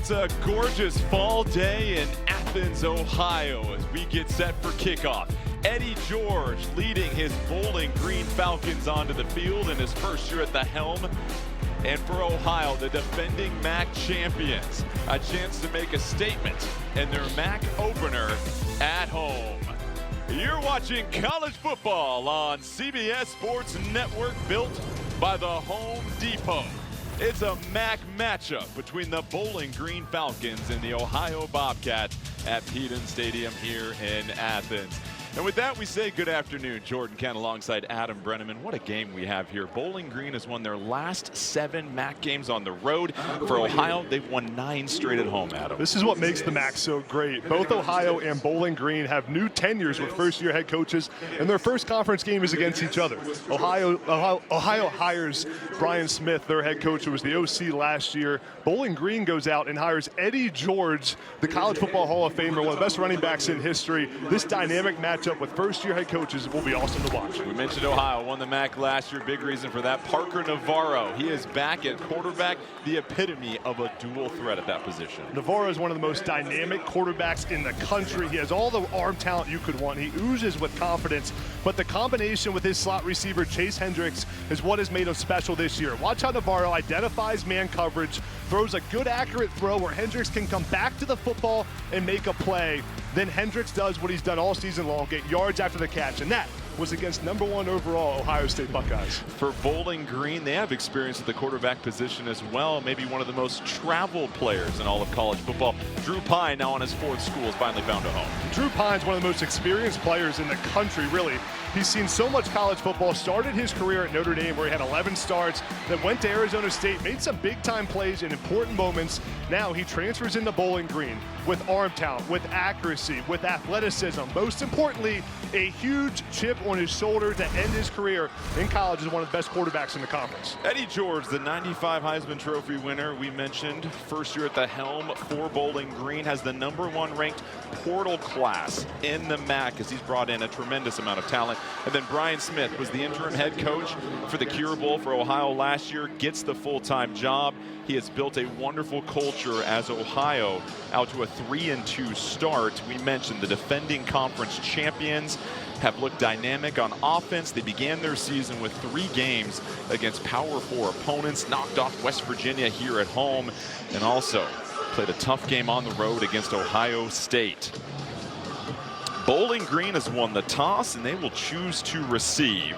It's a gorgeous fall day in Athens, Ohio as we get set for kickoff. Eddie George leading his Bowling Green Falcons onto the field in his first year at the helm. And for Ohio, the defending MAC champions, a chance to make a statement in their MAC opener at home. You're watching college football on CBS Sports Network, built by the Home Depot. It's a MAC matchup between the Bowling Green Falcons and the Ohio Bobcats at Peden Stadium here in Athens. And with that, we say good afternoon. Jordan Kent alongside Adam Brenneman. What a game we have here. Bowling Green has won their last 7 MAC games on the road. For Ohio, they've won 9 straight at home, Adam. This is what makes the MAC so great. Both Ohio and Bowling Green have new tenures with first-year head coaches, and their first conference game is against each other. Ohio hires Brian Smith, their head coach, who was the OC last year. Bowling Green goes out and hires Eddie George, the College Football Hall of Famer, one of the best running backs in history. This dynamic matchup with first-year head coaches will be awesome to watch. We mentioned Ohio won the MAC last year. Big reason for that. Parker Navarro, he is back at quarterback, the epitome of a dual threat at that position. Navarro is one of the most dynamic quarterbacks in the country. He has all the arm talent you could want. He oozes with confidence, but the combination with his slot receiver, Chase Hendricks, is what has made him special this year. Watch how Navarro identifies man coverage, throws a good accurate throw where Hendricks can come back to the football and make a play. Then Hendricks does what he's done all season long, get yards after the catch, and that was against #1 overall Ohio State Buckeyes. For Bowling Green, they have experience at the quarterback position as well. Maybe one of the most traveled players in all of college football. Drew Pine, now on his 4th school, has finally found a home. Drew Pine's one of the most experienced players in the country, really. He's seen so much college football, started his career at Notre Dame where he had 11 starts, then went to Arizona State, made some big-time plays in important moments. Now he transfers into Bowling Green with arm talent, with accuracy, with athleticism. Most importantly, a huge chip on his shoulder to end his career in college as one of the best quarterbacks in the conference. Eddie George, the '95 Heisman Trophy winner, we mentioned, first year at the helm for Bowling Green, has the #1 ranked portal class in the MAC as he's brought in a tremendous amount of talent. And then Brian Smith was the interim head coach for the Cure Bowl for Ohio last year, gets the full-time job. He has built a wonderful culture as Ohio out to a 3-2 start. We mentioned the defending conference champions have looked dynamic on offense. They began their season with 3 games against Power 4 opponents, knocked off West Virginia here at home, and also played a tough game on the road against Ohio State. Bowling Green has won the toss, and they will choose to receive.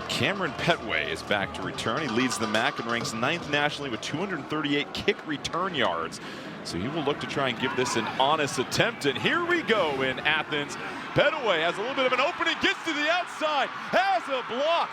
Cameron Petway is back to return. He leads the MAC and ranks 9th nationally with 238 kick return yards. So he will look to try and give this an honest attempt. And here we go in Athens. Petway has a little bit of an opening, gets to the outside, has a block,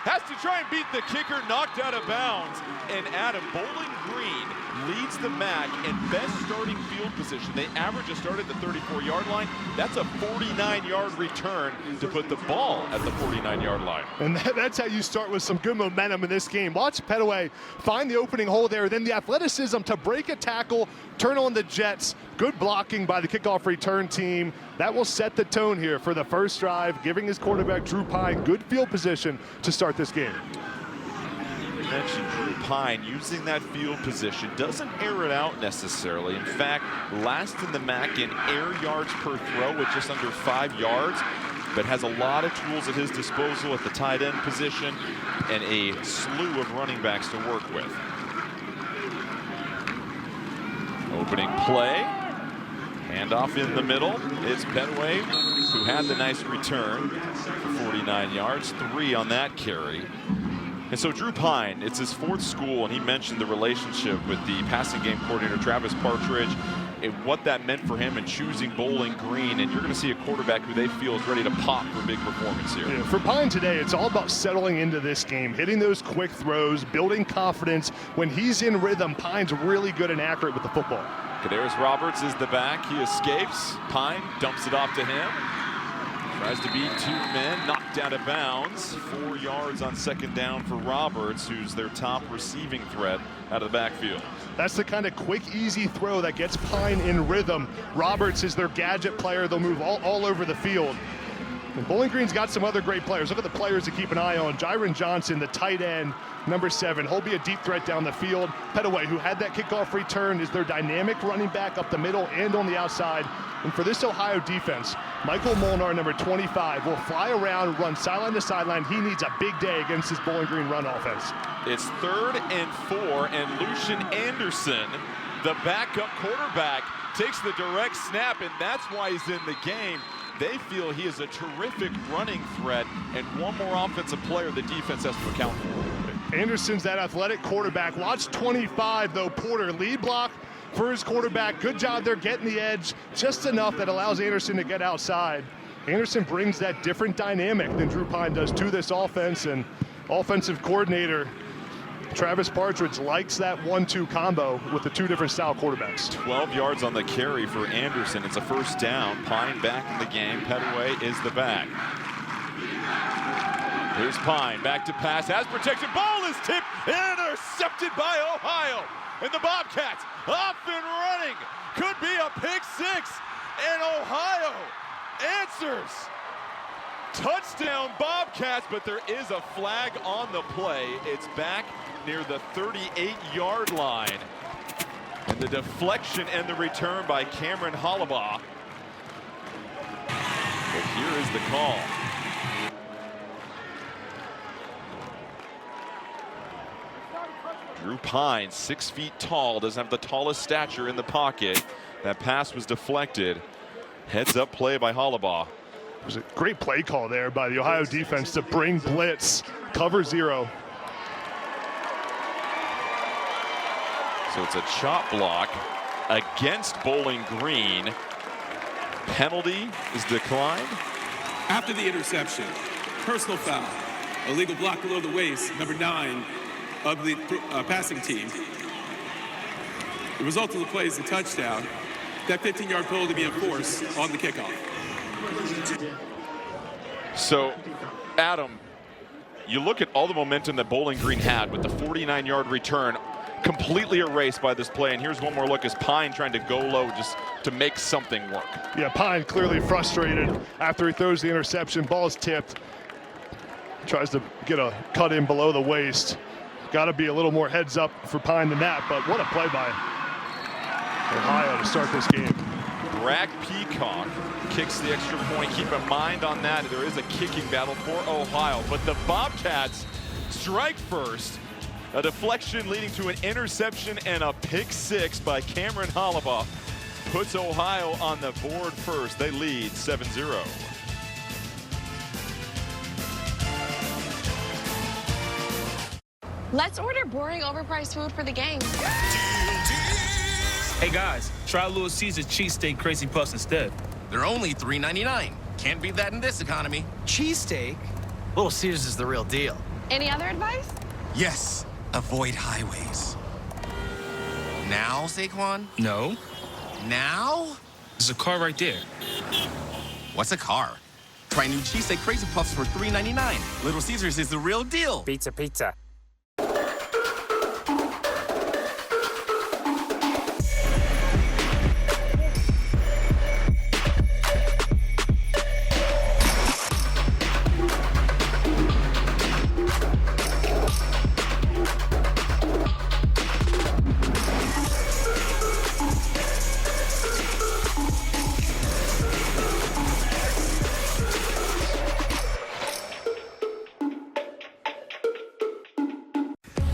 has to try and beat the kicker, knocked out of bounds. And Adam, Bowling Green leads the MAC in best starting field position. They average a start at the 34-yard line. That's a 49-yard return to put the ball at the 49-yard line. And that's how you start with some good momentum in this game. Watch Petway find the opening hole there, then the athleticism to break a tackle, turn on the Jets. Good blocking by the kickoff return team. That will set the tone here for the first drive, giving his quarterback Drew Pine good field position to start this game. You mentioned Drew Pine using that field position, doesn't air it out necessarily. In fact, last in the MAC in air yards per throw with just under 5 yards, but has a lot of tools at his disposal at the tight end position and a slew of running backs to work with. Opening play, handoff in the middle. It's Petway who had the nice return for 49 yards, 3 on that carry. And so Drew Pine, it's his 4th school, and he mentioned the relationship with the passing game coordinator, Travis Partridge, and what that meant for him in choosing Bowling Green. And you're going to see a quarterback who they feel is ready to pop for a big performance here. Yeah, for Pine today, it's all about settling into this game, hitting those quick throws, building confidence. When he's in rhythm, Pine's really good and accurate with the football. Kadarius Roberts is the back. He escapes. Pine dumps it off to him. Tries to beat 2 men, knocked out of bounds. 4 yards on 2nd down for Roberts, who's their top receiving threat out of the backfield. That's the kind of quick, easy throw that gets Pine in rhythm. Roberts is their gadget player. They'll move all over the field. And Bowling Green's got some other great players. Look at the players to keep an eye on. Jyron Johnson, the tight end, number 7. He'll be a deep threat down the field. Petaway, who had that kickoff return, is their dynamic running back up the middle and on the outside. And for this Ohio defense, Michael Molnar, number 25, will fly around, run sideline to sideline. He needs a big day against this Bowling Green run offense. It's 3rd and 4, and Lucian Anderson, the backup quarterback, takes the direct snap, and that's why he's in the game. They feel he is a terrific running threat, and one more offensive player the defense has to account for. Anderson's that athletic quarterback. Watch 25, though, Porter. Lead block for his quarterback. Good job there getting the edge, just enough that allows Anderson to get outside. Anderson brings that different dynamic than Drew Pine does to this offense, and offensive coordinator Travis Partridge likes that 1-2 combo with the 2 different style quarterbacks. 12 yards on the carry for Anderson. It's a first down. Pine back in the game. Petaway is the back. Here's Pine, back to pass, has protection. Ball is tipped, intercepted by Ohio. And the Bobcats off and running. Could be a pick 6. And Ohio answers. Touchdown Bobcats, but there is a flag on the play. It's back near the 38-yard line. And the deflection and the return by Cameron Hollabaugh. But here is the call. Drew Pine, 6 feet tall, doesn't have the tallest stature in the pocket. That pass was deflected. Heads up play by Hollabaugh. It was a great play call there by the Ohio defense to bring blitz, cover 0. So it's a chop block against Bowling Green. Penalty is declined. After the interception, personal foul, illegal block below the waist, number 9 of the passing team. The result of the play is a touchdown. That 15-yard penalty to be enforced on the kickoff. So, Adam, you look at all the momentum that Bowling Green had with the 49-yard return, completely erased by this play. And here's one more look as Pine trying to go low just to make something work. Yeah, Pine clearly frustrated after he throws the interception. Ball's tipped. Tries to get a cut in below the waist. Got to be a little more heads up for Pine than that, but what a play by Ohio to start this game. Bragg Peacock kicks the extra point. Keep in mind on that, there is a kicking battle for Ohio, but the Bobcats strike first. A deflection leading to an interception and a pick 6 by Cameron Hollabaugh puts Ohio on the board first. They lead 7-0. Let's order boring, overpriced food for the game. Hey guys, try Little Caesar's cheesesteak crazy puffs instead. They're only $3.99. Can't beat that in this economy. Cheesesteak? Little Caesars is the real deal. Any other advice? Yes, avoid highways. Now, Saquon? No, Now? there's a car right there. What's a car? Try new cheesesteak crazy puffs for $3.99. Little Caesars is the real deal. Pizza, pizza.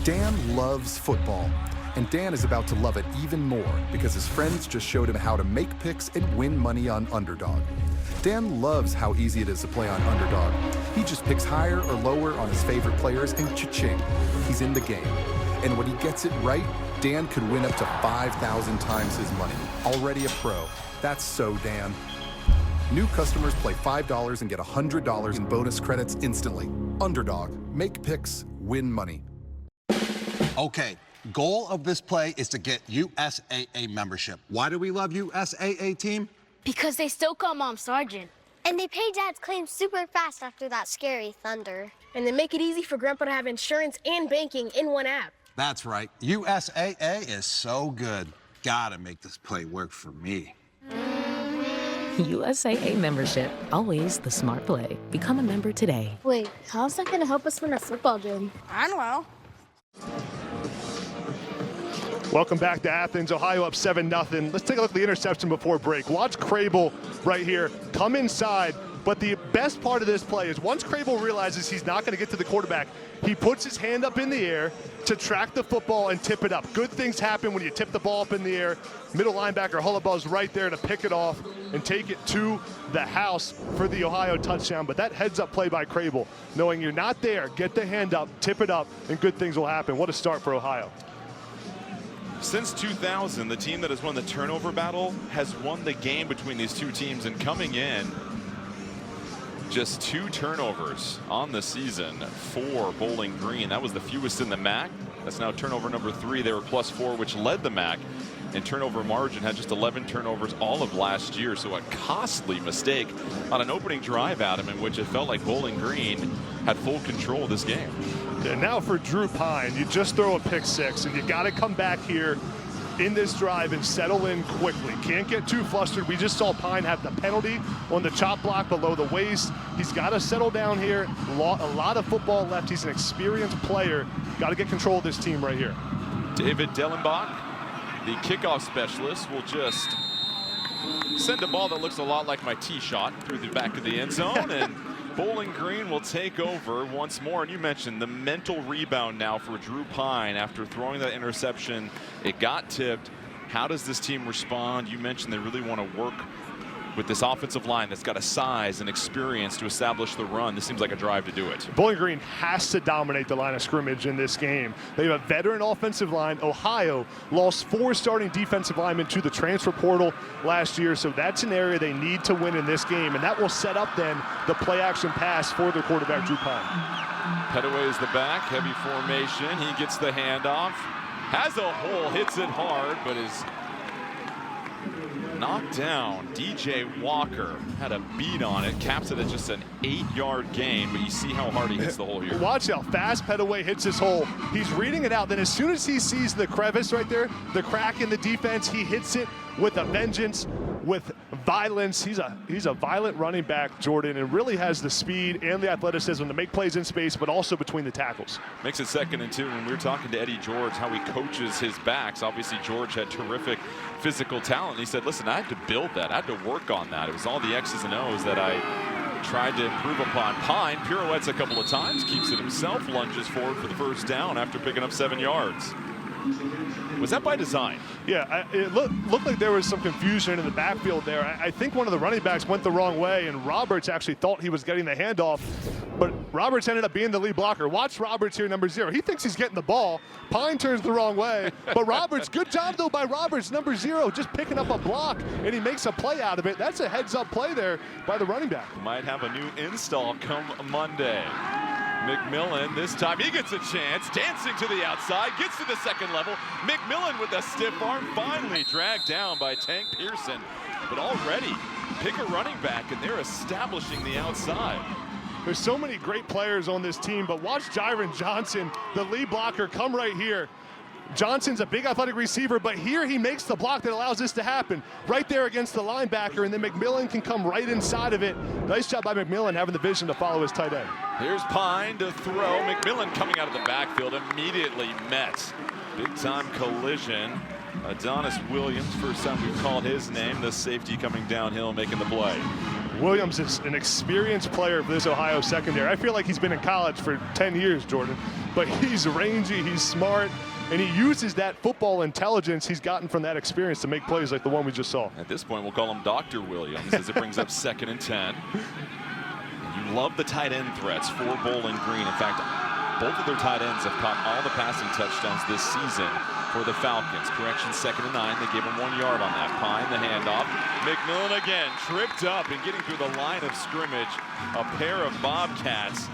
Dan loves football, and Dan is about to love it even more because his friends just showed him how to make picks and win money on Underdog. Dan loves how easy it is to play on Underdog. He just picks higher or lower on his favorite players and cha-ching, he's in the game. And when he gets it right, Dan could win up to 5,000 times his money. Already a pro. That's so Dan. New customers play $5 and get $100 in bonus credits instantly. Underdog. Make picks, win money. Okay, goal of this play is to get USAA membership. Why do we love USAA, team? Because they still call Mom Sergeant. And they pay Dad's claims super fast after that scary thunder. And they make it easy for Grandpa to have insurance and banking in one app. That's right. USAA is so good. Gotta make this play work for me. USAA membership. Always the smart play. Become a member today. Wait, how's that going to help us win our football game? I don't know. Welcome back to Athens, Ohio, up 7-0. Let's take a look at the interception before break. Watch Crable right here come inside. But the best part of this play is once Crable realizes he's not going to get to the quarterback, he puts his hand up in the air to track the football and tip it up. Good things happen when you tip the ball up in the air. Middle linebacker Hullabaugh's right there to pick it off and take it to the house for the Ohio touchdown. But that heads-up play by Crable, knowing you're not there, get the hand up, tip it up, and good things will happen. What a start for Ohio. Since 2000, the team that has won the turnover battle has won the game between these two teams, and coming in, just 2 turnovers on the season for Bowling Green. That was the fewest in the MAC. That's now turnover number 3. They were +4, which led the MAC in turnover margin, had just 11 turnovers all of last year. So a costly mistake on an opening drive, Adam, in which it felt like Bowling Green had full control of this game. And now for Drew Pine, you just throw a pick 6, and you got to come back here in this drive and settle in quickly. Can't get too flustered. We just saw Pine have the penalty on the chop block below the waist. He's got to settle down here. A lot of football left. He's an experienced player. Got to get control of this team right here. David Dellenbach, the kickoff specialist, will just send a ball that looks a lot like my tee shot through the back of the end zone, and Bowling Green will take over once more. And you mentioned the mental rebound now for Drew Pine after throwing that interception. It got tipped. How does this team respond? You mentioned they really want to work with this offensive line that's got a size and experience to establish the run. This seems like a drive to do it. Bowling Green has to dominate the line of scrimmage in this game. They have a veteran offensive line. Ohio lost 4 starting defensive linemen to the transfer portal last year, so that's an area they need to win in this game, and that will set up then the play-action pass for their quarterback, Drew Pine. Petaway is the back, heavy formation. He gets the handoff, has a hole, hits it hard, but is knocked down. DJ Walker had a beat on it, caps it at just an 8-yard gain, but you see how hard he hits the hole here. Watch how fast Petaway hits his hole. He's reading it out. Then as soon as he sees the crevice right there, the crack in the defense, he hits it with a vengeance, with violence. He's a violent running back, Jordan, and really has the speed and the athleticism to make plays in space, but also between the tackles. Makes it 2nd and 2. When we were talking to Eddie George, how he coaches his backs, obviously George had terrific physical talent. He said, listen, I had to build that. I had to work on that. It was all the X's and O's that I tried to improve upon. Pine pirouettes a couple of times, keeps it himself, lunges forward for the first down after picking up 7 yards. Was that by design? Yeah, it looked like there was some confusion in the backfield there. I think one of the running backs went the wrong way, and Roberts actually thought he was getting the handoff, but Roberts ended up being the lead blocker. Watch Roberts here, number 0. He thinks he's getting the ball. Pine turns the wrong way, but Roberts, good job though by Roberts, number 0, just picking up a block, and he makes a play out of it. That's a heads-up play there by the running back. Might have a new install come Monday. McMillan, this time he gets a chance, dancing to the outside, gets to the 2nd level. McMillan with a stiff arm, finally dragged down by Tank Pearson. But already, pick a running back, and they're establishing the outside. There's so many great players on this team, but watch Jyron Johnson, the lead blocker, come right here. Johnson's a big athletic receiver, but here he makes the block that allows this to happen. Right there against the linebacker, and then McMillan can come right inside of it. Nice job by McMillan having the vision to follow his tight end. Here's Pine to throw. McMillan coming out of the backfield, immediately met. Big time collision. Adonis Williams, first time we've called his name, the safety coming downhill, making the play. Williams is an experienced player for this Ohio secondary. I feel like he's been in college for 10 years, Jordan, but he's rangy, he's smart, and he uses that football intelligence he's gotten from that experience to make plays like the one we just saw. At this point, we'll call him Dr. Williams as it brings up 2nd and 10. You love the tight end threats for Bowling Green. In fact, both of their tight ends have caught all the passing touchdowns this season for the Falcons. Correction, 2nd and 9. They gave him 1 yard on that. Pine, the handoff. McMillan again, tripped up and getting through the line of scrimmage. A pair of Bobcats.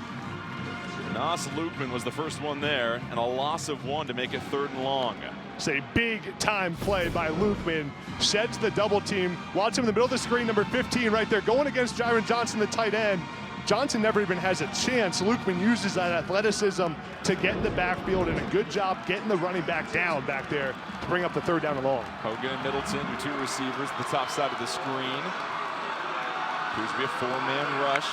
Nas Lukman was the first one there, and a loss of 1 to make it 3rd and long. It's a big-time play by Lukman. Sheds the double team. Watch him in the middle of the screen, number 15 right there, going against Jyron Johnson, the tight end. Johnson never even has a chance. Lukman uses that athleticism to get in the backfield, and a good job getting the running back down back there to bring up the 3rd down and long. Hogan and Middleton, your 2 receivers, the top side of the screen. Appears to be a four-man rush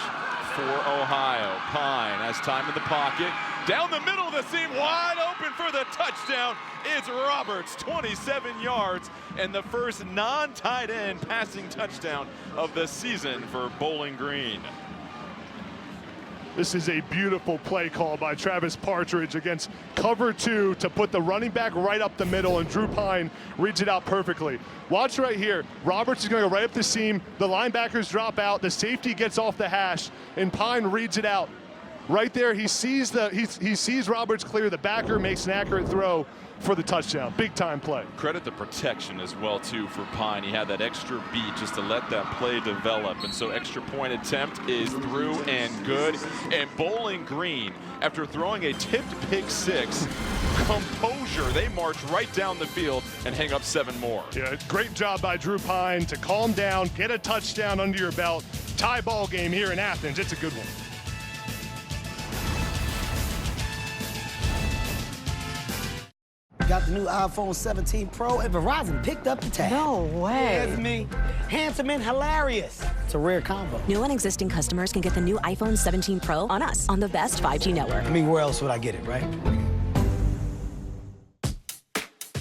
for Ohio. Pine has time in the pocket. Down the middle of the seam, wide open for the touchdown. It's Roberts, 27 yards, and the first non-tight end passing touchdown of the season for Bowling Green. This is a beautiful play call by Travis Partridge against cover 2 to put the running back right up the middle, and Drew Pine reads it out perfectly. Watch right here. Roberts is going to go right up the seam. The linebackers drop out. The safety gets off the hash, and Pine reads it out. Right there, he sees Roberts clear. The backer makes an accurate throw for the touchdown. Big time play. Credit the protection as well too for Pine. He had that extra beat just to let that play develop, and so extra point attempt is through and good. And Bowling Green, after throwing a tipped pick 6, composure, they march right down the field and hang up 7 more. Yeah, great job by Drew Pine to calm down, get a touchdown under your belt. Tie ball game here in Athens. It's a good one. Got the new iPhone 17 Pro, and Verizon picked up the tab. No way. That's me. Handsome and hilarious. It's a rare combo. New and existing customers can get the new iPhone 17 Pro on us, on the best 5G network. I mean, where else would I get it, right?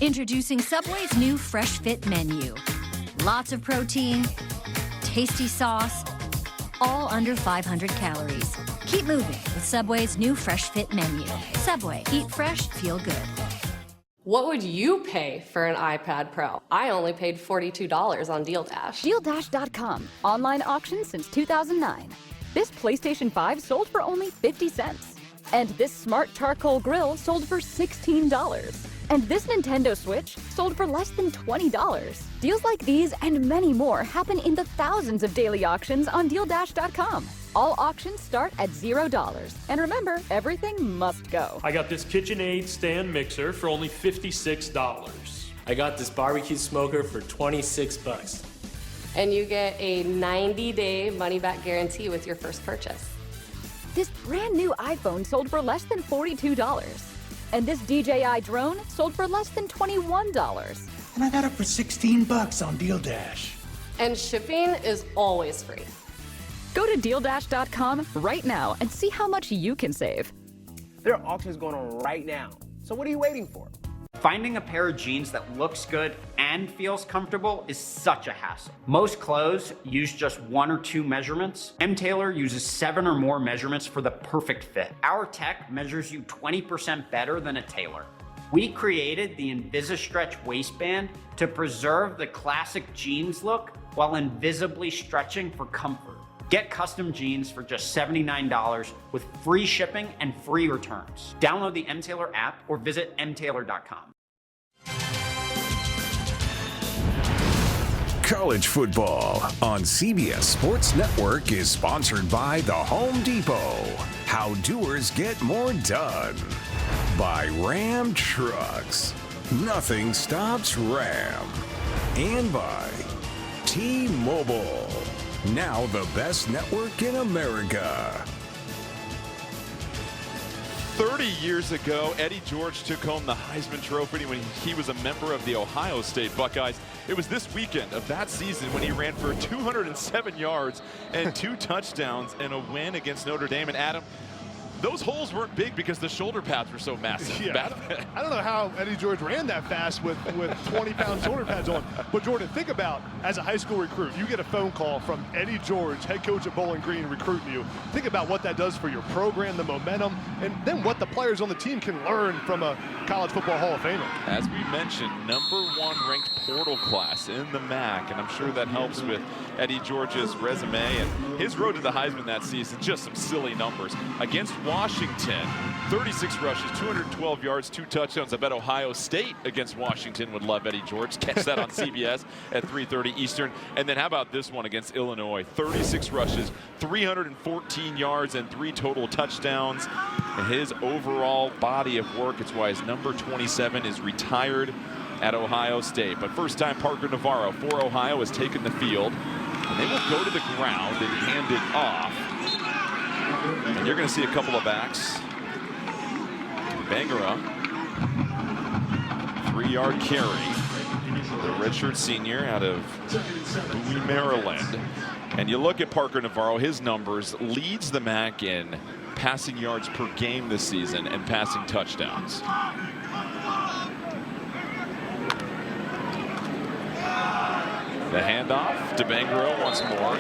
Introducing Subway's new Fresh Fit menu. Lots of protein, tasty sauce, all under 500 calories. Keep moving with Subway's new Fresh Fit menu. Subway, eat fresh, feel good. What would you pay for an iPad Pro? I only paid $42 on Deal Dash. DealDash.com. Online auction since 2009. This PlayStation 5 sold for only 50 cents. And this smart charcoal grill sold for $16. And this Nintendo Switch sold for less than $20. Deals like these and many more happen in the thousands of daily auctions on DealDash.com. All auctions start at $0. And remember, everything must go. I got this KitchenAid stand mixer for only $56. I got this barbecue smoker for 26 bucks. And you get a 90-day money-back guarantee with your first purchase. This brand new iPhone sold for less than $42. And this DJI drone sold for less than $21. And I got it for 16 bucks on Deal Dash. And shipping is always free. Go to DealDash.com right now and see how much you can save. There are auctions going on right now. So what are you waiting for? Finding a pair of jeans that looks good and feels comfortable is such a hassle. Most clothes use just 1 or 2 measurements. M-Tailor uses 7 or more measurements for the perfect fit. Our tech measures you 20% better than a tailor. We created the InvisiStretch waistband to preserve the classic jeans look while invisibly stretching for comfort. Get custom jeans for just $79 with free shipping and free returns. Download the M-Tailor app or visit mtailor.com. College football on CBS Sports Network is sponsored by The Home Depot. How doers get more done. By Ram Trucks. Nothing stops Ram. And by T-Mobile. Now the best network in America. 30 years ago, Eddie George took home the Heisman Trophy when he was a member of the Ohio State Buckeyes. It was this weekend of that season when he ran for 207 yards and 2 touchdowns in a win against Notre Dame. And Adam, those holes weren't big because the shoulder pads were so massive. Yeah. I don't know how Eddie George ran that fast with 20-pound shoulder pads on. But Jordan, think about, as a high school recruit, you get a phone call from Eddie George, head coach at Bowling Green, recruiting you. Think about what that does for your program, the momentum, and then what the players on the team can learn from a college football Hall of Famer. As we mentioned, #1 ranked portal class in the MAC, and I'm sure that helps with Eddie George's resume and his road to the Heisman that season. Just some silly numbers. Against Washington, 36 rushes, 212 yards, 2 touchdowns. I bet Ohio State against Washington would love Eddie George. Catch that on CBS at 3:30 Eastern. And then how about this one against Illinois? 36 rushes, 314 yards, and 3 total touchdowns. And his overall body of work, it's why his number 27 is retired at Ohio State. But first time Parker Navarro for Ohio has taken the field. And they will go to the ground and hand it off. And you're going to see a couple of backs. Bangura, 3-yard carry. The redshirt senior out of Bowie, Maryland. And you look at Parker Navarro, his numbers, leads the MAC in passing yards per game this season and passing touchdowns. The handoff to Bangura once more.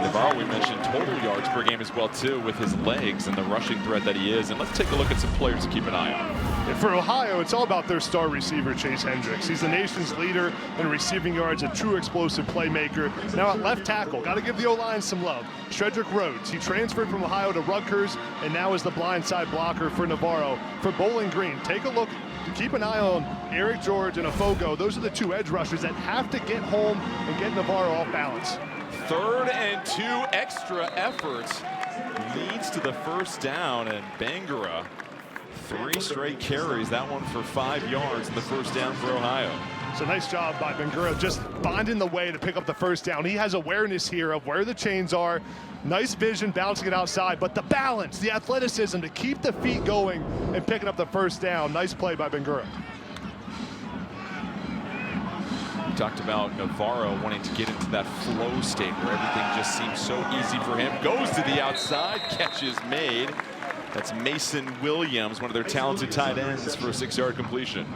Navarro, we mentioned total yards per game as well, too, with his legs and the rushing threat that he is. And let's take a look at some players to keep an eye on. And for Ohio, it's all about their star receiver, Chase Hendricks. He's the nation's leader in receiving yards, a true explosive playmaker. Now at left tackle, got to give the O-line some love. Shredrick Rhodes, he transferred from Ohio to Rutgers and now is the blindside blocker for Navarro. For Bowling Green, take a look. Keep an eye on Eric George and Afogo. Those are the two edge rushers that have to get home and get Navarro off balance. 3rd and 2, extra efforts leads to the first down, and Bangura 3 straight carries, that one for 5 yards, and the first down for Ohio. So nice job by Bangura, just finding the way to pick up the first down. He has awareness here of where the chains are. Nice vision, bouncing it outside, but the balance, the athleticism to keep the feet going and picking up the first down. Nice play by Bangura. We talked about Navarro wanting to get into that flow state where everything just seems so easy for him. Goes to the outside, catch is made. That's Mason Williams, one of their talented tight ends, for a 6-yard completion.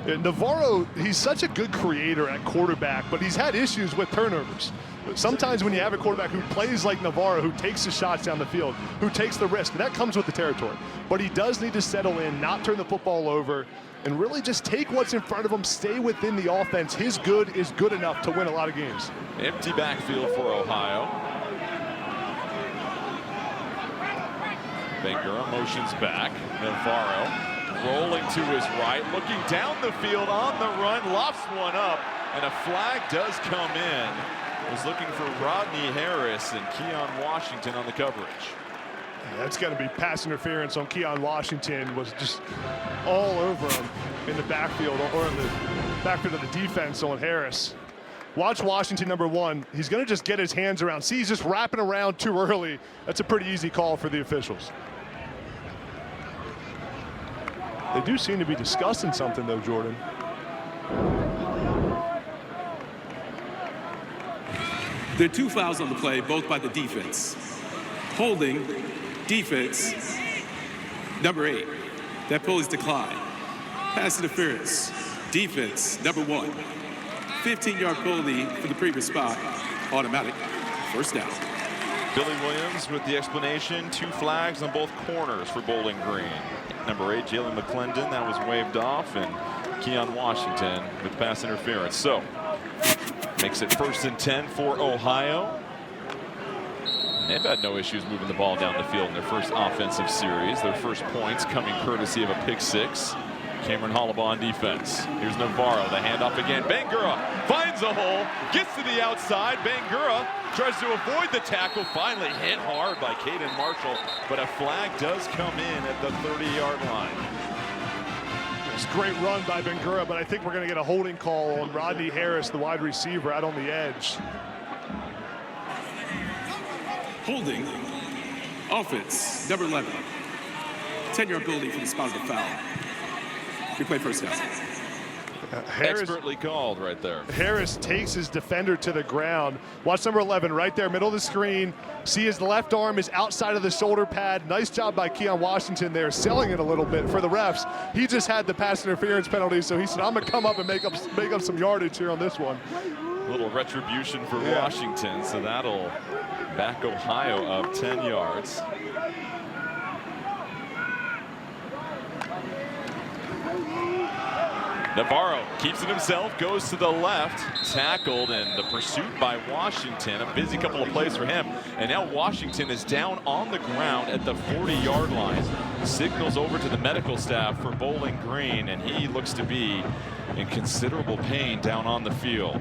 Navarro, he's such a good creator at quarterback, but he's had issues with turnovers. Sometimes when you have a quarterback who plays like Navarro, who takes the shots down the field, who takes the risk, that comes with the territory. But he does need to settle in, not turn the football over, and really just take what's in front of him, stay within the offense. His good is good enough to win a lot of games. Empty backfield for Ohio. Bangura motions back. Navarro rolling to his right, looking down the field on the run, lofts one up, and a flag does come in. Was looking for Rodney Harris and Keon Washington on the coverage. That's got to be pass interference on Keon Washington. Was just all over him in the backfield, or in the backfield of the defense on Harris. Watch Washington, number 1. He's going to just get his hands around. See, he's just wrapping around too early. That's a pretty easy call for the officials. They do seem to be discussing something, though, Jordan. There are 2 fouls on the play, both by the defense. Holding, defense, number 8. That pull is declined. Pass interference, defense, number 1. 15-yard penalty for the previous spot, automatic, first down. Billy Williams with the explanation. 2 flags on both corners for Bowling Green. Number 8, Jalen McClendon, that was waved off, and Keon Washington with pass interference. So, makes it 1st and 10 for Ohio. They've had no issues moving the ball down the field in their first offensive series. Their first points coming courtesy of a pick 6. Cameron Hollabaugh on defense. Here's Navarro, the handoff again. Bangura finds a hole, gets to the outside. Bangura tries to avoid the tackle, finally hit hard by Caden Marshall, but a flag does come in at the 30-yard line. It's a great run by Bangura, but I think we're going to get a holding call on Rodney Harris, the wide receiver, out on the edge. Holding, offense, number 11. 10-yard penalty for the spot of the foul. Replay first down. Expertly called right there. Harris takes his defender to the ground. Watch number 11 right there, middle of the screen. See his left arm is outside of the shoulder pad. Nice job by Keon Washington there, selling it a little bit for the refs. He just had the pass interference penalty, so he said, I'm going to come up and make up some yardage here on this one. A little retribution for Washington, so that'll back Ohio up 10 yards. Navarro keeps it himself, goes to the left, tackled, and the pursuit by Washington. A busy couple of plays for him. And now Washington is down on the ground at the 40-yard line. Signals over to the medical staff for Bowling Green, and he looks to be in considerable pain down on the field.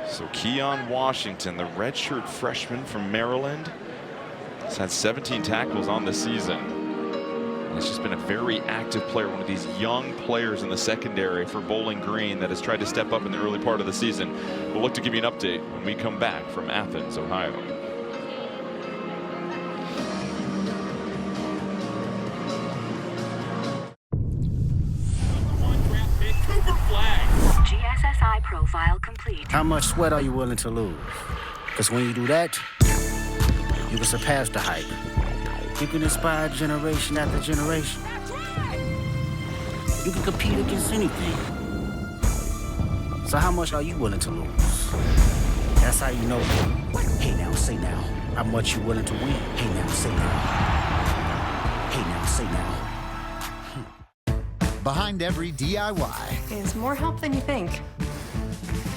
So Keon Washington, the redshirt freshman from Maryland, has had 17 tackles on the season. He's just been a very active player, one of these young players in the secondary for Bowling Green that has tried to step up in the early part of the season. We'll look to give you an update when we come back from Athens, Ohio. GSSI profile complete. How much sweat are you willing to lose? Because when you do that, you can surpass the hype. You can inspire generation after generation. You can compete against anything. So how much are you willing to lose? That's how you know. Hey now, say now. How much you willing to win? Hey now, say now. Hey now, say now. Behind every DIY is more help than you think.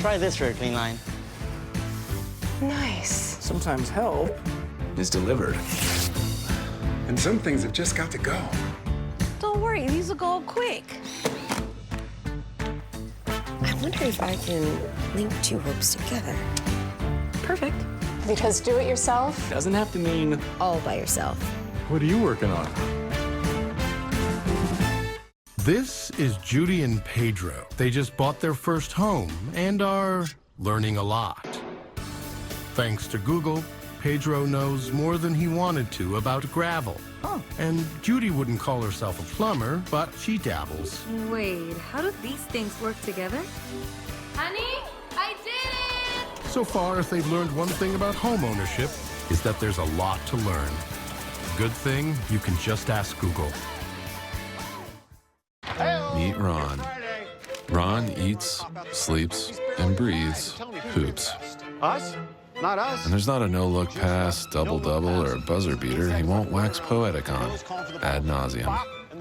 Try this for a clean line. Nice. Sometimes help is delivered. And some things have just got to go. Don't worry, these will go quick. I wonder if I can link two ropes together. Perfect. Because do it yourself Doesn't have to mean all by yourself. What are you working on? This is Judy and Pedro. They just bought their first home and are learning a lot. Thanks to Google, Pedro knows more than he wanted to about gravel. Oh. And Judy wouldn't call herself a plumber, but she dabbles. Wait, how do these things work together? Honey, I did it! So far, if they've learned one thing about home ownership, is that there's a lot to learn. Good thing you can just ask Google. Meet Ron. Ron eats, sleeps, and breathes hoops. Us? Not us. And there's not a no-look pass, double-double, or buzzer beater he won't wax poetic on, ad nauseum.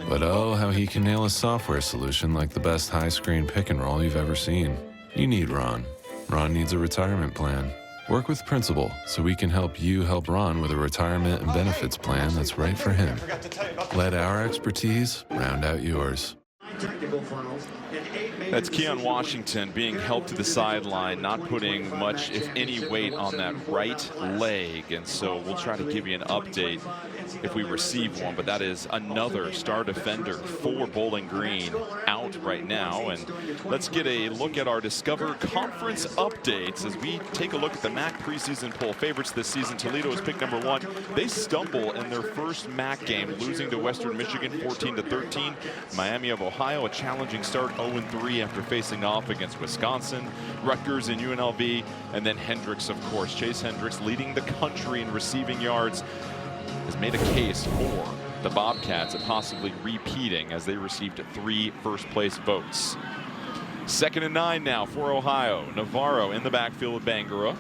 But oh, how he can nail a software solution like the best high-screen pick-and-roll you've ever seen. You need Ron. Ron needs a retirement plan. Work with Principal so we can help you help Ron with a retirement and benefits plan that's right for him. Let our expertise round out yours. That's Keon Washington being helped to the sideline, not putting much, if any, weight on that right leg. And so we'll try to give you an update if we receive one. But that is another star defender for Bowling Green out right now. And let's get a look at our Discover Conference updates as we take a look at the MAC preseason poll favorites this season. Toledo is pick number 1. They stumble in their first MAC game, losing to Western Michigan 14-13. Miami of Ohio, a challenging start, 0-3 after facing off against Wisconsin, Rutgers and UNLV, and then Hendricks, of course. Chase Hendricks, leading the country in receiving yards, has made a case for the Bobcats and possibly repeating as they received 3 first-place votes. 2nd and 9 now for Ohio. Navarro in the backfield with Bangura.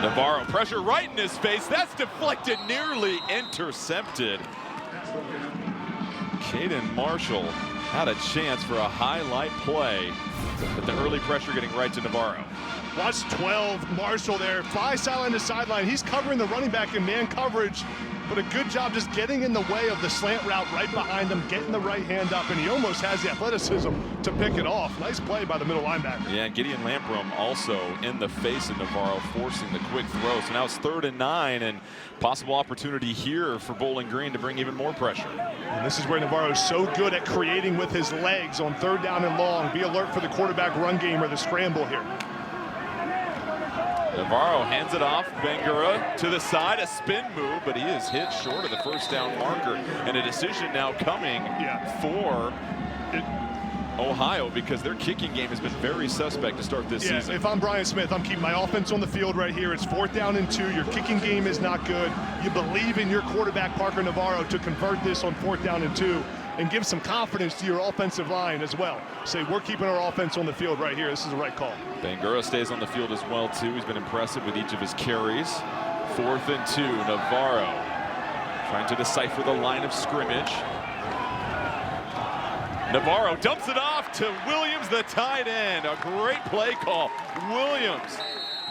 Navarro, pressure right in his face. That's deflected, nearly intercepted. Caden Marshall had a chance for a highlight play, but the early pressure getting right to Navarro. Watch 12, Marshall there, fly sideline to sideline. He's covering the running back in man coverage, but a good job just getting in the way of the slant route right behind him, getting the right hand up, and he almost has the athleticism to pick it off. Nice play by the middle linebacker. Yeah, Gideon Lamprum also in the face of Navarro, forcing the quick throw. So now it's 3rd and 9, and possible opportunity here for Bowling Green to bring even more pressure. And this is where Navarro is so good at creating with his legs on 3rd down and long. Be alert for the quarterback run game or the scramble here. Navarro hands it off. Bangura to the side, a spin move, but he is hit short of the first down marker. And a decision now coming for Ohio because their kicking game has been very suspect to start this season. If I'm Brian Smith, I'm keeping my offense on the field right here. It's 4th down and 2. Your kicking game is not good. You believe in your quarterback, Parker Navarro, to convert this on 4th down and 2 and give some confidence to your offensive line as well. Say, we're keeping our offense on the field right here. This is the right call. Bangura stays on the field as well, too. He's been impressive with each of his carries. 4th and 2, Navarro trying to decipher the line of scrimmage. Navarro dumps it off to Williams, the tight end. A great play call. Williams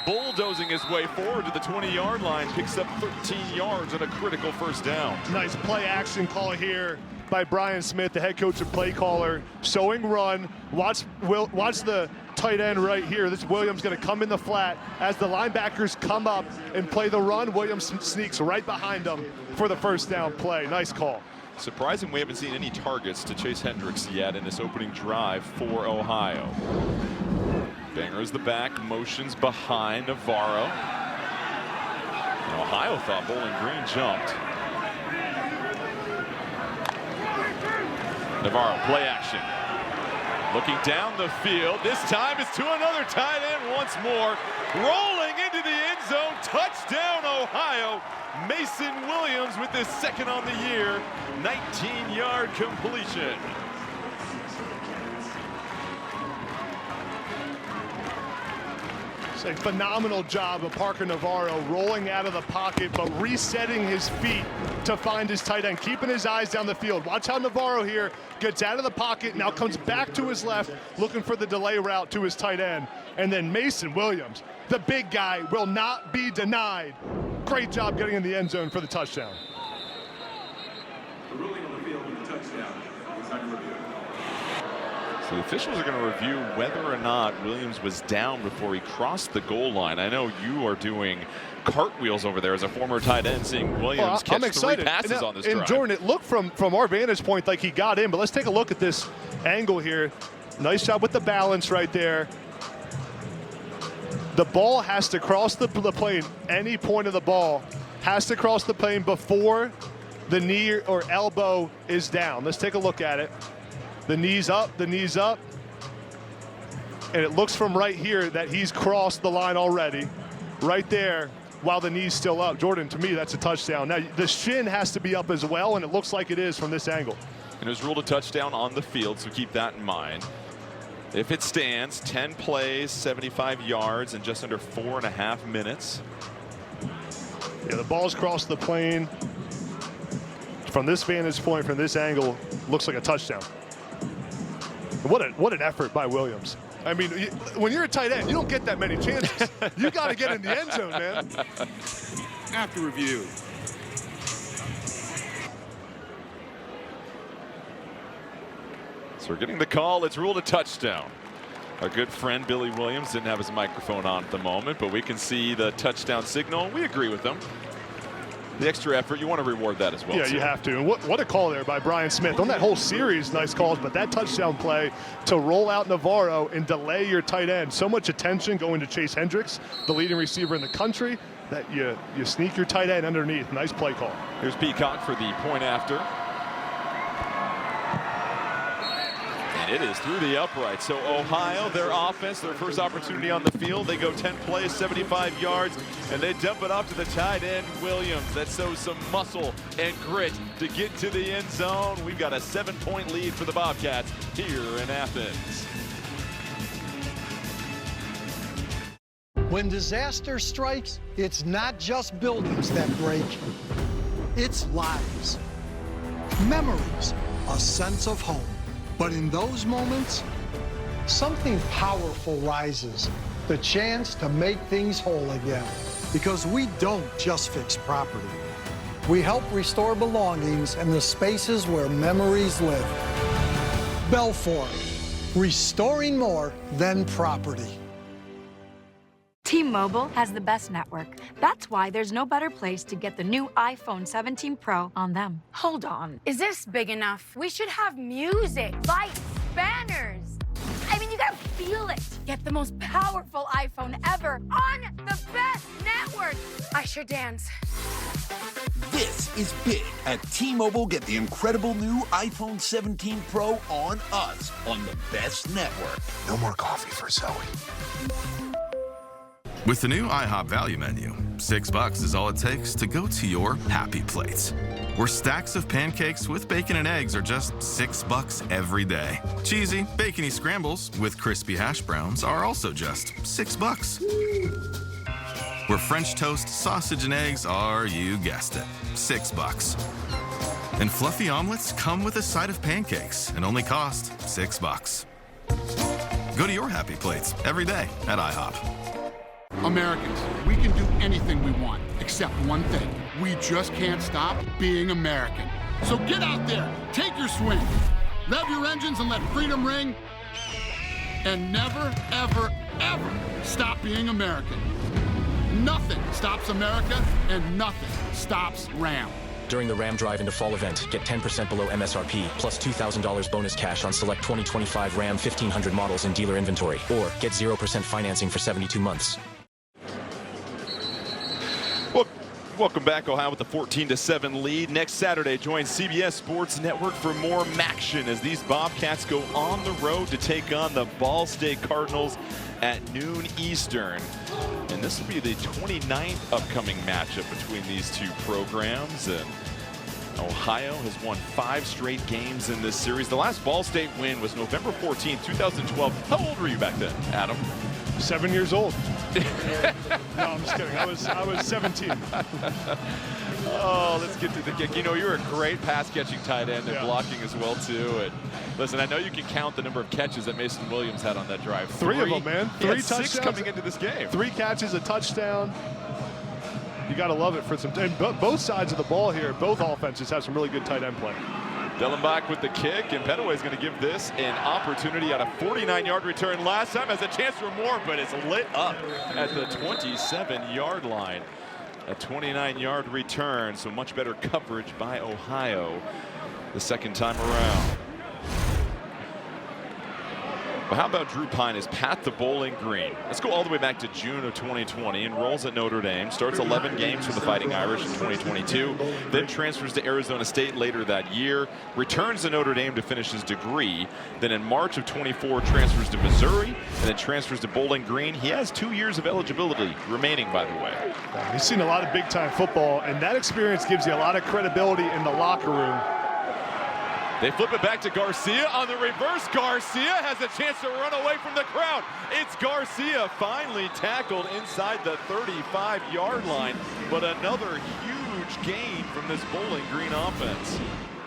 bulldozing his way forward to the 20-yard line, picks up 13 yards and a critical first down. Nice play action call here by Brian Smith, the head coach and play caller. Showing run. Watch the tight end right here. This Williams going to come in the flat. As the linebackers come up and play the run, Williams sneaks right behind them for the first down play. Nice call. Surprising we haven't seen any targets to Chase Hendricks yet in this opening drive for Ohio. Banger's the back, motions behind Navarro. And Ohio thought Bowling Green jumped. Navarro, play action. Looking down the field. This time it's to another tight end once more. Rolling into the end zone. Touchdown, Ohio. Mason Williams with his second on the year. 19-yard completion. It's a phenomenal job of Parker Navarro rolling out of the pocket, but resetting his feet to find his tight end, keeping his eyes down the field. Watch how Navarro here gets out of the pocket, now comes back to his left, looking for the delay route to his tight end. And then Mason Williams, the big guy, will not be denied. Great job getting in the end zone for the touchdown. The ruling on the field with the touchdown is under review. So the officials are going to review whether or not Williams was down before he crossed the goal line. I know you are doing cartwheels over there as a former tight end, seeing Williams catch 3 passes on this drive. And Jordan, it looked from our vantage point like he got in, but let's take a look at this angle here. Nice job with the balance right there. The ball has to cross the plane. Any point of the ball has to cross the plane before the knee or elbow is down. Let's take a look at it. The knee's up, and it looks from right here that he's crossed the line already, right there, while the knee's still up. Jordan, to me, that's a touchdown. Now, the shin has to be up as well, and it looks like it is from this angle. And it was ruled a touchdown on the field, so keep that in mind. If it stands, 10 plays, 75 yards, in just under 4.5 minutes. Yeah, the ball's crossed the plane. From this vantage point, from this angle, looks like a touchdown. What an effort by Williams. I mean, when you're a tight end, you don't get that many chances. You got to get in the end zone, man. After review. So we're getting the call. It's ruled a touchdown. Our good friend Billy Williams didn't have his microphone on at the moment, but we can see the touchdown signal. We agree with him. The extra effort, you want to reward that as well. Yeah, too. you have to. And what a call there by Brian Smith. On that whole series, nice calls, but that touchdown play to roll out Navarro and delay your tight end. So much attention going to Chase Hendricks, the leading receiver in the country, that you sneak your tight end underneath. Nice play call. Here's Peacock for the point after. And it is through the upright. So Ohio, their offense, their first opportunity on the field. They go 10 plays, 75 yards, and they dump it off to the tight end, Williams. That shows some muscle and grit to get to the end zone. We've got a 7-point lead for the Bobcats here in Athens. When disaster strikes, it's not just buildings that break. It's lives, memories, a sense of home. But in those moments, something powerful rises, the chance to make things whole again. Because we don't just fix property. We help restore belongings and the spaces where memories live. Belfour, restoring more than property. T-Mobile has the best network. That's why there's no better place to get the new iPhone 17 Pro on them. Hold on. Is this big enough? We should have music, lights, banners. I mean, you gotta feel it. Get the most powerful iPhone ever on the best network. I sure dance. This is big. At T-Mobile, get the incredible new iPhone 17 Pro on us on the best network. No more coffee for Zoe. With the new IHOP value menu, $6 is all it takes to go to your happy place. Where stacks of pancakes with bacon and eggs are just $6 every day. Cheesy, bacony scrambles with crispy hash browns are also just $6. Where French toast, sausage, and eggs are, you guessed it, $6. And fluffy omelets come with a side of pancakes and only cost $6. Go to your happy plates every day at IHOP. Americans, we can do anything we want, except one thing. We just can't stop being American. So get out there, take your swing, rev your engines and let freedom ring, and never, ever, ever stop being American. Nothing stops America, and nothing stops Ram. During the Ram Drive into Fall event, get 10% below MSRP, plus $2,000 bonus cash on select 2025 Ram 1500 models in dealer inventory, or get 0% financing for 72 months. Welcome back, Ohio, with the 14-7 lead. Next Saturday, join CBS Sports Network for more MACtion as these Bobcats go on the road to take on the Ball State Cardinals at noon Eastern. And this will be the 29th upcoming matchup between these two programs. And Ohio has won 5 straight games in this series. The last Ball State win was November 14, 2012. How old were you back then, Adam? 7 years old. No, I'm just kidding. I was 17. Oh, let's get to the kick. You know, you're a great pass-catching tight end and blocking as well, too. And listen, I know you can count the number of catches that Mason Williams had on that drive. 3 of them, man. 3 touchdowns 6 coming into this game. 3 catches, a touchdown. You got to love it for some. And both sides of the ball here, both offenses have some really good tight end play. Dellenbach with the kick, and Petaway is going to give this an opportunity on a 49-yard return. Last time has a chance for more, but it's lit up at the 27-yard line. A 29-yard return, so much better coverage by Ohio the second time around. Well, how about Drew Pine as Pat the Bowling Green? Let's go all the way back to June of 2020. Enrolls at Notre Dame, starts 11 games for the Fighting Irish in 2022, then transfers to Arizona State later that year, returns to Notre Dame to finish his degree, then in March of 24 transfers to Missouri, and then transfers to Bowling Green. He has 2 years of eligibility remaining, by the way. He's seen a lot of big-time football, and that experience gives you a lot of credibility in the locker room. They flip it back to Garcia on the reverse. Garcia has a chance to run away from the crowd. It's Garcia finally tackled inside the 35-yard line, but another huge gain from this Bowling Green offense.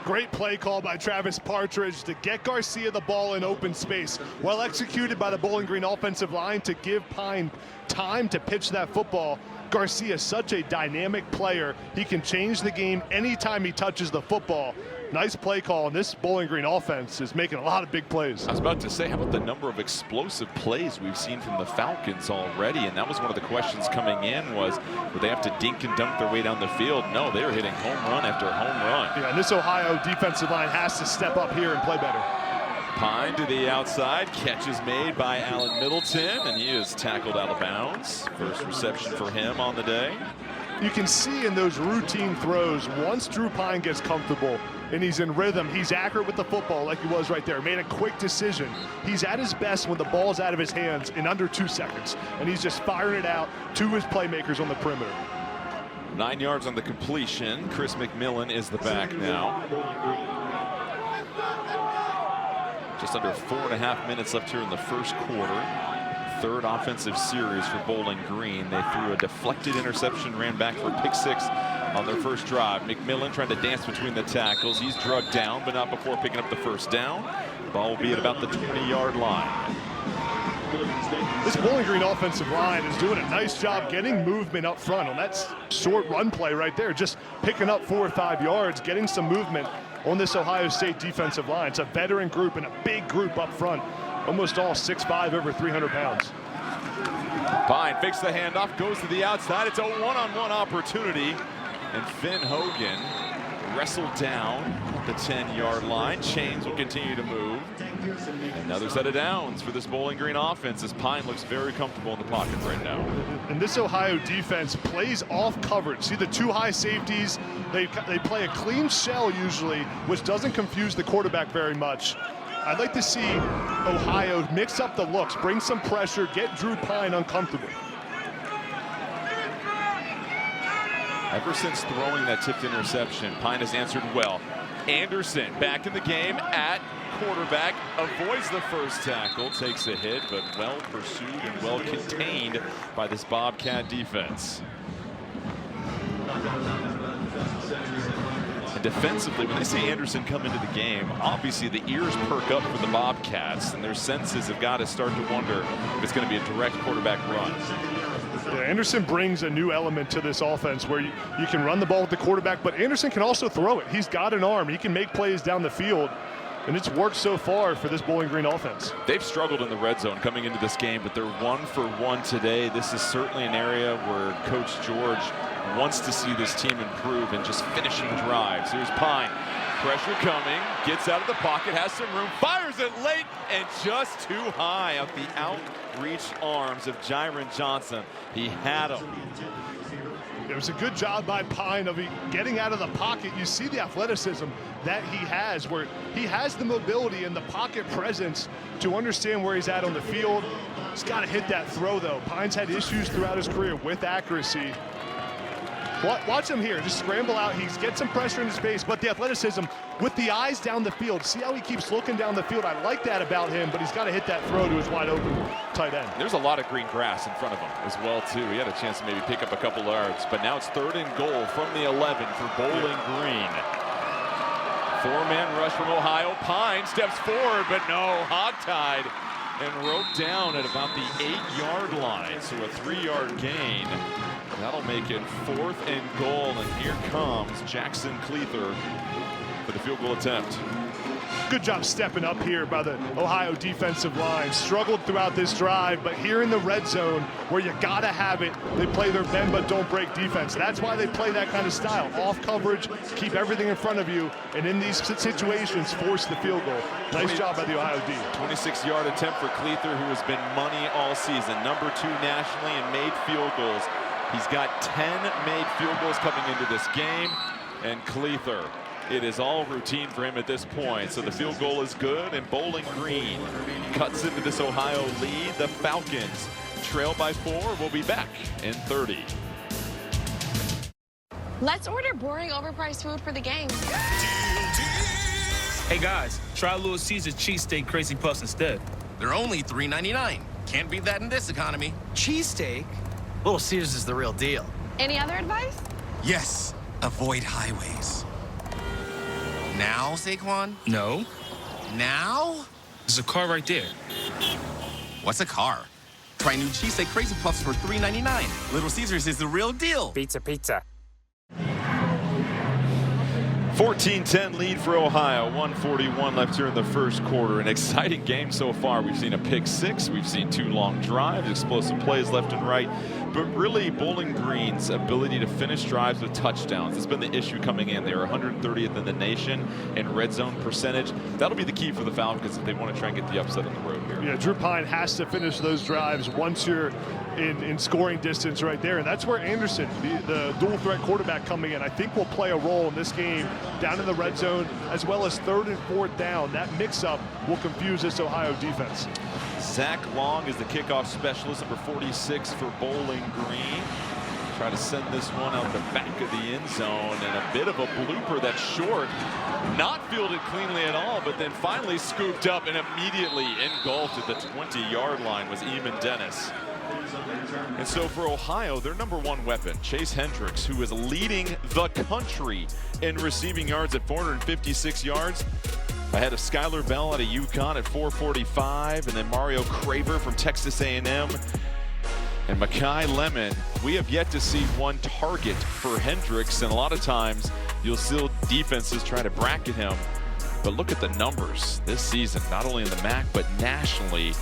Great play call by Travis Partridge to get Garcia the ball in open space. Well executed by the Bowling Green offensive line to give Pine time to pitch that football. Garcia is such a dynamic player. He can change the game anytime he touches the football. Nice play call, and this Bowling Green offense is making a lot of big plays. I was about to say, how about the number of explosive plays we've seen from the Falcons already? And that was one of the questions coming in was, would they have to dink and dunk their way down the field? No, they were hitting home run after home run. Yeah, and this Ohio defensive line has to step up here and play better. Pine to the outside, catch is made by Allen Middleton, and he is tackled out of bounds. First reception for him on the day. You can see in those routine throws, once Drew Pine gets comfortable and he's in rhythm, he's accurate with the football like he was right there. Made a quick decision. He's at his best when the ball's out of his hands in under 2 seconds, and he's just firing it out to his playmakers on the perimeter. 9 yards on the completion. Chris McMillan is the back now. Just under 4.5 minutes left here in the first quarter. Third offensive series for Bowling Green. They threw a deflected interception, ran back for a pick 6 on their first drive. McMillan trying to dance between the tackles. He's drugged down, but not before picking up the first down. The ball will be at about the 20-yard line. This Bowling Green offensive line is doing a nice job getting movement up front on that short run play right there. Just picking up 4 or 5 yards, getting some movement on this Ohio State defensive line. It's a veteran group and a big group up front. Almost all 6'5", over 300 pounds. Pine fakes the handoff, goes to the outside. It's a one-on-one opportunity. And Finn Hogan wrestled down at the 10-yard line. Chains will continue to move. Another set of downs for this Bowling Green offense as Pine looks very comfortable in the pocket right now. And this Ohio defense plays off coverage. See the 2 high safeties? They play a clean shell usually, which doesn't confuse the quarterback very much. I'd like to see Ohio mix up the looks, bring some pressure, get Drew Pine uncomfortable. Ever since throwing that tipped interception, Pine has answered well. Anderson back in the game at quarterback, avoids the first tackle, takes a hit, but well pursued and well contained by this Bobcat defense. And defensively, when they see Anderson come into the game, obviously the ears perk up for the Bobcats, and their senses have got to start to wonder if it's going to be a direct quarterback run. Yeah, Anderson brings a new element to this offense where you can run the ball with the quarterback, but Anderson can also throw it. He's got an arm. He can make plays down the field, and it's worked so far for this Bowling Green offense. They've struggled in the red zone coming into this game, but they're 1 for 1 today. This is certainly an area where Coach George wants to see this team improve and just finishing drives. Here's Pine. Pressure coming, gets out of the pocket, has some room, fires it late, and just too high up the outreach arms of Jiron Johnson. He had him. It was a good job by Pine of getting out of the pocket. You see the athleticism that he has, where he has the mobility and the pocket presence to understand where he's at on the field. He's got to hit that throw, though. Pine's had issues throughout his career with accuracy. Watch him here, just scramble out. He gets some pressure in his face, but the athleticism with the eyes down the field. See how he keeps looking down the field? I like that about him, but he's got to hit that throw to his wide open tight end. There's a lot of green grass in front of him as well, too. He had a chance to maybe pick up a couple yards, but now it's 3rd and goal from the 11 for Bowling Green. 4-man rush from Ohio. Pine steps forward, but no, hog-tied and roped down at about the 8-yard line. So a 3-yard gain. That'll make it 4th and goal, and here comes Jackson Cleather for the field goal attempt. Good job stepping up here by the Ohio defensive line. Struggled throughout this drive, but here in the red zone where you gotta have it, they play their bend but don't break defense. That's why they play that kind of style. Off coverage, keep everything in front of you, and in these situations, force the field goal. Nice job by the Ohio D. 26-yard attempt for Cleather, who has been money all season. Number 2 nationally in made field goals. He's got 10 made field goals coming into this game, and Cleather, it is all routine for him at this point. So the field goal is good, and Bowling Green cuts into this Ohio lead. The Falcons trail by 4. We'll be back in 30. Let's order boring, overpriced food for the game. Hey guys, try Little Caesar's cheesesteak crazy puffs instead. They're only $3.99. Can't beat that in this economy. Cheesesteak? Little Caesars is the real deal. Any other advice? Yes, avoid highways. Now, Saquon? No. Now? There's a car right there. What's a car? Try new cheesesteak crazy puffs for $3.99. Little Caesars is the real deal. Pizza, pizza. 14-10 lead for Ohio. 1:41 left here in the first quarter. An exciting game so far. We've seen a pick 6. We've seen 2 long drives, explosive plays left and right. But really, Bowling Green's ability to finish drives with touchdowns has been the issue coming in. They're 130th in the nation in red zone percentage. That'll be the key for the Falcons if they want to try and get the upset on the road here. Yeah, Drew Pine has to finish those drives once you're in scoring distance right there. And that's where Anderson, the dual threat quarterback coming in, I think will play a role in this game down in the red zone, as well as 3rd and 4th down. That mix-up will confuse this Ohio defense. Zach Long is the kickoff specialist, number 46 for Bowling Green. Try to send this one out the back of the end zone, and a bit of a blooper that's short. Not fielded cleanly at all, but then finally scooped up and immediately engulfed at the 20-yard line was Eamon Dennis. And so for Ohio, their number 1 weapon, Chase Hendricks, who is leading the country in receiving yards at 456 yards, ahead of Skylar Bell out of UConn at 445, and then Mario Craver from Texas A&M. And Makai Lemon, we have yet to see one target for Hendricks, and a lot of times you'll see defenses try to bracket him. But look at the numbers this season, not only in the MAC, but nationally.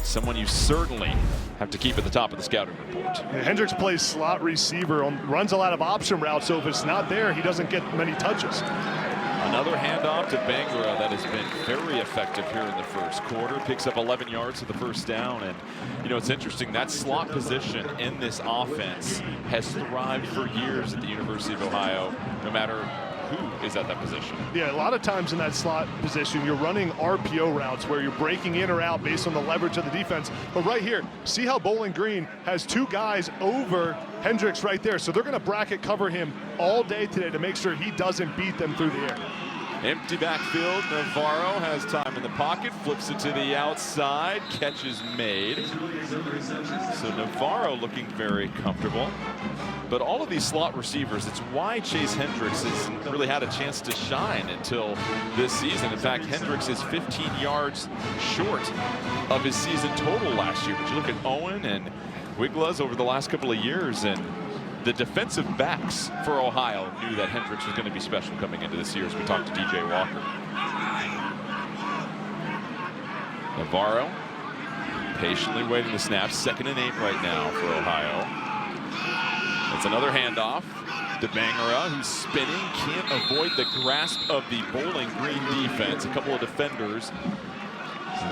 Someone you certainly have to keep at the top of the scouting report. Yeah, Hendricks plays slot receiver, runs a lot of option routes, so if it's not there, he doesn't get many touches. Another handoff to Bangura that has been very effective here in the first quarter. Picks up 11 yards to the first down. And, you know, it's interesting. That slot position in this offense has thrived for years at the University of Ohio, no matter who is at that position. Yeah, a lot of times in that slot position, you're running RPO routes where you're breaking in or out based on the leverage of the defense. But right here, see how Bowling Green has 2 guys over Hendricks right there. So they're going to bracket cover him all day today to make sure he doesn't beat them through the air. Empty backfield. Navarro has time in the pocket, flips it to the outside, catch is made. So Navarro looking very comfortable. But all of these slot receivers, it's why Chase Hendricks hasn't really had a chance to shine until this season. In fact, Hendricks is 15 yards short of his season total last year. But you look at Owen and Wiglas over the last couple of years, and the defensive backs for Ohio knew that Hendricks was going to be special coming into this year as we talked to DJ Walker. Navarro patiently waiting the snap. 2nd and 8 right now for Ohio. It's another handoff to Bangura, who's spinning, can't avoid the grasp of the Bowling Green defense. A couple of defenders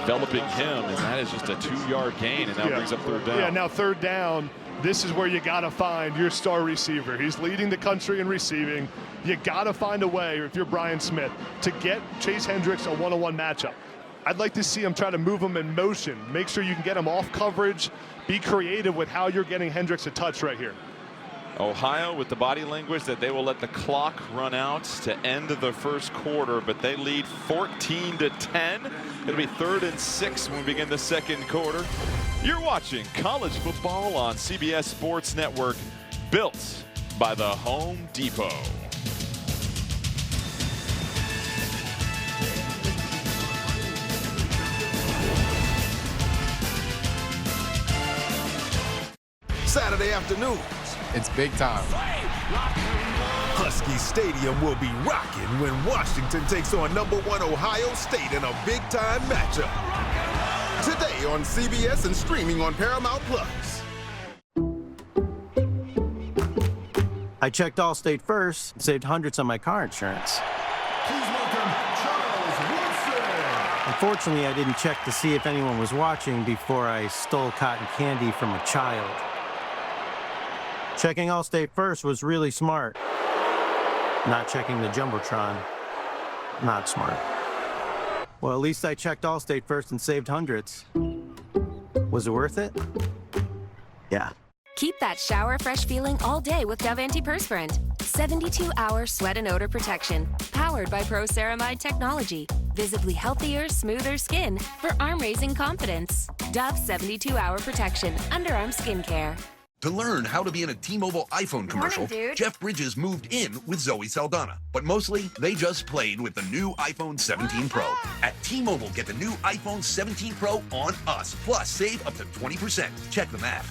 enveloping him, and that is just a 2-yard gain, and now brings up 3rd down. Yeah, now 3rd down. this is where you got to find your star receiver. He's leading the country in receiving. You got to find a way, if you're Brian Smith, to get Chase Hendricks a one-on-one matchup. I'd like to see him try to move him in motion. Make sure you can get him off coverage. Be creative with how you're getting Hendricks a touch right here. Ohio with the body language that they will let the clock run out to end the first quarter, but they lead 14-10. It'll be 3rd and 6 when we begin the second quarter. You're watching college football on CBS Sports Network, built by the Home Depot. Saturday afternoons, it's big time. Husky Stadium will be rocking when Washington takes on #1 Ohio State in a big-time matchup. Today on CBS and streaming on Paramount Plus. I checked Allstate first, saved hundreds on my car insurance. Please welcome Charles Woodson. Unfortunately, I didn't check to see if anyone was watching before I stole cotton candy from a child. Checking Allstate first was really smart. Not checking the Jumbotron, not smart. Well, at least I checked Allstate first and saved hundreds. Was it worth it? Yeah. Keep that shower fresh feeling all day with Dove Antiperspirant. 72-hour sweat and odor protection, powered by Pro-Ceramide technology. Visibly healthier, smoother skin for arm-raising confidence. Dove 72-hour protection, underarm skincare. To learn how to be in a T-Mobile iPhone commercial, Jeff Bridges moved in with Zoe Saldana. But mostly, they just played with the new iPhone 17 Pro. At T-Mobile, get the new iPhone 17 Pro on us. Plus, save up to 20%. Check the math.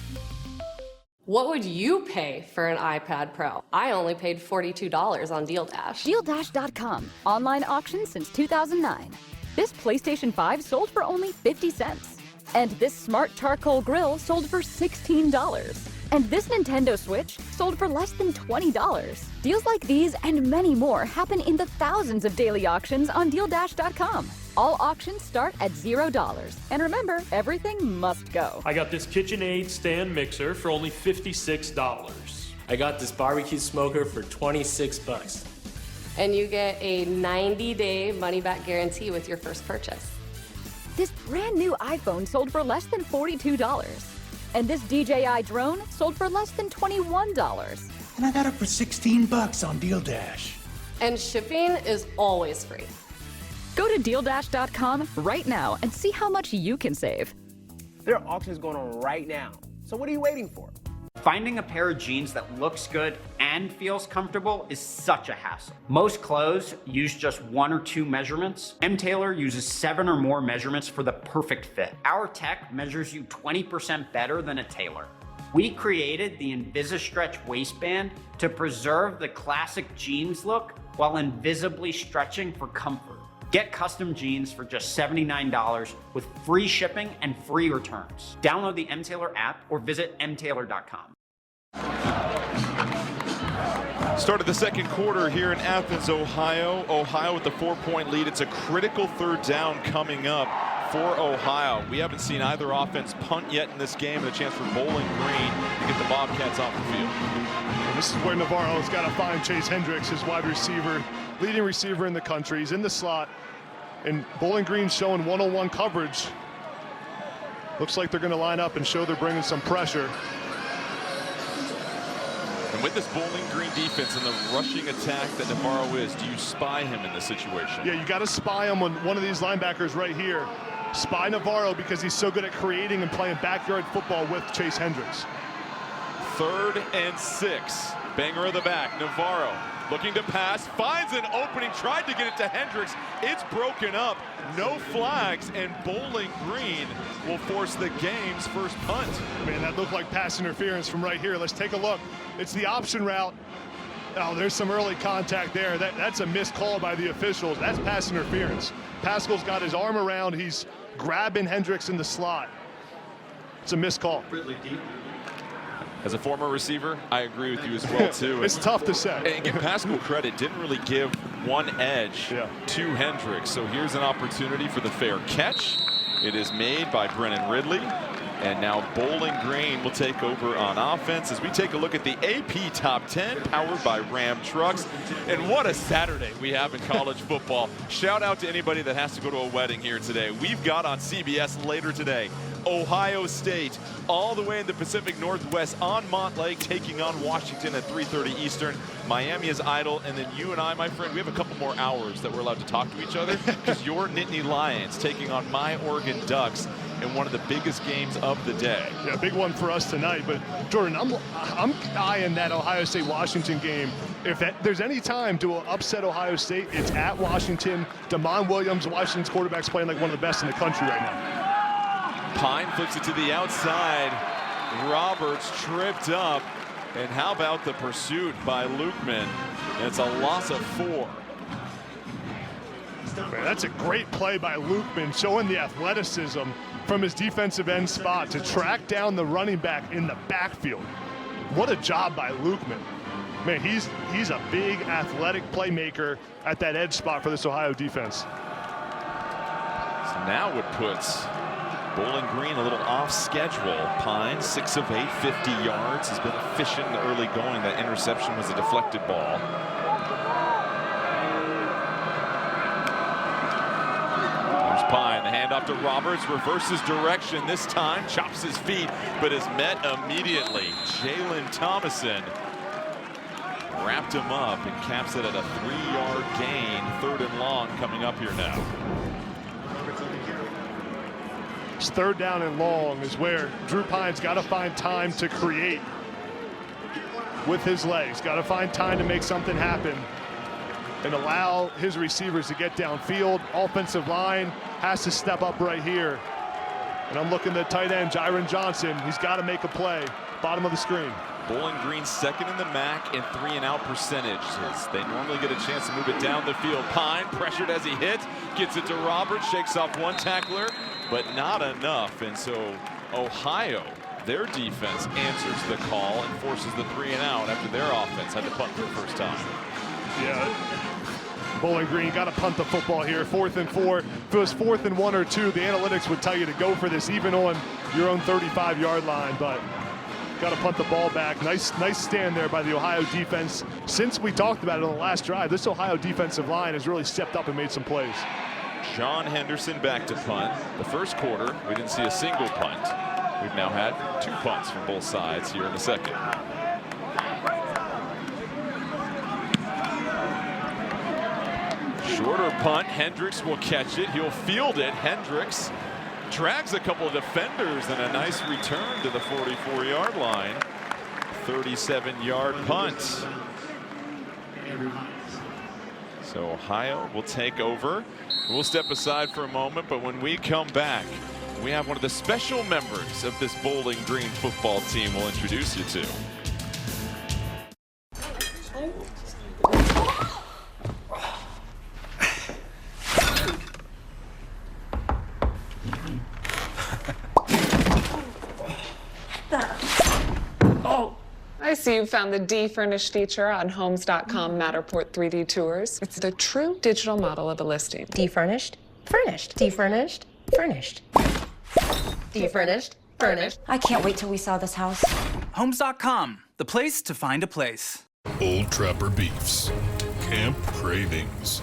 What would you pay for an iPad Pro? I only paid $42 on DealDash. DealDash.com. Online auction since 2009. This PlayStation 5 sold for only 50 cents. And this smart charcoal grill sold for $16. And this Nintendo Switch sold for less than $20. Deals like these and many more happen in the thousands of daily auctions on DealDash.com. All auctions start at $0. And remember, everything must go. I got this KitchenAid stand mixer for only $56. I got this barbecue smoker for $26. And you get a 90-day money-back guarantee with your first purchase. This brand new iPhone sold for less than $42. And this DJI drone sold for less than $21. And I got it for $16 on DealDash. And shipping is always free. Go to DealDash.com right now and see how much you can save. There are auctions going on right now. So what are you waiting for? Finding a pair of jeans that looks good and feels comfortable is such a hassle. Most clothes use just 1 or 2 measurements. M-Tailor uses 7 or more measurements for the perfect fit. Our tech measures you 20% better than a tailor. We created the InvisiStretch waistband to preserve the classic jeans look while invisibly stretching for comfort. Get custom jeans for just $79 with free shipping and free returns. Download the M-Tailor app or visit mtailor.com. Start of the second quarter here in Athens, Ohio. Ohio with the 4-point lead. It's a critical 3rd down coming up for Ohio. We haven't seen either offense punt yet in this game, and a chance for Bowling Green to get the Bobcats off the field. And this is where Navarro's got to find Chase Hendricks, his wide receiver, leading receiver in the country. He's in the slot, and Bowling Green showing one-on-one coverage. Looks like they're going to line up and show they're bringing some pressure. And with this Bowling Green defense and the rushing attack that Navarro is, do you spy him in this situation? Yeah, you got to spy him on one of these linebackers right here. Spy Navarro because he's so good at creating and playing backyard football with Chase Hendricks. 3rd and 6. Banger of the back. Navarro looking to pass, finds an opening, tried to get it to Hendricks. It's broken up. No flags, and Bowling Green will force the game's first punt. Man, that looked like pass interference from right here. Let's take a look. It's the option route. Oh, there's some early contact there. That's a missed call by the officials. That's pass interference. Pascal's got his arm around. He's grabbing Hendricks in the slot. It's a missed call. Really deep. As a former receiver, I agree with you as well, too. It's tough to say. And give Pascal credit, didn't really give one edge to Hendricks. So here's an opportunity for the fair catch. It is made by Brennan Ridley. And now Bowling Green will take over on offense as we take a look at the AP Top 10 powered by Ram Trucks. And what a Saturday we have in college football. Shout out to anybody that has to go to a wedding here today. We've got on CBS later today Ohio State all the way in the Pacific Northwest on Montlake taking on Washington at 3:30 Eastern. Miami is idle, and then you and I, my friend, we have a couple more hours that we're allowed to talk to each other because your Nittany Lions taking on my Oregon Ducks in one of the biggest games of the day. Yeah, big one for us tonight. But Jordan, I'm eyeing that Ohio State-Washington game. If there's any time to upset Ohio State, it's at Washington. Damon Williams, Washington's quarterback's playing like one of the best in the country right now. Pine flips it to the outside. Roberts tripped up. And how about the pursuit by Lukeman? It's a loss of 4. Man, that's a great play by Lukeman, showing the athleticism from his defensive end spot to track down the running back in the backfield. What a job by Lukeman. Man, he's a big athletic playmaker at that edge spot for this Ohio defense. So now it puts Bowling Green a little off schedule. Pine, 6 of 8, 50 yards. Has been efficient in the early going. That interception was a deflected ball. There's Pine, the handoff to Roberts, reverses direction this time, chops his feet, but is met immediately. Jalen Thomason wrapped him up and caps it at a 3-yard gain. 3rd and long coming up here now. It's 3rd down and long is where Drew Pine's got to find time to create with his legs. Got to find time to make something happen and allow his receivers to get downfield. Offensive line has to step up right here. And I'm looking at tight end, Jyron Johnson. He's got to make a play. Bottom of the screen. Bowling Green 2nd in the MAC in 3-and-out percentages. They normally get a chance to move it down the field. Pine pressured as he hit, gets it to Roberts, shakes off one tackler, but not enough. And so Ohio, their defense answers the call and forces the 3-and-out after their offense had to punt for the first time. Yeah. Bowling Green got to punt the football here. 4th and 4. If it was 4th and 1 or 2, the analytics would tell you to go for this even on your own 35-yard line, but got to punt the ball back. Nice stand there by the Ohio defense. Since we talked about it on the last drive, this Ohio defensive line has really stepped up and made some plays. John Henderson back to punt. The first quarter, we didn't see a single punt. We've now had 2 punts from both sides here in the second. Shorter punt. Hendricks will catch it. He'll field it. Hendricks drags a couple of defenders and a nice return to the 44-yard line. 37-yard punt. So Ohio will take over. We'll step aside for a moment, but when we come back, we have one of the special members of this Bowling Green football team we'll introduce you to. I see you found the D-Furnished feature on Homes.com Matterport 3D Tours. It's the true digital model of a listing. D-Furnished, furnished. D-Furnished, furnished. D-Furnished, furnished. I can't wait till we sell this house. Homes.com, the place to find a place. Old Trapper Beefs. Camp Cravings.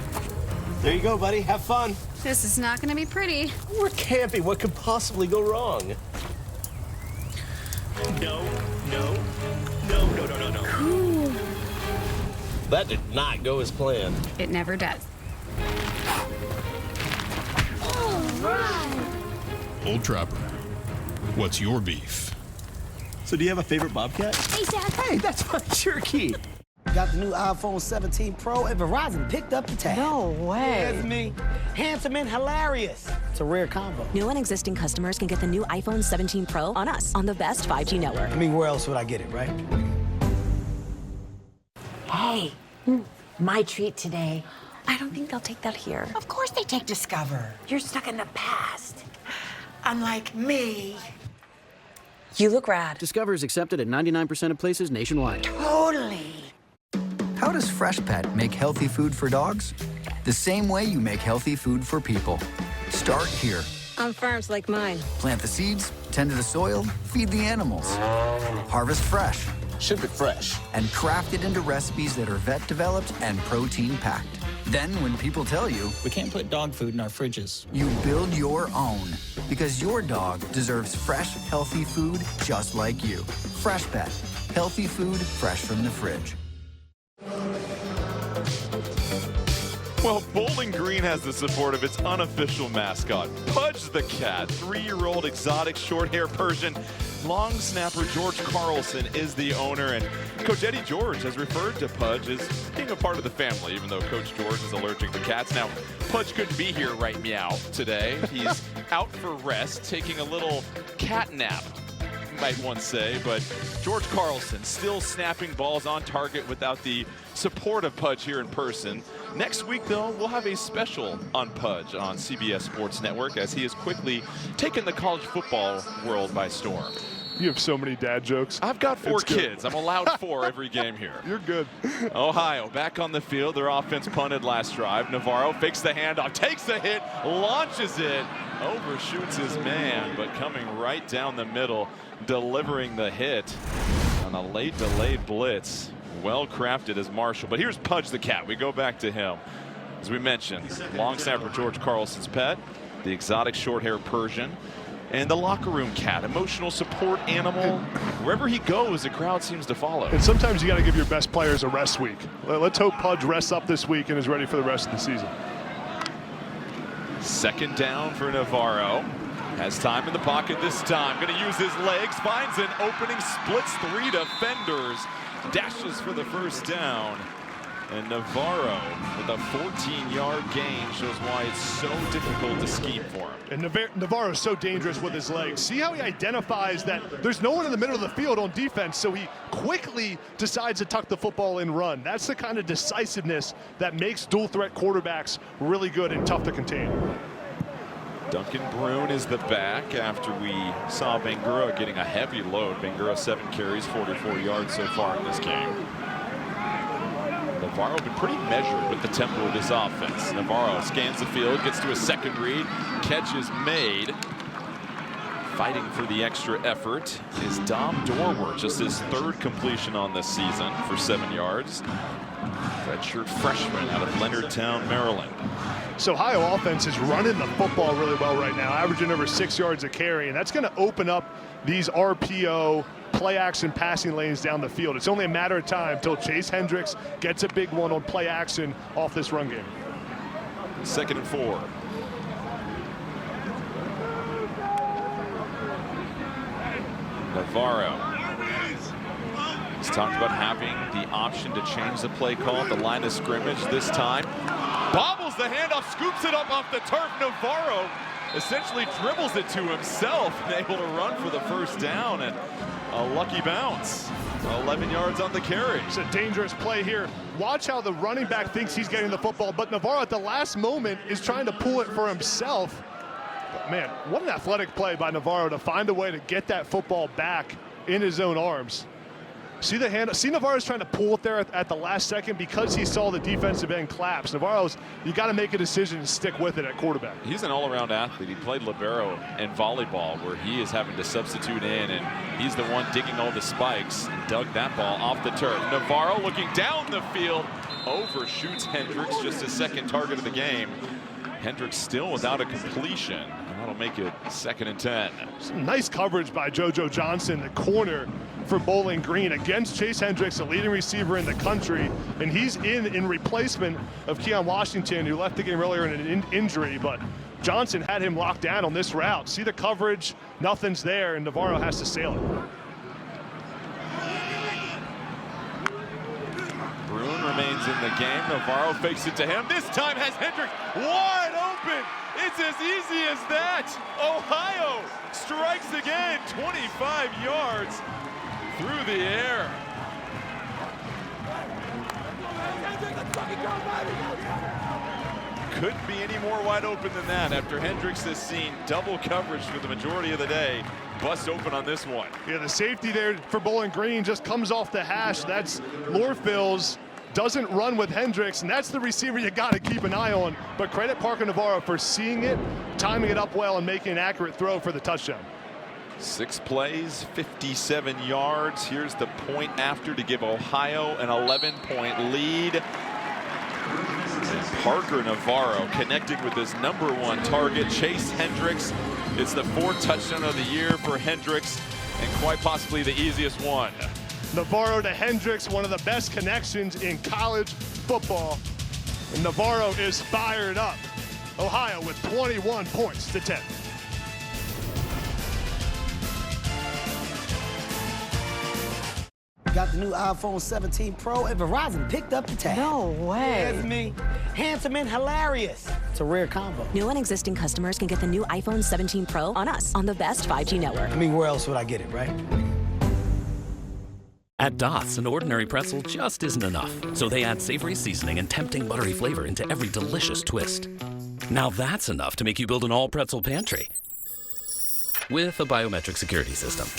There you go, buddy. Have fun. This is not going to be pretty. We're camping. What could possibly go wrong? No. Cool. That did not go as planned. It never does. All right. Old Trapper. What's your beef? So do you have a favorite Bobcat? Hey, Dad. Hey, that's my Cherokee. Got the new iPhone 17 Pro and Verizon picked up the tab. No way. That's me. Handsome and hilarious. It's a rare combo. New and existing customers can get the new iPhone 17 Pro on us, on the best 5G network. I mean, where else would I get it, right? Hey, my treat today. I don't think they'll take that here. Of course they take Discover. You're stuck in the past. Unlike me. You look rad. Discover is accepted at 99% of places nationwide. Totally. How does Freshpet make healthy food for dogs? The same way you make healthy food for people. Start here. on farms like mine. Plant the seeds, tend to the soil, feed the animals. Harvest fresh. Ship it fresh. And craft it into recipes that are vet-developed and protein-packed. Then when people tell you, we can't put dog food in our fridges, you build your own. Because your dog deserves fresh, healthy food just like you. Freshpet. Healthy food fresh from the fridge. Well, Bowling Green has the support of its unofficial mascot, Pudge the cat. 3-year-old exotic short-hair Persian long snapper George Carlson is the owner, and Coach Eddie George has referred to Pudge as being a part of the family, even though Coach George is allergic to cats. Now, Pudge couldn't be here right meow today. He's out for rest, taking a little cat nap, might one say, but George Carlson still snapping balls on target without the support of Pudge here in person. Next week, though, we'll have a special on Pudge on CBS Sports Network as he has quickly taken the college football world by storm. You have so many dad jokes. I've got 4 kids. I'm allowed 4 every game here. You're good. Ohio back on the field. Their offense punted last drive. Navarro fakes the handoff, takes the hit, launches it, overshoots his man, but coming right down the middle, delivering the hit on a late delayed blitz. Well crafted as Marshall. But here's Pudge the cat. We go back to him. As we mentioned, long snapper George Carlson's pet, the exotic short-haired Persian, and the locker room cat, emotional support animal. Wherever he goes, the crowd seems to follow. And sometimes you got to give your best players a rest week. Let's hope Pudge rests up this week and is ready for the rest of the season. Second down for Navarro. Has time in the pocket this time. Going to use his legs. Finds an opening. Splits 3 defenders. Dashes for the first down. And Navarro with a 14-yard gain shows why it's so difficult to scheme for him. And Navarro is so dangerous with his legs. See how he identifies that there's no one in the middle of the field on defense, so he quickly decides to tuck the football and run. That's the kind of decisiveness that makes dual-threat quarterbacks really good and tough to contain. Duncan Brune is the back after we saw Bangura getting a heavy load. Bangura 7 carries, 44 yards so far in this game. Navarro been pretty measured with the tempo of this offense. Navarro scans the field, gets to a second read, catch is made. Fighting for the extra effort is Dom Dorwer, just his 3rd completion on this season for 7 yards. Redshirt freshman out of Leonardtown, Maryland. So Ohio offense is running the football really well right now, averaging over 6 yards a carry, and that's going to open up these RPO play action passing lanes down the field. It's only a matter of time until Chase Hendricks gets a big one on play action off this run game. 2nd and 4. Navarro. He's talked about having the option to change the play call at the line of scrimmage this time. Bobbles the handoff, scoops it up off the turf. Navarro essentially dribbles it to himself and able to run for the first down, and a lucky bounce. 11 yards on the carry. It's a dangerous play here. Watch how the running back thinks he's getting the football, but Navarro at the last moment is trying to pull it for himself. But man, what an athletic play by Navarro to find a way to get that football back in his own arms. See the hand. See Navarro's trying to pull it there at the last second because he saw the defensive end collapse. Navarro's, you got to make a decision and stick with it at quarterback. He's an all-around athlete. He played libero and volleyball, where he is having to substitute in, and he's the one digging all the spikes and dug that ball off the turf. Navarro looking down the field, overshoots Hendricks, just his 2nd target of the game. Hendricks still without a completion. That'll make it 2nd and 10. Some nice coverage by JoJo Johnson, the corner for Bowling Green, against Chase Hendricks, the leading receiver in the country. And he's in replacement of Keon Washington, who left the game earlier in an injury. But Johnson had him locked down on this route. See the coverage, nothing's there, and Navarro has to sail it. Brune remains in the game. Navarro fakes it to him. This time has Hendricks wide open. It's as easy as that. Ohio strikes again, 25 yards through the air. Couldn't be any more wide open than that after Hendricks has seen double coverage for the majority of the day. Bust open on this one. Yeah, the safety there for Bowling Green just comes off the hash. That's Lorfil's doesn't run with Hendricks, and that's the receiver you got to keep an eye on. But credit Parker Navarro for seeing it, timing it up well, and making an accurate throw for the touchdown. 6 plays, 57 yards. Here's the point after to give Ohio an 11-point lead. Parker Navarro connecting with his #1 target, Chase Hendricks. It's the 4th touchdown of the year for Hendricks, and quite possibly the easiest one. Navarro to Hendricks, one of the best connections in college football. And Navarro is fired up. Ohio with 21 points to 10. Got the new iPhone 17 Pro, and Verizon picked up the tab. No way. That's me. Handsome and hilarious. It's a rare combo. New and existing customers can get the new iPhone 17 Pro on us on the best 5G network. I mean, where else would I get it, right? At Dots, an ordinary pretzel just isn't enough, so they add savory seasoning and tempting buttery flavor into every delicious twist. Now that's enough to make you build an all-pretzel pantry with a biometric security system.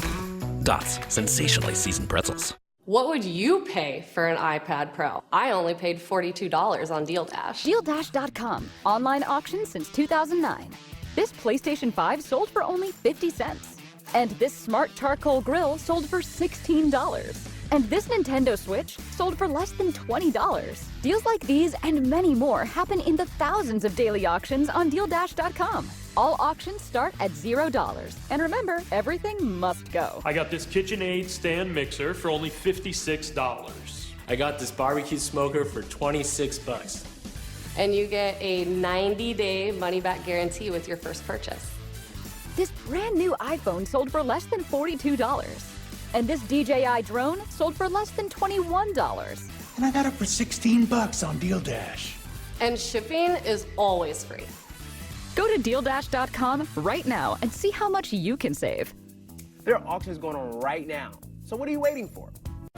Dots, sensationally seasoned pretzels. What would you pay for an iPad Pro? I only paid $42 on Deal Dash. DealDash.com. Online auction since 2009. This PlayStation 5 sold for only 50 cents. And this smart charcoal grill sold for $16. And this Nintendo Switch sold for less than $20. Deals like these and many more happen in the thousands of daily auctions on DealDash.com. All auctions start at $0. And remember, everything must go. I got this KitchenAid stand mixer for only $56. I got this barbecue smoker for 26 bucks. And you get a 90-day money-back guarantee with your first purchase. This brand new iPhone sold for less than $42. And this DJI drone sold for less than $21. And I got it for 16 bucks on Deal Dash. And shipping is always free. Go to DealDash.com right now and see how much you can save. There are auctions going on right now. So what are you waiting for?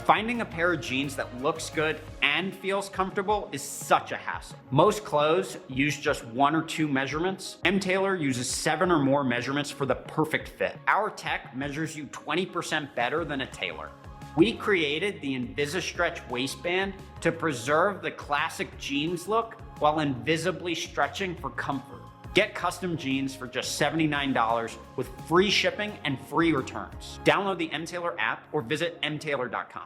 Finding a pair of jeans that looks good and feels comfortable is such a hassle. Most clothes use just 1 or 2 measurements. M Tailor uses 7 or more measurements for the perfect fit. Our tech measures you 20% better than a tailor. We created the InvisiStretch waistband to preserve the classic jeans look while invisibly stretching for comfort. Get custom jeans for just $79 with free shipping and free returns. Download the MTailor app or visit mtailor.com.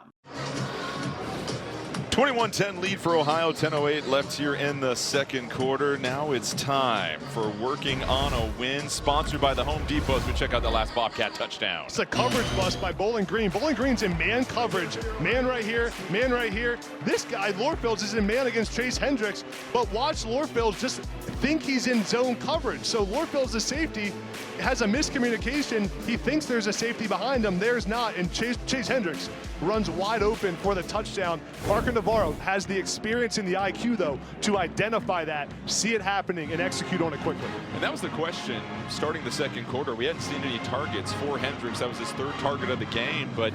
21-10 lead for Ohio, 10:08 left here in the second quarter. Now it's time for Working on a Win, sponsored by the Home Depot as we check out the last Bobcat touchdown. It's a coverage bust by Bowling Green. Bowling Green's in man coverage. Man right here, man right here. This guy, Lorfields, is in man against Chase Hendricks, but watch Lorfields just think he's in zone coverage. So Lorfields, the safety, has a miscommunication. He thinks there's a safety behind him. There's not, and Chase Hendricks runs wide open for the touchdown. Parker Navarro has the experience and the IQ, though, to identify that, see it happening, and execute on it quickly. And that was the question starting the second quarter. We hadn't seen any targets for Hendricks. That was his 3rd target of the game, but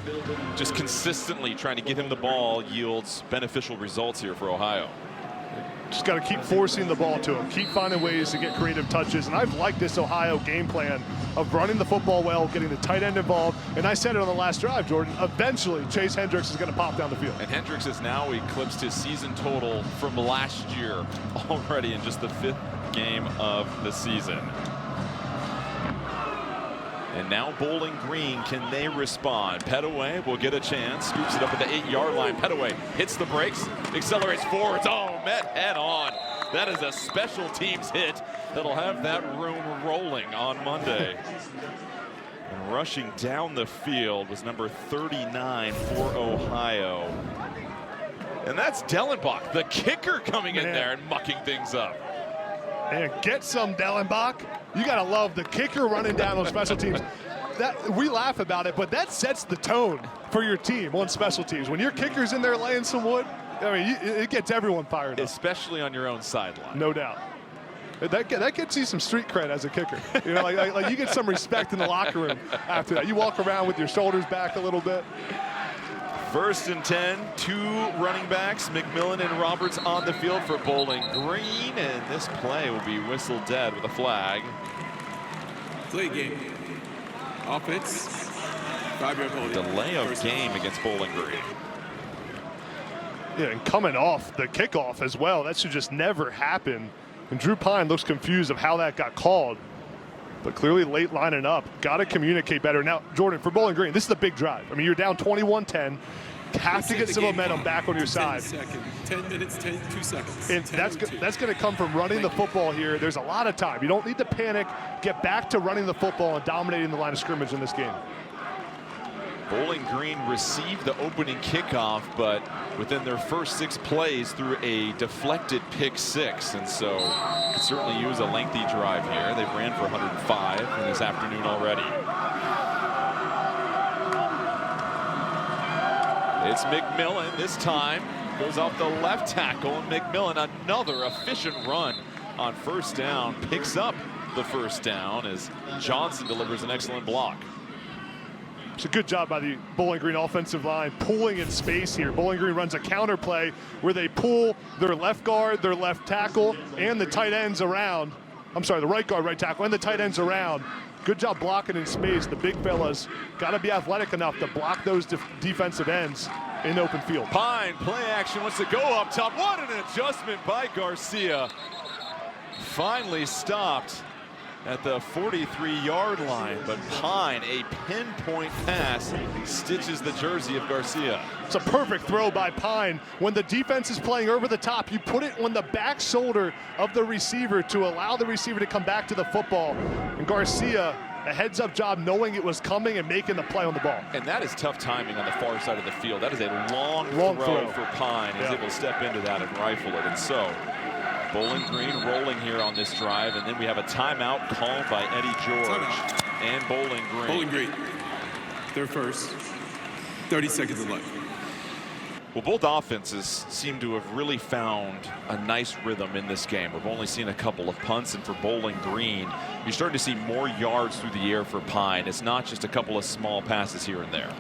just consistently trying to get him the ball yields beneficial results here for Ohio. Just got to keep forcing the ball to him, keep finding ways to get creative touches. And I've liked this Ohio game plan of running the football well, getting the tight end involved. And I said it on the last drive, Jordan, eventually Chase Hendricks is going to pop down the field. And Hendricks has now eclipsed his season total from last year already in just the 5th game of the season. And now Bowling Green, can they respond? Pettaway will get a chance, scoops it up at the 8-yard line. Pettaway hits the brakes, accelerates forwards. Oh, met head on. That is a special teams hit that'll have that room rolling on Monday. And rushing down the field was number 39 for Ohio. And that's Dellenbach, the kicker, coming in there and mucking things up. And get some, Dellenbach. You got to love the kicker running down those special teams. That we laugh about it, but that sets the tone for your team on special teams. When your kicker's in there laying some wood, I mean, it gets everyone fired up. Especially on your own sideline. No doubt. That gets you some street cred as a kicker. You know, like you get some respect in the locker room after that. You walk around with your shoulders back a little bit. 1st and 10, 2 running backs, McMillan and Roberts on the field for Bowling Green, and this play will be whistled dead with a flag. Play game. Offense. 5-yard penalty. Delay of game against Bowling Green. Yeah, and coming off the kickoff as well. That should just never happen. And Drew Pine looks confused of how that got called. But clearly late lining up. Got to communicate better. Now, Jordan, for Bowling Green, this is a big drive. I mean, you're down 21-10. Have to get some momentum back on your side. 10 minutes, 2 seconds. And that's going to come from running the football here. There's a lot of time. You don't need to panic. Get back to running the football and dominating the line of scrimmage in this game. Bowling Green received the opening kickoff, but within their first 6 plays threw a deflected pick 6, and so could certainly use a lengthy drive here. They've ran for 105 in this afternoon already. It's McMillan this time. Goes off the left tackle, and McMillan, another efficient run on first down, picks up the first down as Johnson delivers an excellent block. It's a good job by the Bowling Green offensive line pulling in space here. Bowling Green runs a counter play where they pull their left guard, their left tackle, and the tight ends around. I'm sorry, the right guard, right tackle, and the tight ends around. Good job blocking in space. The big fellas got to be athletic enough to block those defensive ends in open field. Pine, play action, wants to go up top. What an adjustment by Garcia. Finally stopped at the 43-yard line, but Pine, a pinpoint pass, stitches the jersey of Garcia. It's a perfect throw by Pine. When the defense is playing over the top, you put it on the back shoulder of the receiver to allow the receiver to come back to the football. And Garcia, a heads-up job knowing it was coming and making the play on the ball. And that is tough timing on the far side of the field. That is a long throw for Pine. He's able to step into that and rifle it. And so Bowling Green rolling here on this drive, and then we have a timeout called by Eddie George and Bowling Green. Bowling Green, they're first. 30 seconds left. Well, both offenses seem to have really found a nice rhythm in this game. We've only seen a couple of punts, and for Bowling Green, you're starting to see more yards through the air for Pine. It's not just a couple of small passes here and there.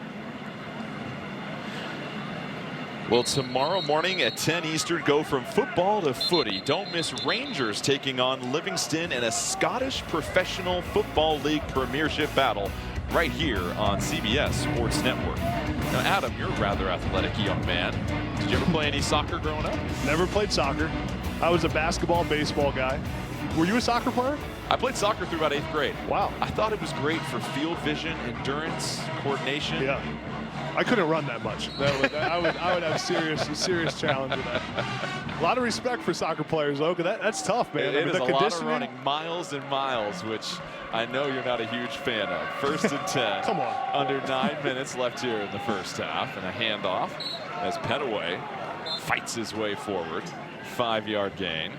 Well, tomorrow morning at 10 Eastern, go from football to footy. Don't miss Rangers taking on Livingston in a Scottish Professional Football League Premiership battle right here on CBS Sports Network. Now, Adam, you're a rather athletic young man. Did you ever play any soccer growing up? Never played soccer. I was a basketball, baseball guy. Were you a soccer player? I played soccer through about 8th grade. Wow. I thought it was great for field vision, endurance, coordination. Yeah. I couldn't run that much. I would have a serious challenge with that. A lot of respect for soccer players, though, because that's tough, man. It is a lot of running miles and miles, which I know you're not a huge fan of. 1st and 10. Come on. Under 9 minutes left here in the first half, and a handoff as Petaway fights his way forward. 5-yard gain.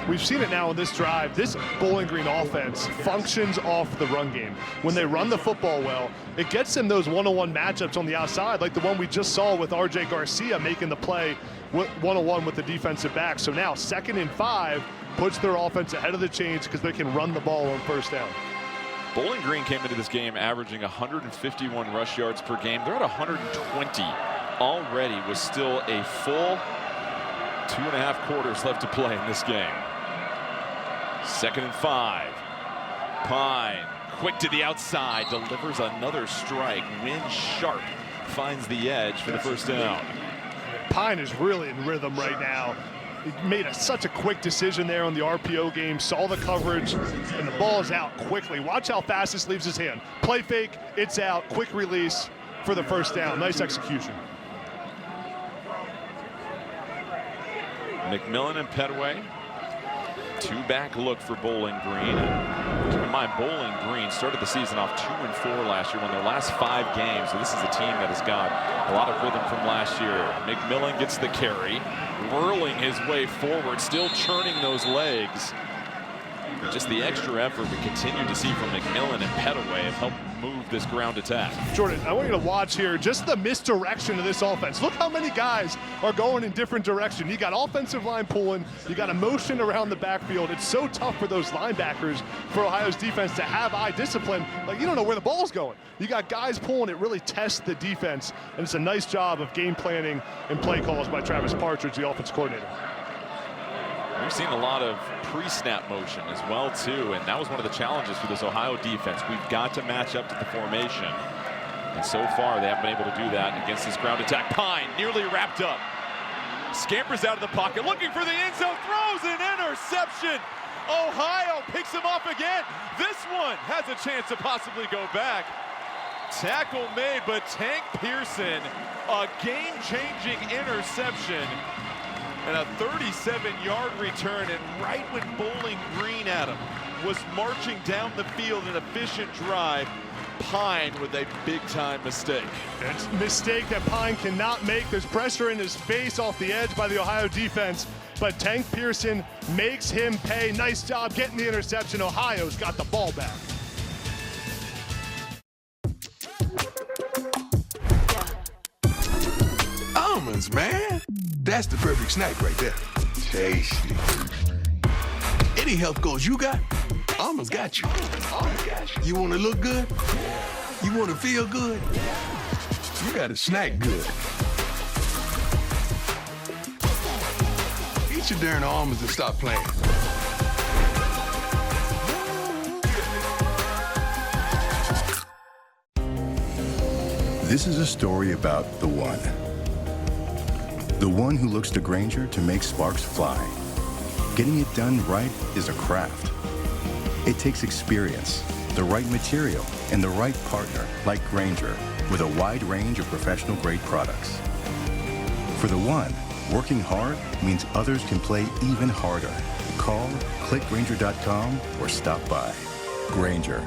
We've seen it now in this drive. This Bowling Green offense functions off the run game. When they run the football well, it gets them those one-on-one matchups on the outside, like the one we just saw with R.J. Garcia making the play one-on-one with the defensive back. So now 2nd and 5 puts their offense ahead of the chains because they can run the ball on first down. Bowling Green came into this game averaging 151 rush yards per game. They're at 120 already with still a full 2.5 quarters left to play in this game. 2nd and 5. Pine, quick to the outside, delivers another strike. Win Sharp finds the edge for the first down. Pine is really in rhythm right now. He made such a quick decision there on the RPO game, saw the coverage, and the ball is out quickly. Watch how fast this leaves his hand. Play fake, it's out, quick release for the first down. Nice execution. McMillan and Petaway. 2-back look for Bowling Green. And keep in mind, Bowling Green started the season off 2-4 last year, won their last 5 games. So this is a team that has got a lot of rhythm from last year. McMillan gets the carry, whirling his way forward, still churning those legs. Just the extra effort we continue to see from McMillan and Petaway have helped move this ground attack. Jordan, I want you to watch here just the misdirection of this offense. Look how many guys are going in different directions. You got offensive line pulling, you got a motion around the backfield. It's so tough for those linebackers, for Ohio's defense, to have eye discipline. Like, you don't know where the ball's going. You got guys pulling, it really tests the defense, and it's a nice job of game planning and play calls by Travis Partridge, the offense coordinator. We've seen a lot of pre-snap motion as well, too, and that was one of the challenges for this Ohio defense. We've got to match up to the formation. And so far, they haven't been able to do that against this ground attack. Pine nearly wrapped up. Scampers out of the pocket, looking for the end zone, throws an interception. Ohio picks him up again. This one has a chance to possibly go back. Tackle made, but Tank Pearson, a game-changing interception. And a 37-yard return, and right when Bowling Green, Adam, was marching down the field in an efficient drive, Pine with a big-time mistake. It's a mistake that Pine cannot make. There's pressure in his face off the edge by the Ohio defense, but Tank Pearson makes him pay. Nice job getting the interception. Ohio's got the ball back. Almonds, man. That's the perfect snack right there. Tasty. Any health goals you got, almonds got you. You want to look good? You want to feel good? You got to snack good. Eat your darn almonds and stop playing. This is a story about the one. The one who looks to Grainger to make sparks fly. Getting it done right is a craft. It takes experience, the right material, and the right partner like Grainger with a wide range of professional-grade products. For the one, working hard means others can play even harder. Call, click Grainger.com, or stop by. Grainger,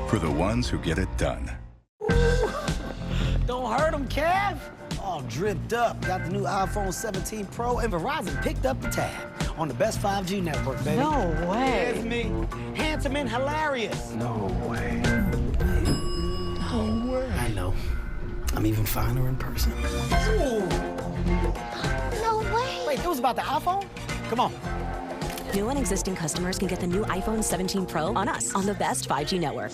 for the ones who get it done. Don't hurt him, Kev. All dripped up. Got the new iPhone 17 Pro, and Verizon picked up the tab on the best 5G network, baby. No way. It's me. Handsome and hilarious. No way. No way. I know. I'm even finer in person. Ooh. No way. Wait, it was about the iPhone? Come on. New and existing customers can get the new iPhone 17 Pro on us on the best 5G network.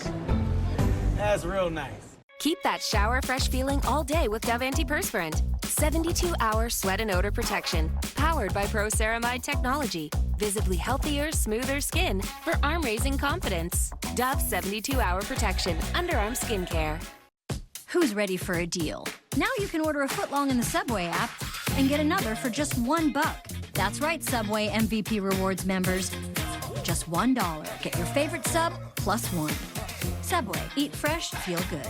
That's real nice. Keep that shower fresh feeling all day with Dove Antiperspirant. 72-hour sweat and odor protection, powered by Pro Ceramide technology. Visibly healthier, smoother skin for arm-raising confidence. Dove 72-hour protection, underarm skincare. Who's ready for a deal? Now you can order a footlong in the Subway app and get another for just $1. That's right, Subway MVP Rewards members. Just $1. Get your favorite sub plus one. Subway, eat fresh, feel good.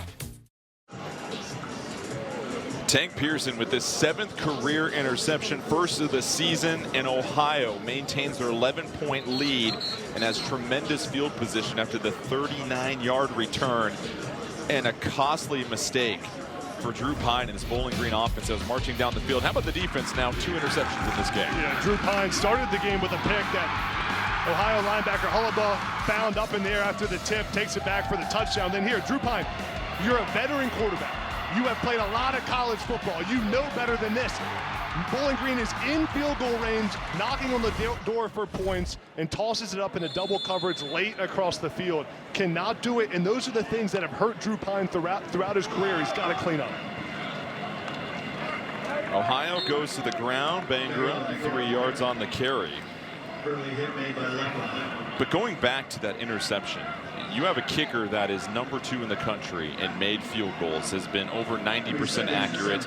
Tank Pearson with his 7th career interception, first of the season, and Ohio maintains their 11-point lead and has tremendous field position after the 39-yard return, and a costly mistake for Drew Pine and his Bowling Green offense that was marching down the field. How about the defense now? 2 interceptions in this game. Yeah, Drew Pine started the game with a pick that Ohio linebacker Hullabaugh found up in the air after the tip, takes it back for the touchdown. Then here, Drew Pine, you're a veteran quarterback. You have played a lot of college football. You know better than this. Bowling Green is in field goal range, knocking on the door for points, and tosses it up in a double coverage late across the field. Cannot do it, and those are the things that have hurt Drew Pine throughout his career. He's got to clean up. Ohio goes to the ground. Bangura, 3 yards on the carry. But going back to that interception, you have a kicker that is number 2 in the country and made field goals, has been over 90% accurate.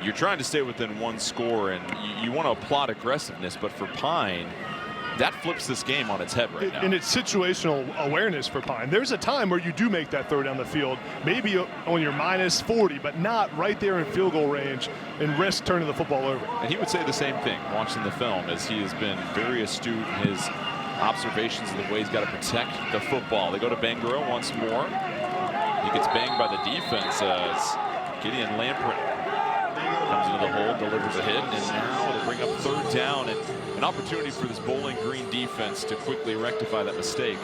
You're trying to stay within 1 score, and you want to applaud aggressiveness, but for Pine, that flips this game on its head right now. And it's situational awareness for Pine. There's a time where you do make that throw down the field, maybe on your minus 40, but not right there in field goal range and risk turning the football over. And he would say the same thing watching the film, as he has been very astute in his observations of the way he's got to protect the football. They go to Bangura once more. He gets banged by the defense as Gideon Lamprin comes into the hole, delivers a hit, and now they bring up 3rd down, and an opportunity for this Bowling Green defense to quickly rectify that mistake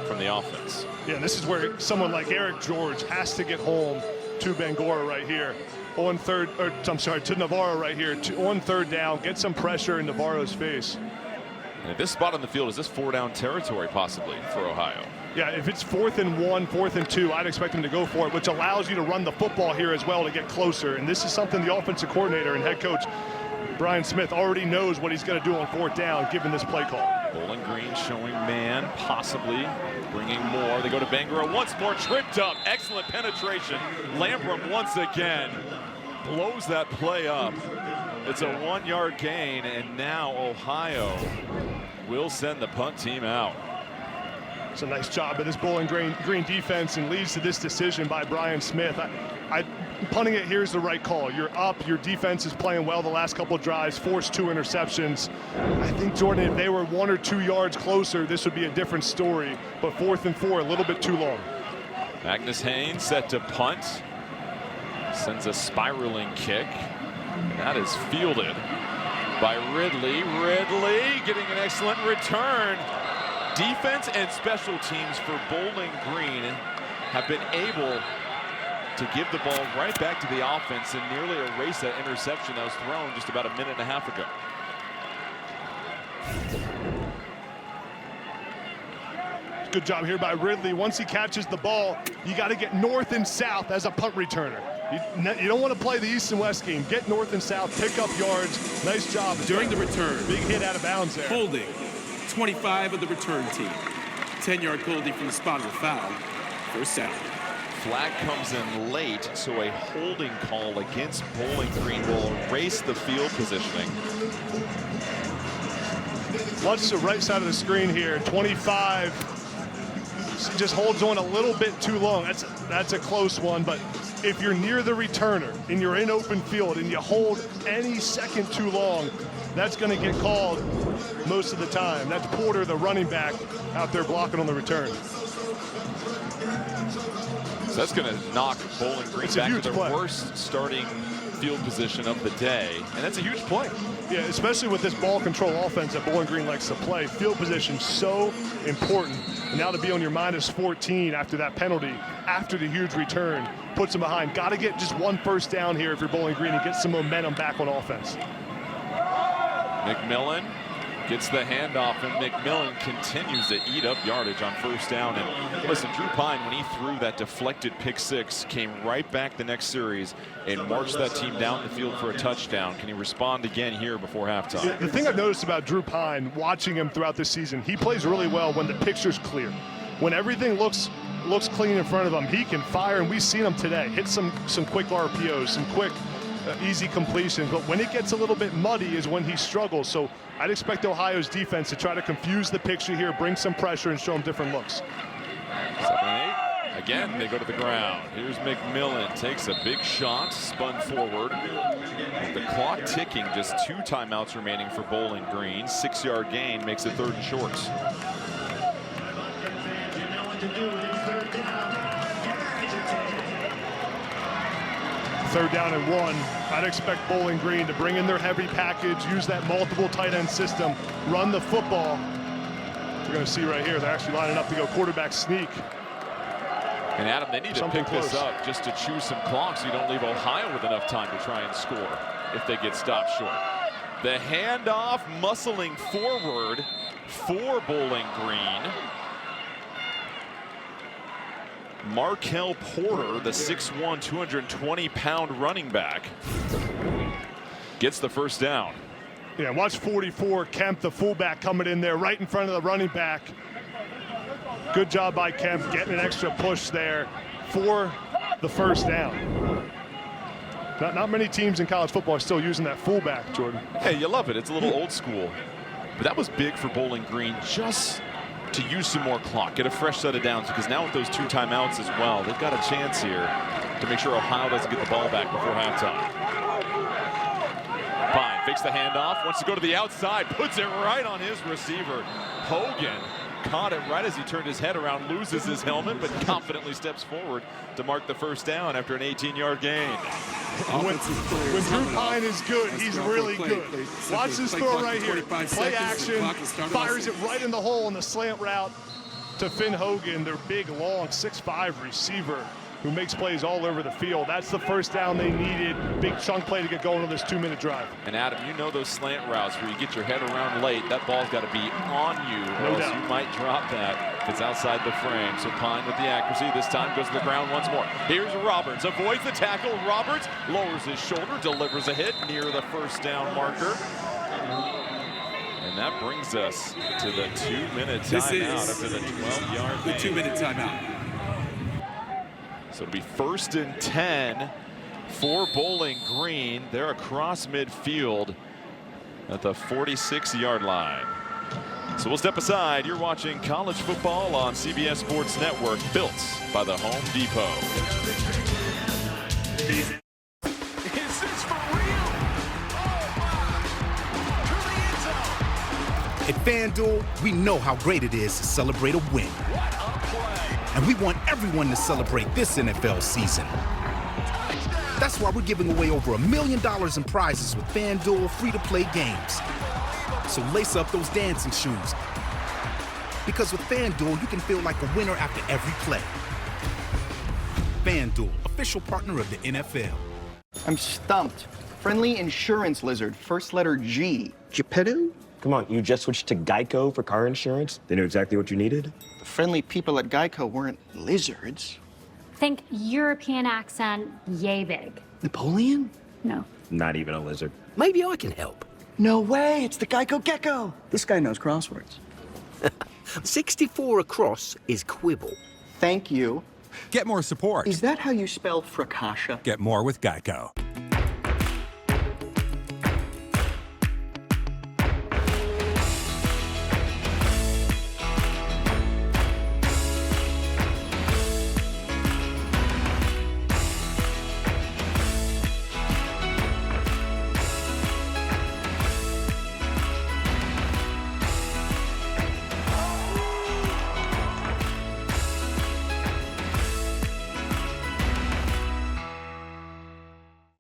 from the offense. Yeah, and this is where someone like Eric George has to get home to Bangura right here to Navarro right here on 3rd down, get some pressure in Navarro's face. And at this spot on the field, is this 4-down territory possibly for Ohio? Yeah, if it's 4th and 1, 4th and 2, I'd expect them to go for it, which allows you to run the football here as well to get closer. And this is something the offensive coordinator and head coach Brian Smith already knows what he's going to do on 4th down, given this play call. Bowling Green showing man, possibly bringing more. They go to Bangura once more, tripped up. Excellent penetration. Lambrum once again blows that play up. It's a 1-yard gain, and now Ohio will send the punt team out. It's a nice job of this Bowling Green defense and leads to this decision by Brian Smith. Punting it here is the right call. You're up, your defense is playing well the last couple of drives, forced 2 interceptions. I think, Jordan, if they were 1 or 2 yards closer, this would be a different story. But 4th and 4, a little bit too long. Magnus Haynes set to punt. Sends a spiraling kick. That is fielded by Ridley. Ridley getting an excellent return. Defense and special teams for Bowling Green have been able to give the ball right back to the offense and nearly erase that interception that was thrown just about a minute and a half ago. Good job here by Ridley. Once he catches the ball, you got to get north and south as a punt returner. You don't want to play the east and west game. Get north and south, pick up yards. Nice job. During the return, big hit out of bounds there. Holding 25 of the return team. 10-yard penalty from the spot of the foul. First down. Flag comes in late, so a holding call against Bowling Green will erase the field positioning. Watch the right side of the screen here. 25 just holds on a little bit too long. That's a close one, but if you're near the returner and you're in open field and you hold any second too long, that's going to get called most of the time. That's Porter, the running back, out there blocking on the return. So that's going to knock Bowling Green back to their worst starting field position of the day, and that's a huge play. Yeah, especially with this ball control offense that Bowling Green likes to play. Field position so important. And now to be on your -14 after that penalty, after the huge return, puts them behind. Got to get just 1 first down here if you're Bowling Green and get some momentum back on offense. McMillan gets the handoff, and McMillan continues to eat up yardage on first down. And listen, Drew Pine, when he threw that deflected pick 6, came right back the next series and marched that team down the field for a touchdown. Can he respond again here before halftime? The thing I've noticed about Drew Pine, watching him throughout this season, he plays really well when the picture's clear. When everything looks clean in front of him, he can fire, and we've seen him today. Hit some quick RPOs, some quick easy completions, but when it gets a little bit muddy is when he struggles. So I'd expect Ohio's defense to try to confuse the picture here, bring some pressure, and show them different looks. 7-8. Again, they go to the ground. Here's McMillan, takes a big shot, spun forward. With the clock ticking, just 2 timeouts remaining for Bowling Green. 6-yard gain makes it 3rd and short. Third down and 1. I'd expect Bowling Green to bring in their heavy package, use that multiple tight end system, run the football. We're going to see right here, they're actually lining up to go quarterback sneak. And Adam, they need to pick this up just to chew some clock so you don't leave Ohio with enough time to try and score if they get stopped short. The handoff muscling forward for Bowling Green. Markel Porter, the 6'1", 220-pound running back, gets the first down. Yeah, watch 44, Kemp, the fullback, coming in there right in front of the running back. Good job by Kemp getting an extra push there for the first down. Not many teams in college football are still using that fullback, Jordan. Hey, you love it. It's a little old school. But that was big for Bowling Green, just to use some more clock, get a fresh set of downs, because now with those 2 timeouts as well, they've got a chance here to make sure Ohio doesn't get the ball back before halftime. Pine fakes the handoff, wants to go to the outside, puts it right on his receiver. Hogan caught it right as he turned his head around, loses his helmet, but confidently steps forward to mark the first down after an 18-yard gain. When Drew Pine is good, he's really good. Watch this throw right here. Play action, fires it right in the hole in the slant route to Finn Hogan, their big, long 6'5" receiver who makes plays all over the field. That's the first down they needed. Big chunk play to get going on this 2-minute drive. And Adam, you know those slant routes where you get your head around late, that ball's got to be on you, or else you might drop that if it's outside the frame. So Pine with the accuracy, this time goes to the ground once more. Here's Roberts, avoids the tackle. Roberts lowers his shoulder, delivers a hit near the first down marker. And that brings us to the 2-minute This timeout is after the 12-yard the 2-minute timeout. So it'll be 1st and 10 for Bowling Green. They're across midfield at the 46-yard line. So we'll step aside. You're watching college football on CBS Sports Network, built by the Home Depot. Is this for real? At FanDuel, we know how great it is to celebrate a win. And we want everyone to celebrate this NFL season. That's why we're giving away over $1 million in prizes with FanDuel free-to-play games. So lace up those dancing shoes. Because with FanDuel, you can feel like a winner after every play. FanDuel, official partner of the NFL. I'm stumped. Friendly insurance lizard, first letter G. Geppetto? Come on, you just switched to Geico for car insurance? They knew exactly what you needed? The friendly people at Geico weren't lizards. Think European accent, yay big. Napoleon? No. Not even a lizard. Maybe I can help. No way, it's the Geico Gecko. This guy knows crosswords. 64 across is quibble. Thank you. Get more support. Is that how you spell fracascia? Get more with Geico.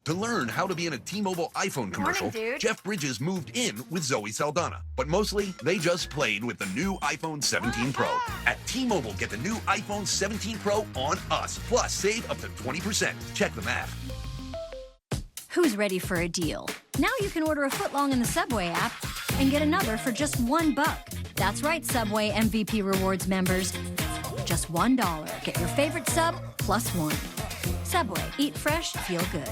To learn how to be in a T-Mobile iPhone commercial, Morning, dude. Jeff Bridges moved in with Zoe Saldana. But mostly, they just played with the new iPhone 17 Pro. At T-Mobile, get the new iPhone 17 Pro on us. Plus, save up to 20%. Check the math. Who's ready for a deal? Now you can order a footlong in the Subway app and get another for just $1. That's right, Subway MVP Rewards members. Just $1. Get your favorite sub plus one. Subway, eat fresh, feel good.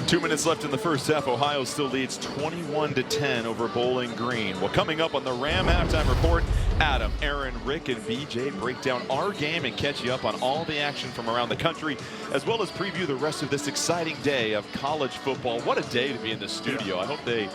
2 minutes left in the first half. Ohio still leads 21-10 over Bowling Green. Well, coming up on the Ram halftime report, Adam, Aaron, Rick, and BJ break down our game and catch you up on all the action from around the country, as well as preview the rest of this exciting day of college football. What a day to be in the studio. I hope they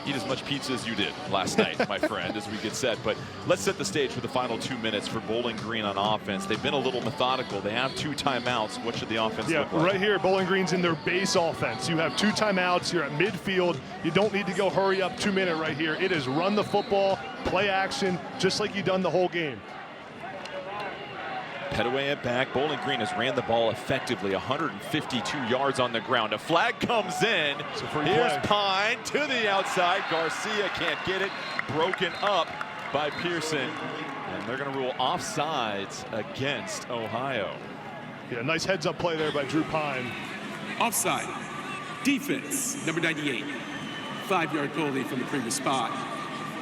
eat as much pizza as you did last night, my friend, as we get set. But let's set the stage for the final 2 minutes for Bowling Green on offense. They've been a little methodical. They have 2 timeouts. What should the offense look like? Right here, Bowling Green's in their base offense. You have 2 timeouts. You're at midfield. You don't need to go hurry up 2 minute right here. It is run the football, play action, just like you've done the whole game. Petaway at back. Bowling Green has ran the ball effectively, 152 yards on the ground. A flag comes in. Here's Pine to the outside. Garcia can't get it. Broken up by Pearson. And they're going to rule offsides against Ohio. Yeah, nice heads-up play there by Drew Pine. Offside. Defense, number 98. 5-yard penalty from the previous spot.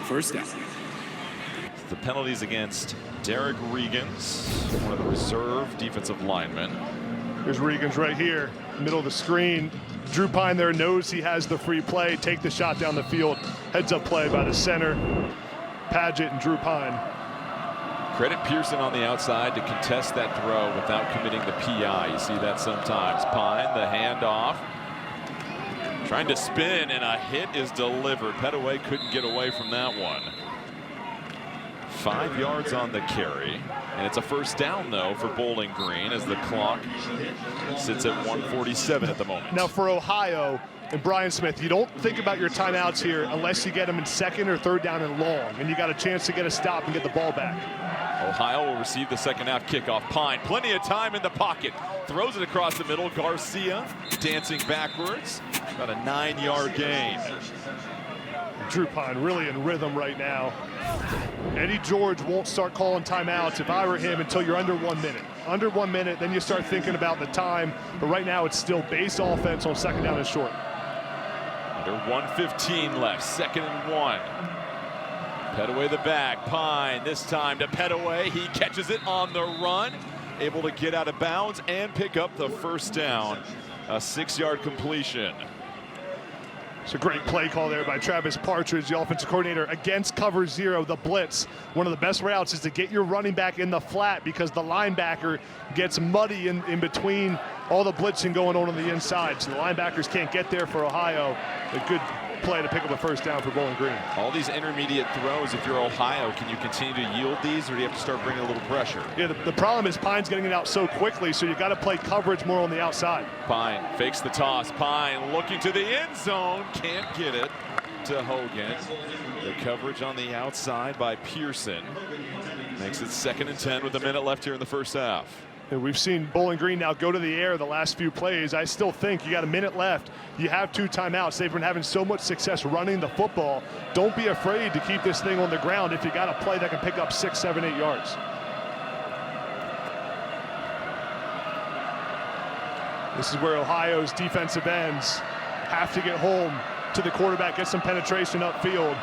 First down. The penalties against Derek Regans, one of the reserve defensive linemen. Here's Regans right here, middle of the screen. Drew Pine there knows he has the free play. Take the shot down the field. Heads up play by the center, Padgett and Drew Pine. Credit Pearson on the outside to contest that throw without committing the PI. You see that sometimes. Pine, the handoff. Trying to spin, and a hit is delivered. Petaway couldn't get away from that one. 5 yards on the carry, and it's a first down though for Bowling Green as the clock sits at 1:47 at the moment. Now for Ohio and Brian Smith, you don't think about your timeouts here unless you get them in 2nd or 3rd down and long, and you got a chance to get a stop and get the ball back. Ohio will receive the second half kickoff. Pine, plenty of time in the pocket, throws it across the middle. Garcia dancing backwards, about a 9-yard gain. Drew Pine really in rhythm right now. Eddie George won't start calling timeouts if I were him until you're under 1 minute. Under 1 minute, then you start thinking about the time. But right now it's still base offense on 2nd down and short. Under 1:15 left, 2nd and 1. Petaway the back, Pine this time to Petaway. He catches it on the run, able to get out of bounds and pick up the first down. A 6-yard completion. It's a great play call there by Travis Partridge, the offensive coordinator, against cover 0, the blitz. One of the best routes is to get your running back in the flat because the linebacker gets muddy in between all the blitzing going on the inside. So the linebackers can't get there for Ohio. A good play to pick up a first down for Bowling Green. All these intermediate throws, if you're Ohio, can you continue to yield these, or do you have to start bringing a little pressure? Yeah, the problem is Pine's getting it out so quickly, so you got to play coverage more on the outside. Pine fakes the toss. Pine looking to the end zone. Can't get it to Hogan. The coverage on the outside by Pearson. Makes it 2nd and 10 with a minute left here in the first half. And we've seen Bowling Green now go to the air the last few plays. I still think you got a minute left. You have 2 timeouts. They've been having so much success running the football. Don't be afraid to keep this thing on the ground if you got a play that can pick up 6, 7, 8 yards. This is where Ohio's defensive ends have to get home to the quarterback, get some penetration upfield.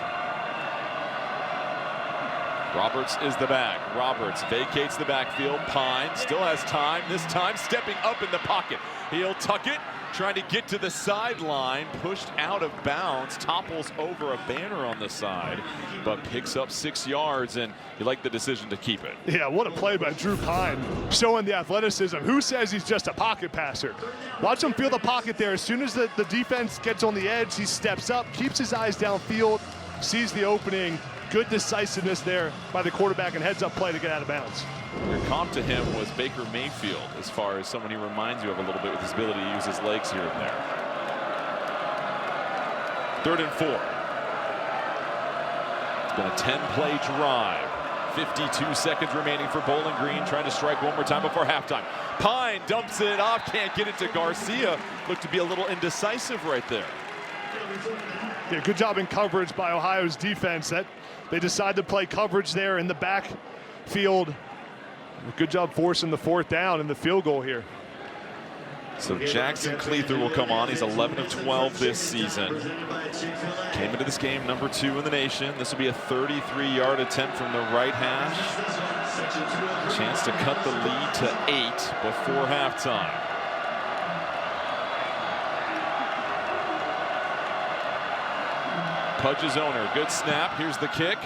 Roberts is the back. Roberts vacates the backfield. Pine still has time. This time stepping up in the pocket. He'll tuck it, trying to get to the sideline. Pushed out of bounds. Topples over a banner on the side, but picks up 6 yards, and you like the decision to keep it. Yeah, what a play by Drew Pine, showing the athleticism. Who says he's just a pocket passer? Watch him feel the pocket there. As soon as the defense gets on the edge, he steps up, keeps his eyes downfield, sees the opening. Good decisiveness there by the quarterback and heads up play to get out of bounds. Your comp to him was Baker Mayfield, as far as someone he reminds you of a little bit with his ability to use his legs here and there. 3rd and 4. It's been a 10-play drive. 52 seconds remaining for Bowling Green, trying to strike one more time before halftime. Pine dumps it off, can't get it to Garcia. Looked to be a little indecisive right there. Yeah, good job in coverage by Ohio's defense. That they decide to play coverage there in the backfield. Good job forcing the 4th down and the field goal here. So Jackson Cleather will come on. He's 11 of 12 this season. Came into this game number 2 in the nation. This will be a 33-yard attempt from the right hash. Chance to cut the lead to 8 before halftime. Pudge's owner, good snap. Here's the kick.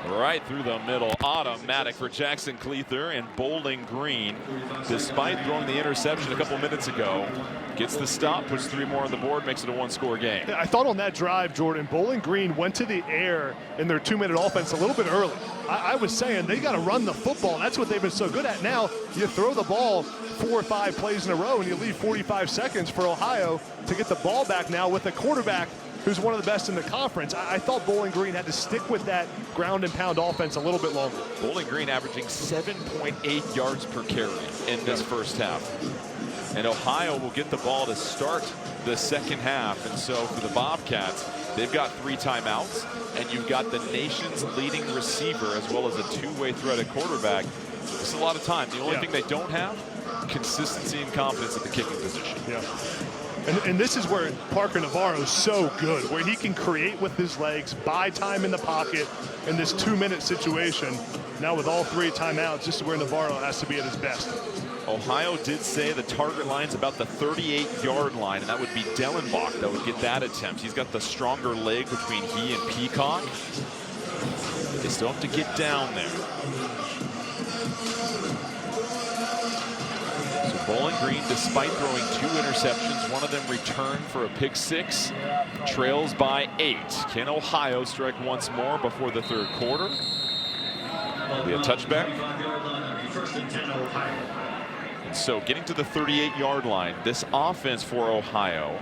Right through the middle, automatic for Jackson Cleather, and Bowling Green, despite throwing the interception a couple minutes ago, gets the stop, puts 3 more on the board, makes it a 1-score game. I thought on that drive, Jordan, Bowling Green went to the air in their 2-minute offense a little bit early. I was saying they got to run the football. That's what they've been so good at. Now you throw the ball 4 or 5 plays in a row and you leave 45 seconds for Ohio to get the ball back now with a quarterback who's one of the best in the conference. I thought Bowling Green had to stick with that ground and pound offense a little bit longer. Bowling Green averaging 7.8 yards per carry in this first half. And Ohio will get the ball to start the second half. And so for the Bobcats, they've got 3 timeouts, and you've got the nation's leading receiver as well as a 2-way threat at quarterback. It's a lot of time. The only thing they don't have, consistency and confidence at the kicking position. Yeah. And this is where Parker Navarro is so good, where he can create with his legs, buy time in the pocket in this 2-minute situation. Now with all 3 timeouts, this is where Navarro has to be at his best. Ohio did say the target line's about the 38-yard line, and that would be Dellenbach that would get that attempt. He's got the stronger leg between he and Peacock. But they still have to get down there. Bowling Green, despite throwing 2 interceptions, one of them returned for a pick 6, trails by 8. Can Ohio strike once more before the 3rd quarter? It'll be a touchback. And so getting to the 38-yard line, this offense for Ohio,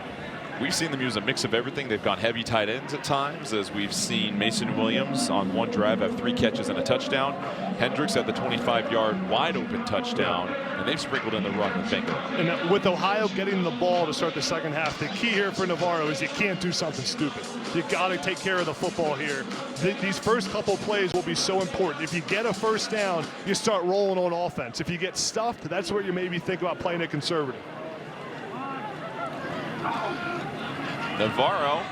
we've seen them use a mix of everything. They've gone heavy tight ends at times, as we've seen Mason Williams on one drive have 3 catches and a touchdown. Hendricks had the 25-yard wide open touchdown, and they've sprinkled in the run with Baker. And with Ohio getting the ball to start the second half, the key here for Navarro is you can't do something stupid. You got to take care of the football here. These first couple plays will be so important. If you get a first down, you start rolling on offense. If you get stuffed, that's where you maybe think about playing it conservative. Navarro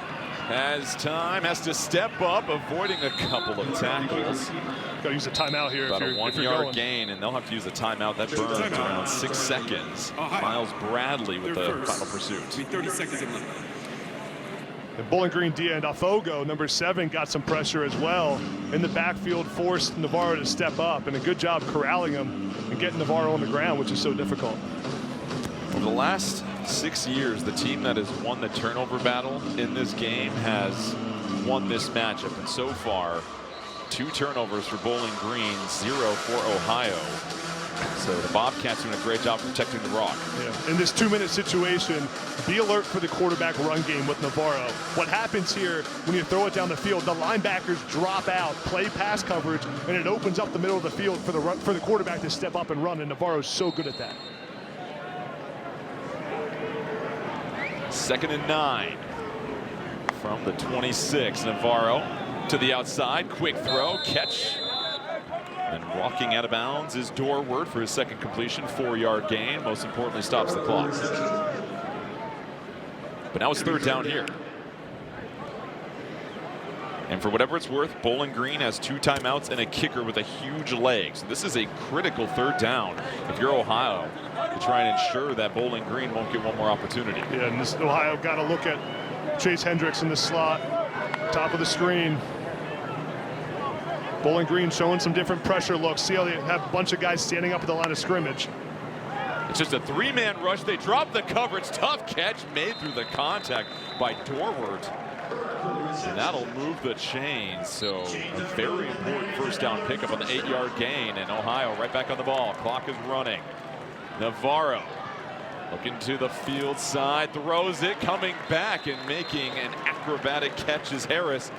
has time, has to step up, avoiding a couple of tackles. Got to use a timeout here. About a 1-yard gain, and they'll have to use a timeout. That burns around 6 seconds. Miles Bradley with the final pursuit. 30 seconds in left. And Bowling Green and Afogo, number 7, got some pressure as well. In the backfield, forced Navarro to step up, and a good job corralling him and getting Navarro on the ground, which is so difficult. Over the last 6 years, the team that has won the turnover battle in this game has won this matchup. And so far, 2 turnovers for Bowling Green, 0 for Ohio. So the Bobcats doing a great job protecting the rock. Yeah. In this 2-minute situation, be alert for the quarterback run game with Navarro. What happens here when you throw it down the field, the linebackers drop out, play pass coverage, and it opens up the middle of the field for the quarterback to step up and run, and Navarro's so good at that. 2nd and 9 from the 26. Navarro to the outside, quick throw, catch. And walking out of bounds is Dorward for his 2nd completion, 4-yard gain. Most importantly, stops the clock. But now it's 3rd down here. And for whatever it's worth, Bowling Green has 2 timeouts and a kicker with a huge leg. So this is a critical 3rd down if you're Ohio to try and ensure that Bowling Green won't get one more opportunity. Yeah, and this Ohio got to look at Chase Hendricks in the slot, top of the screen. Bowling Green showing some different pressure looks. See how they have a bunch of guys standing up at the line of scrimmage. It's just a 3-man rush. They drop the coverage. Tough catch made through the contact by Dorward. And that'll move the chains. So a very important 1st down pickup on the 8-yard gain. And Ohio right back on the ball. Clock is running. Navarro looking to the field side. Throws it. Coming back and making an acrobatic catch is Harris.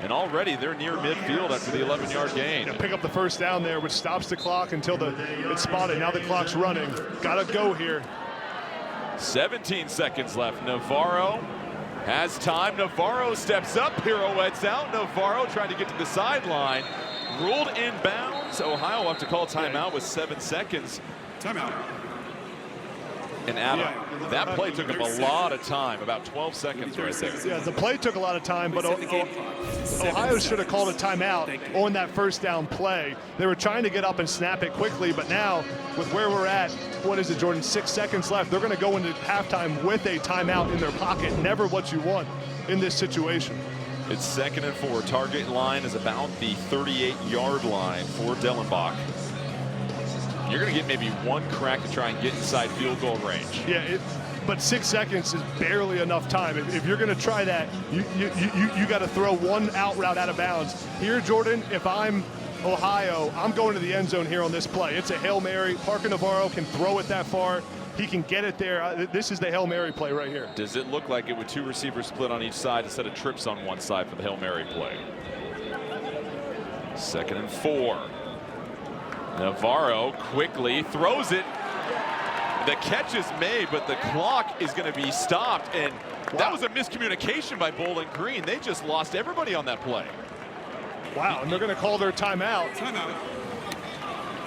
And already they're near midfield after the 11-yard gain. Yeah, pick up the 1st down there, which stops the clock until it's spotted. Now the clock's running. Got to go here. 17 seconds left. Navarro has time. Navarro steps up, pirouettes out. Navarro trying to get to the sideline. Ruled inbounds. Ohio will have to call timeout with 7 seconds. Timeout. And Adam, that play took up a lot of time, about 12 seconds right there. Yeah, the play took a lot of time, but Ohio should have called a timeout on that 1st down play. They were trying to get up and snap it quickly, but now with where we're at, what is it, Jordan, 6 seconds left, they're going to go into halftime with a timeout in their pocket. Never what you want in this situation. It's 2nd and 4. Target line is about the 38-yard line for Dellenbach. You're going to get maybe 1 crack to try and get inside field goal range. Yeah, but 6 seconds is barely enough time. If you're going to try that, you got to throw 1 out route out of bounds. Here, Jordan, if I'm Ohio, I'm going to the end zone here on this play. It's a Hail Mary. Parker Navarro can throw it that far. He can get it there. This is the Hail Mary play right here. Does it look like it with 2 receivers split on each side instead of trips on one side for the Hail Mary play? 2nd and 4. Navarro quickly throws it. The catch is made, but the clock is going to be stopped. And that was a miscommunication by Bowling Green. They just lost everybody on that play. Wow, and they're going to call their timeout. Timeout.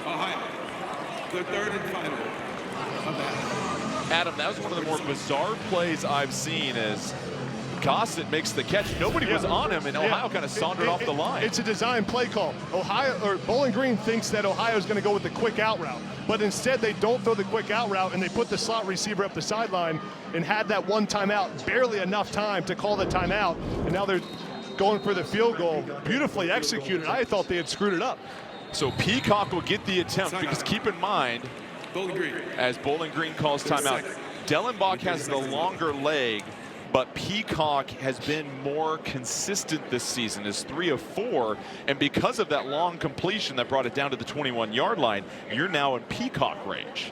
Ohio. The 3rd and final of that. Adam, that was one of the more bizarre plays I've seen as Gossett makes the catch. Nobody was on him, and Ohio kind of sauntered off the line. It's a design play call. Bowling Green thinks that Ohio's going to go with the quick out route, but instead they don't throw the quick out route, and they put the slot receiver up the sideline and had that 1 timeout, barely enough time to call the timeout, and now they're going for the field goal. Beautifully executed. I thought they had screwed it up. So Peacock will get the attempt, because keep in mind, Bowling Green. As Bowling Green calls timeout, Dellenbach has the longer leg, but Peacock has been more consistent this season, is 3 of 4, and because of that long completion that brought it down to the 21-yard line, you're now in Peacock range.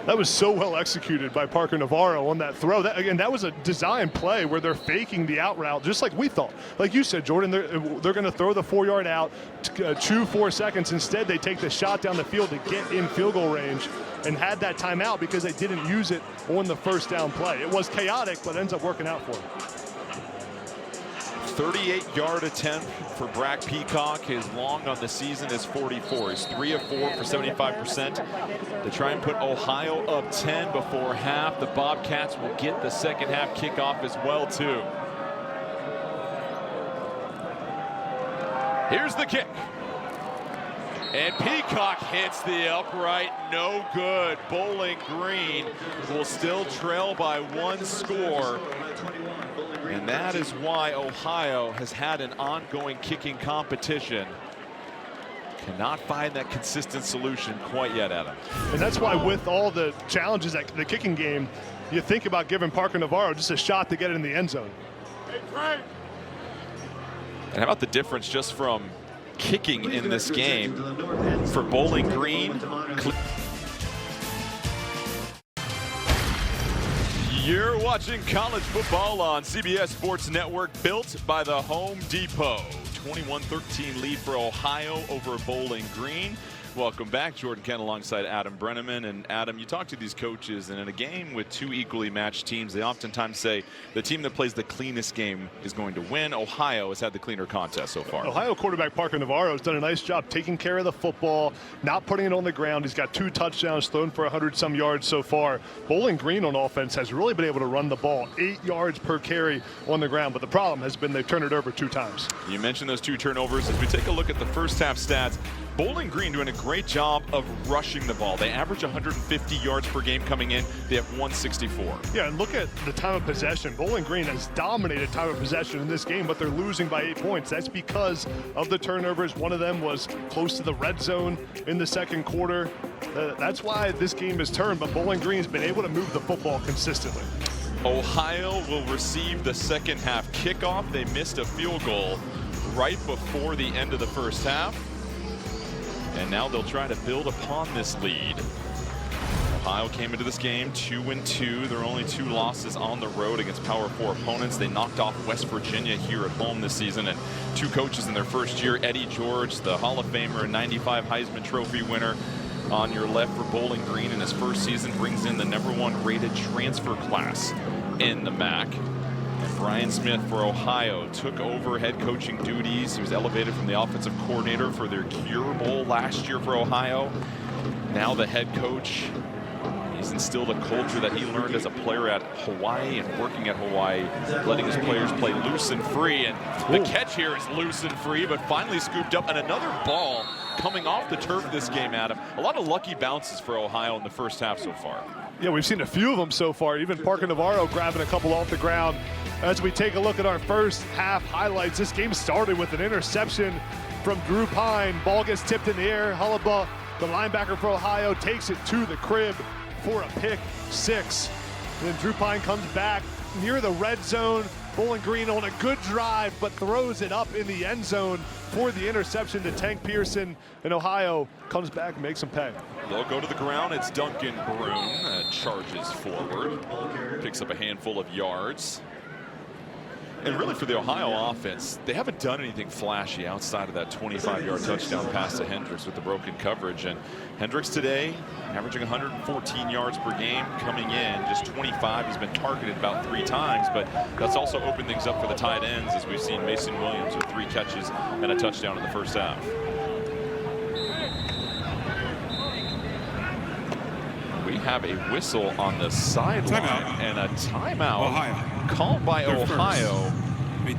That was so well executed by Parker Navarro on that throw. That was a design play where they're faking the out route, just like we thought. Like you said, Jordan, they're going to throw the 4-yard out, chew 4 seconds. Instead, they take the shot down the field to get in field goal range and had that timeout because they didn't use it on the 1st down play. It was chaotic, but ends up working out for them. 38-yard attempt for Brack Peacock. His long on the season is 44. He's 3 of 4 for 75%. To try and put Ohio up 10 before half. The Bobcats will get the 2nd half kickoff as well, too. Here's the kick. And Peacock hits the upright, no good. Bowling Green will still trail by 1 score. And that is why Ohio has had an ongoing kicking competition. Cannot find that consistent solution quite yet, Adam. And that's why with all the challenges at the kicking game, you think about giving Parker Navarro just a shot to get it in the end zone. And how about the difference just from kicking in this game for Bowling Green? You're watching college football on CBS Sports Network, built by the Home Depot. 21-13 lead for Ohio over Bowling Green. Welcome back. Jordan Kent alongside Adam Brenneman. And Adam, you talk to these coaches, and in a game with 2 equally matched teams, they oftentimes say the team that plays the cleanest game is going to win. Ohio has had the cleaner contest so far. Ohio quarterback Parker Navarro has done a nice job taking care of the football, not putting it on the ground. He's got 2 touchdowns, thrown for 100-some yards so far. Bowling Green on offense has really been able to run the ball 8 yards per carry on the ground, but the problem has been they've turned it over 2 times. You mentioned those 2 turnovers. As we take a look at the first half stats, Bowling Green doing a great job of rushing the ball. They average 150 yards per game coming in. They have 164. Yeah, and look at the time of possession. Bowling Green has dominated time of possession in this game, but they're losing by 8 points. That's because of the turnovers. One of them was close to the red zone in the second quarter. That's why this game is turned, but Bowling Green has been able to move the football consistently. Ohio will receive the second half kickoff. They missed a field goal right before the end of the first half. And now they'll try to build upon this lead. Ohio came into this game 2-2. There are only 2 losses on the road against Power 4 opponents. They knocked off West Virginia here at home this season, and 2 coaches in their first year. Eddie George, the Hall of Famer and 95 Heisman Trophy winner, on your left for Bowling Green in his first season, brings in the #1 rated transfer class in the MAC. And Brian Smith for Ohio took over head coaching duties. He was elevated from the offensive coordinator for their Cure Bowl last year for Ohio. Now the head coach. He's instilled a culture that he learned as a player at Hawaii and working at Hawaii, letting his players play loose and free. And the catch here is loose and free, but finally scooped up. And another ball coming off the turf this game, Adam. A lot of lucky bounces for Ohio in the first half so far. Yeah, we've seen a few of them so far. Even Parker Navarro grabbing a couple off the ground. As we take a look at our first half highlights, this game started with an interception from Drew Pine. Ball gets tipped in the air. Hullabaugh, the linebacker for Ohio, takes it to the crib for a pick 6. And then Drew Pine comes back near the red zone. Bowling Green on a good drive, but throws it up in the end zone for the interception to Tank Pearson. And Ohio comes back and makes him pay. They'll go to the ground. It's Duncan Broom charges forward, picks up a handful of yards. And really for the Ohio offense, they haven't done anything flashy outside of that 25-yard touchdown pass to Hendricks with the broken coverage. And Hendricks today averaging 114 yards per game coming in, just 25. He's been targeted about 3 times, but that's also opened things up for the tight ends, as we've seen Mason Williams with 3 catches and a touchdown in the first half. We have a whistle on the sideline and a timeout Ohio. called by Ohio.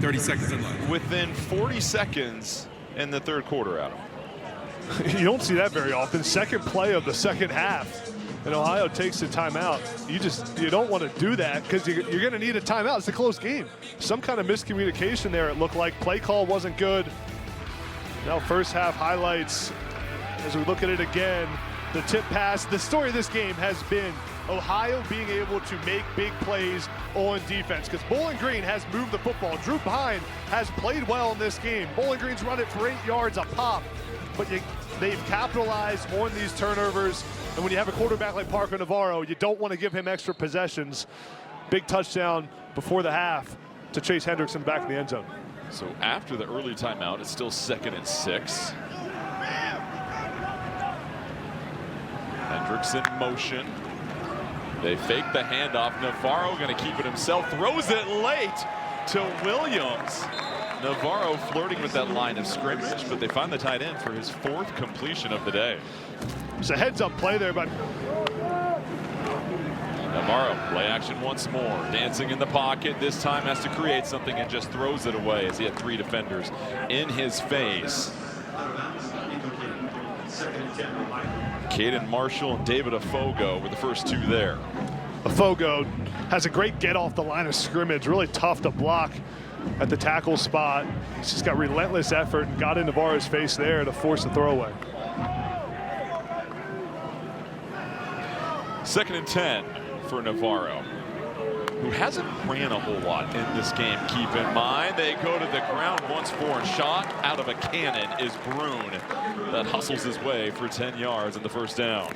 30 seconds left. Within 40 seconds in the third quarter, Adam. You don't see that very often. Second play of the second half, and Ohio takes the timeout. You don't want to do that because you're going to need a timeout. It's a close game. Some kind of miscommunication there, it looked like. Play call wasn't good. Now first half highlights as we look at it again. The tip pass. The story of this game has been Ohio being able to make big plays on defense because Bowling Green has moved the football. Drew Pine has played well in this game. Bowling Green's run it for 8 yards a pop, but they've capitalized on these turnovers. And when you have a quarterback like Parker Navarro, you don't want to give him extra possessions. Big touchdown before the half to Chase Hendricks in the back of the end zone. So after the early timeout, it's still 2nd and 6. Hendricks in motion. They fake the handoff. Navarro going to keep it himself. Throws it late to Williams. Navarro flirting with that line of scrimmage, but they find the tight end for his 4th completion of the day. It's a heads-up play there, but Navarro, play action once more. Dancing in the pocket. This time has to create something and just throws it away as he had 3 defenders in his face. Caden Marshall and David Afogo were the first two there. Afogo has a great get off the line of scrimmage, really tough to block at the tackle spot. He's just got relentless effort and got in Navarro's face there to force the throwaway. 2nd and 10 for Navarro, who hasn't ran a whole lot in this game. Keep in mind, they go to the ground once for a shot. Out of a cannon is Brune that hustles his way for 10 yards in the first down.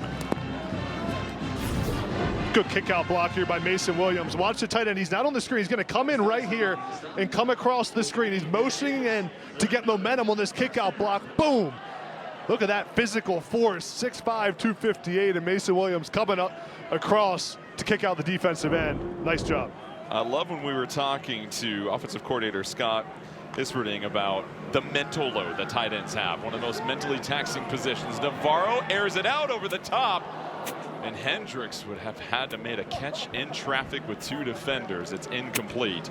Good kick out block here by Mason Williams. Watch the tight end. He's not on the screen. He's going to come in right here and come across the screen. He's motioning in to get momentum on this kick out block. Boom. Look at that physical force. 6'5", 258, and Mason Williams coming up across to kick out the defensive end. Nice job. I love when we were talking to offensive coordinator Scott Isfording about the mental load that tight ends have. One of the most mentally taxing positions. Navarro airs it out over the top. And Hendricks would have had to made a catch in traffic with two defenders. It's incomplete.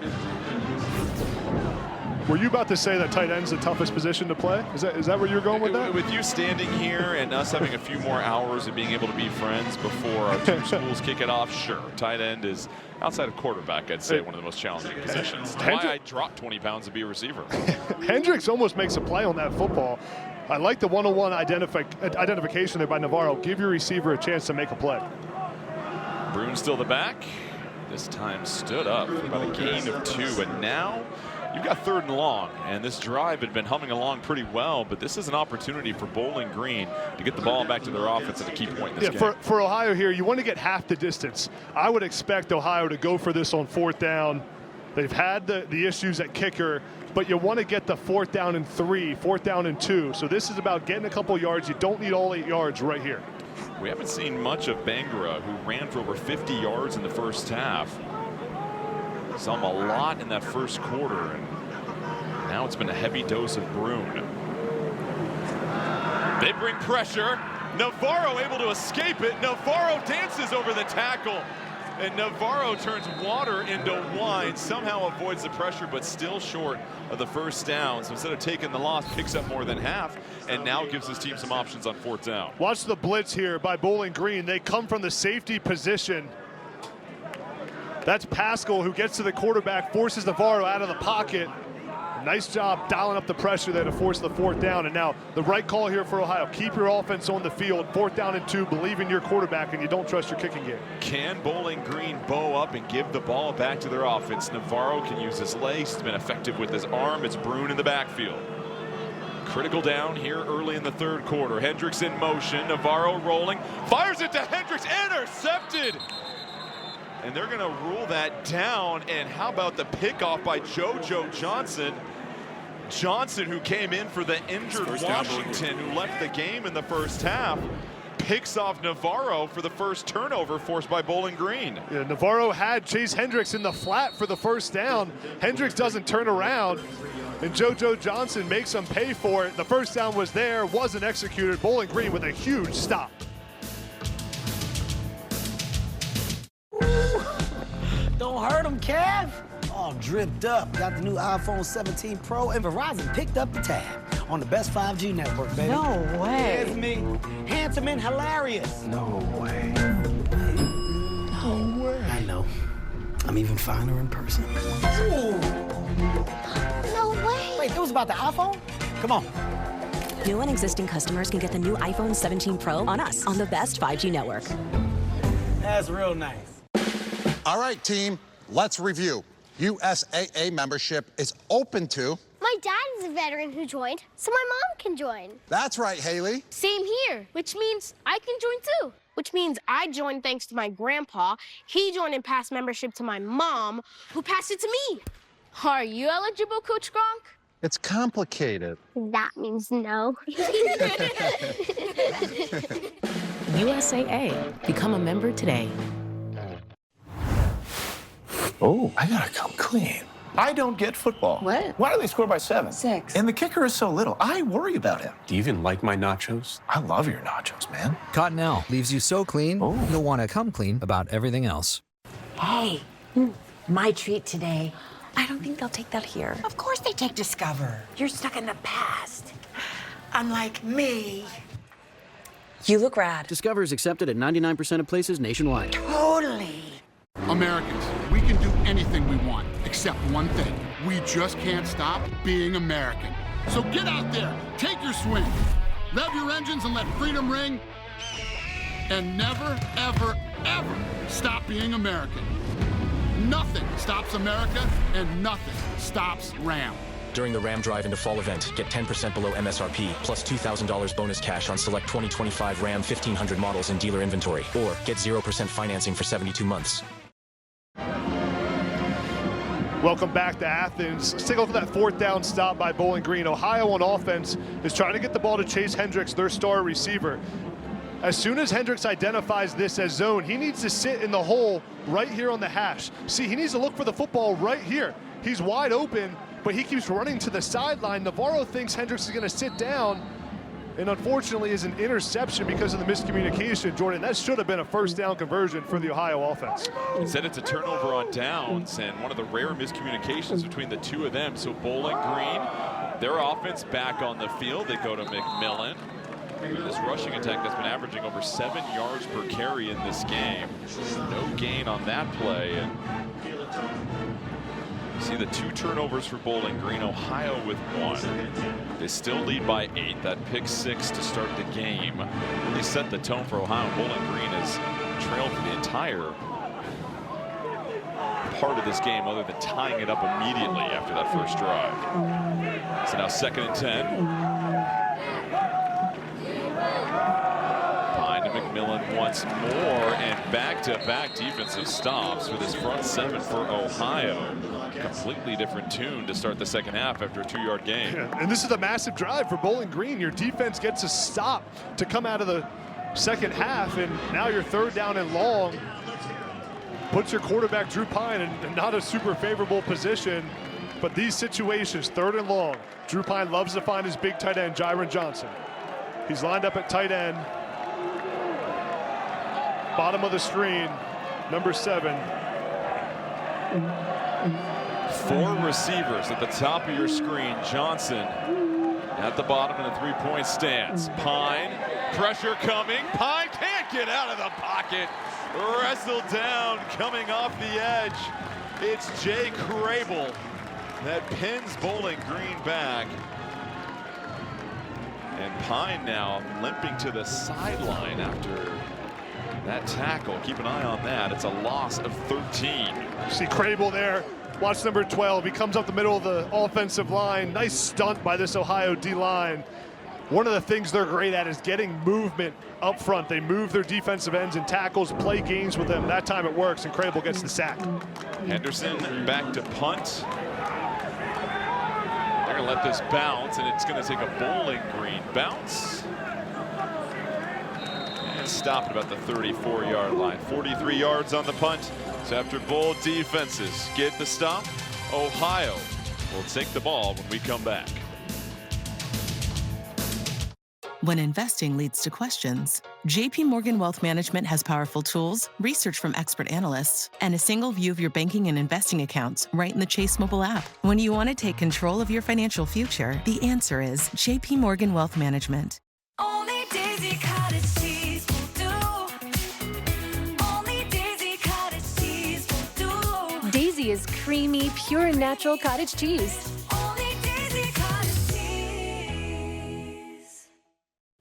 Were you about to say that tight end's the toughest position to play? Is that where you're going with that? With you standing here and us having a few more hours of being able to be friends before our two schools kick it off, sure. Tight end is, outside of quarterback, I'd say one of the most challenging positions. That's why I dropped 20 pounds to be a receiver. Hendricks almost makes a play on that football. I like the one-on-one identification there by Navarro. Give your receiver a chance to make a play. Brune still the back. This time stood up for about a gain of 2. And now you've got 3rd and long. And this drive had been humming along pretty well. But this is an opportunity for Bowling Green to get the ball back to their offense at a key point in this game. For Ohio here, you want to get half the distance. I would expect Ohio to go for this on 4th down. They've had the issues at kicker, but you want to get the 4th down and 3, 4th down and 2. So this is about getting a couple yards. You don't need all 8 yards right here. We haven't seen much of Bangura, who ran for over 50 yards in the first half. Saw him a lot in that first quarter, and now it's been a heavy dose of Brune. They bring pressure. Navarro able to escape it. Navarro dances over the tackle. And Navarro turns water into wine, somehow avoids the pressure, but still short of the first down. So instead of taking the loss, picks up more than half, and now gives his team some options on 4th down. Watch the blitz here by Bowling Green. They come from the safety position. That's Pascal who gets to the quarterback, forces Navarro out of the pocket. Nice job dialing up the pressure there to force the 4th down. And now the right call here for Ohio. Keep your offense on the field. 4th down and 2. Believe in your quarterback, and you don't trust your kicking game. Can Bowling Green bow up and give the ball back to their offense? Navarro can use his legs. He's been effective with his arm. It's Brune in the backfield. Critical down here early in the 3rd quarter. Hendricks in motion. Navarro rolling. Fires it to Hendricks. Intercepted. And they're going to rule that down. And how about the pickoff by JoJo Johnson? Johnson, who came in for the injured Washington, who left the game in the first half, picks off Navarro for the first turnover forced by Bowling Green. Yeah, Navarro had Chase Hendricks in the flat for the first down. Hendricks doesn't turn around, and JoJo Johnson makes him pay for it. The first down was there, wasn't executed. Bowling Green with a huge stop. Don't hurt him, Kev. All dripped up. Got the new iPhone 17 Pro, and Verizon picked up the tab on the best 5G network, baby. No way. It's me. Handsome and hilarious. No way. No way. I know. I'm even finer in person. Ooh. No way. Wait, it was about the iPhone? Come on. New and existing customers can get the new iPhone 17 Pro on us on the best 5G network. That's real nice. All right, team, let's review. USAA membership is open to... My dad is a veteran who joined, so my mom can join. That's right, Haley. Same here, which means I can join too. Which means I joined thanks to my grandpa. He joined and passed membership to my mom, who passed it to me. Are you eligible, Coach Gronk? It's complicated. That means no. USAA. Become a member today. Oh, I gotta come clean. I don't get football. What? Why do they score by 7? 6. And the kicker is so little. I worry about him. Do you even like my nachos? I love your nachos, man. Cottonelle leaves you so clean, you'll want to come clean about everything else. Hey, my treat today. I don't think they'll take that here. Of course they take Discover. You're stuck in the past. Unlike me. You look rad. Discover is accepted at 99% of places nationwide. Totally. Americans, we can do anything we want, except one thing. We just can't stop being American. So get out there, take your swing, rev your engines and let freedom ring, and never, ever, ever stop being American. Nothing stops America, and nothing stops Ram. During the Ram Drive into Fall event, get 10% below MSRP, plus $2,000 bonus cash on select 2025 Ram 1500 models in dealer inventory, or get 0% financing for 72 months. Welcome back to Athens. Let's take a look at that fourth down stop by Bowling Green. Ohio on offense is trying to get the ball to Chase Hendricks, their star receiver. As soon as Hendricks identifies this as zone, he needs to sit in the hole right here on the hash. See, he needs to look for the football right here. He's wide open, but he keeps running to the sideline. Navarro thinks Hendricks is going to sit down, and unfortunately is an interception because of the miscommunication. Jordan, that should have been a first down conversion for the Ohio offense. Instead, it's a turnover on downs, and one of the rare miscommunications between the two of them. So Bowling Green, their offense back on the field. They go to McMillan. This rushing attack that's been averaging over 7 yards per carry in this game. No gain on that play. And see the 2 turnovers for Bowling Green, Ohio with 1. They still lead by 8. That pick 6 to start the game really set the tone for Ohio. Bowling Green has trailed for the entire part of this game other than tying it up immediately after that first drive. So now 2nd and 10. McMillan once more, and back-to-back defensive stops with his front 7 for Ohio. Completely different tune to start the second half after a 2-yard gain. Yeah, and this is a massive drive for Bowling Green. Your defense gets a stop to come out of the second half, and now you're 3rd down and long. Puts your quarterback Drew Pine in not a super favorable position, but these situations, 3rd and long, Drew Pine loves to find his big tight end, Jyron Johnson. He's lined up at tight end. Bottom of the screen, number 7. 4 receivers at the top of your screen. Johnson at the bottom in a 3-point stance. Pine, pressure coming. Pine can't get out of the pocket. Wrestled down, coming off the edge. It's Jay Crable that pins Bowling Green back. And Pine now limping to the sideline after that tackle. Keep an eye on that. It's a loss of 13. See Crable there. Watch number 12. He comes up the middle of the offensive line. Nice stunt by this Ohio D-line. One of the things they're great at is getting movement up front. They move their defensive ends and tackles, play games with them. That time it works, and Crable gets the sack. Henderson back to punt. They're going to let this bounce, and it's going to take a Bowling Green bounce. Stopped about the 34-yard line. 43 yards on the punt. So after both defenses get the stop, Ohio will take the ball when we come back. When investing leads to questions, JP Morgan Wealth Management has powerful tools, research from expert analysts, and a single view of your banking and investing accounts right in the Chase mobile app. When you want to take control of your financial future, the answer is JP Morgan Wealth Management. Only Daisy Cottage cheese will do. Only Daisy Cottage cheese will do. Daisy is creamy, pure and natural cottage cheese. Only Daisy Cottage cheese.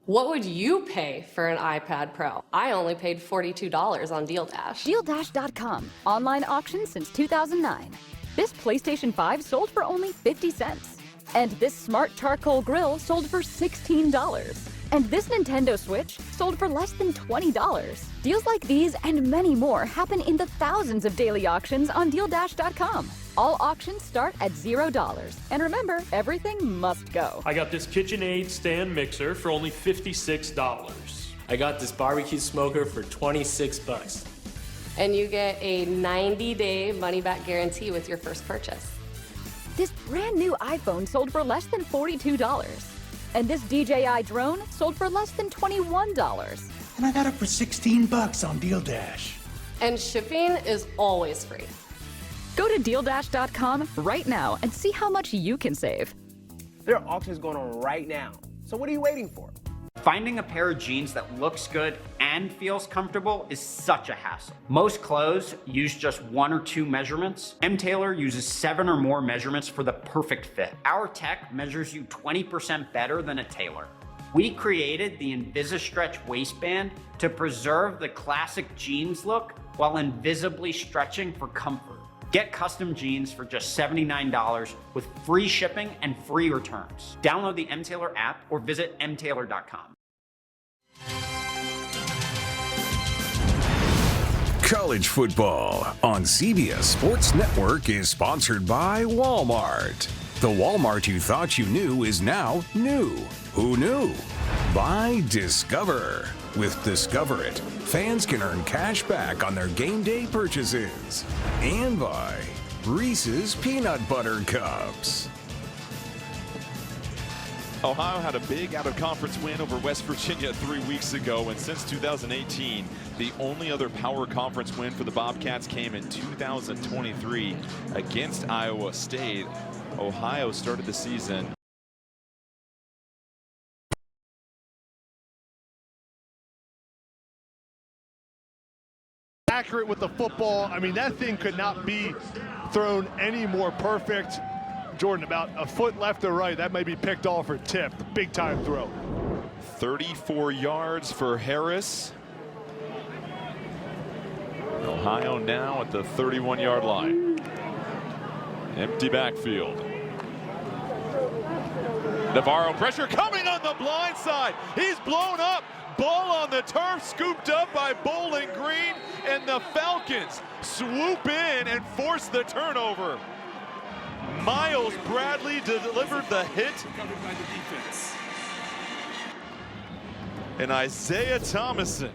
What would you pay for an iPad Pro? I only paid $42 on Deal Dash. DealDash.com. Online auction since 2009. This PlayStation 5 sold for only 50 cents. And this smart charcoal grill sold for $16. And this Nintendo Switch sold for less than $20. Deals like these and many more happen in the thousands of daily auctions on DealDash.com. All auctions start at $0. And remember, everything must go. I got this KitchenAid stand mixer for only $56. I got this barbecue smoker for $26. And you get a 90-day money-back guarantee with your first purchase. This brand new iPhone sold for less than $42. And this DJI drone sold for less than $21. And I got it for $16 on Deal Dash. And shipping is always free. Go to DealDash.com right now and see how much you can save. There are auctions going on right now. So what are you waiting for? Finding a pair of jeans that looks good and feels comfortable is such a hassle. Most clothes use just 1 or 2 measurements. M. Taylor uses 7 or more measurements for the perfect fit. Our tech measures you 20% better than a tailor. We created the InvisiStretch waistband to preserve the classic jeans look while invisibly stretching for comfort. Get custom jeans for just $79 with free shipping and free returns. Download the M. Taylor app or visit mtaylor.com. College football on CBS Sports Network is sponsored by Walmart. The Walmart you thought you knew is now new. Who knew? By Discover. With Discover It, fans can earn cash back on their game day purchases. And by Reese's Peanut Butter Cups. Ohio had a big out-of-conference win over West Virginia 3 weeks ago, and since 2018, the only other power conference win for the Bobcats came in 2023 against Iowa State. Ohio started the season accurate with the football. I mean, that thing could not be thrown any more perfect. Jordan, about a foot left or right, that may be picked off or tipped. Big time throw. 34 yards for Harris. Ohio now at the 31-yard line. Empty backfield. Navarro pressure coming on the blind side. He's blown up. Ball on the turf, scooped up by Bowling Green, and the Falcons swoop in and force the turnover. Miles Bradley delivered the hit. And Isaiah Thomason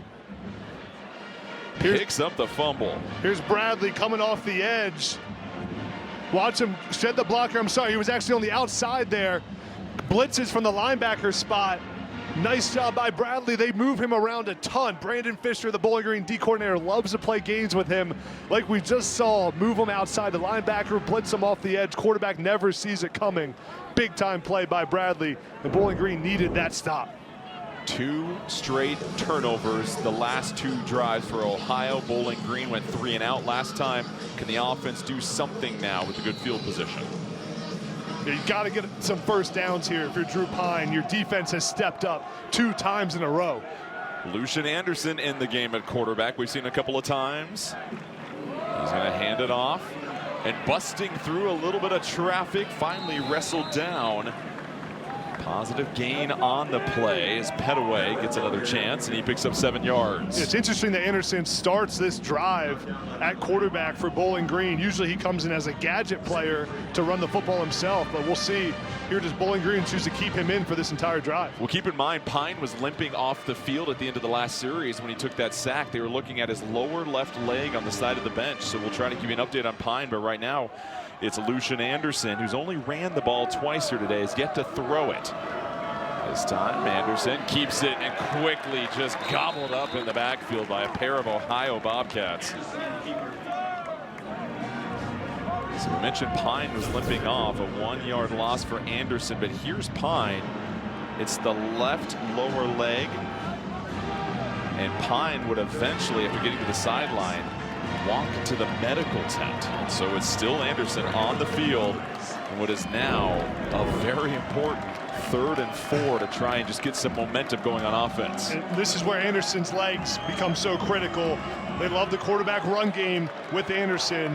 picks up the fumble. Here's Bradley coming off the edge. Watch him shed the blocker. I'm sorry, he was actually on the outside there. Blitzes from the linebacker spot. Nice job by Bradley. They move him around a ton. Brandon Fisher, the Bowling Green D coordinator, loves to play games with him. Like we just saw, move him outside the linebacker, blitz him off the edge. Quarterback never sees it coming. Big time play by Bradley. The Bowling Green needed that stop. 2 straight turnovers the last 2 drives for Ohio. Bowling Green went 3 and out last time. Can the offense do something now with a good field position? You got to get some first downs here if you're Drew Pine. Your defense has stepped up 2 times in a row. Lucian Anderson in the game at quarterback. We've seen a couple of times. He's going to hand it off. And busting through a little bit of traffic, finally wrestled down. Positive gain on the play as Petaway gets another chance, and he picks up 7 yards. It's interesting that Anderson starts this drive at quarterback for Bowling Green. Usually he comes in as a gadget player to run the football himself, but we'll see. Here does Bowling Green choose to keep him in for this entire drive. Well, keep in mind, Pine was limping off the field at the end of the last series when he took that sack. They were looking at his lower left leg on the side of the bench, so we'll try to give you an update on Pine, but right now it's Lucian Anderson, who's only ran the ball twice here today, has yet to throw it. This time, Anderson keeps it and quickly just gobbled up in the backfield by a pair of Ohio Bobcats. So we mentioned Pine was limping off, a 1-yard loss for Anderson, but here's Pine. It's the left lower leg, and Pine would eventually, after getting to the sideline, walk to the medical tent. And so it's still Anderson on the field in what is now a very important 3rd and 4 to try and just get some momentum going on offense. And this is where Anderson's legs become so critical. They love the quarterback run game with Anderson.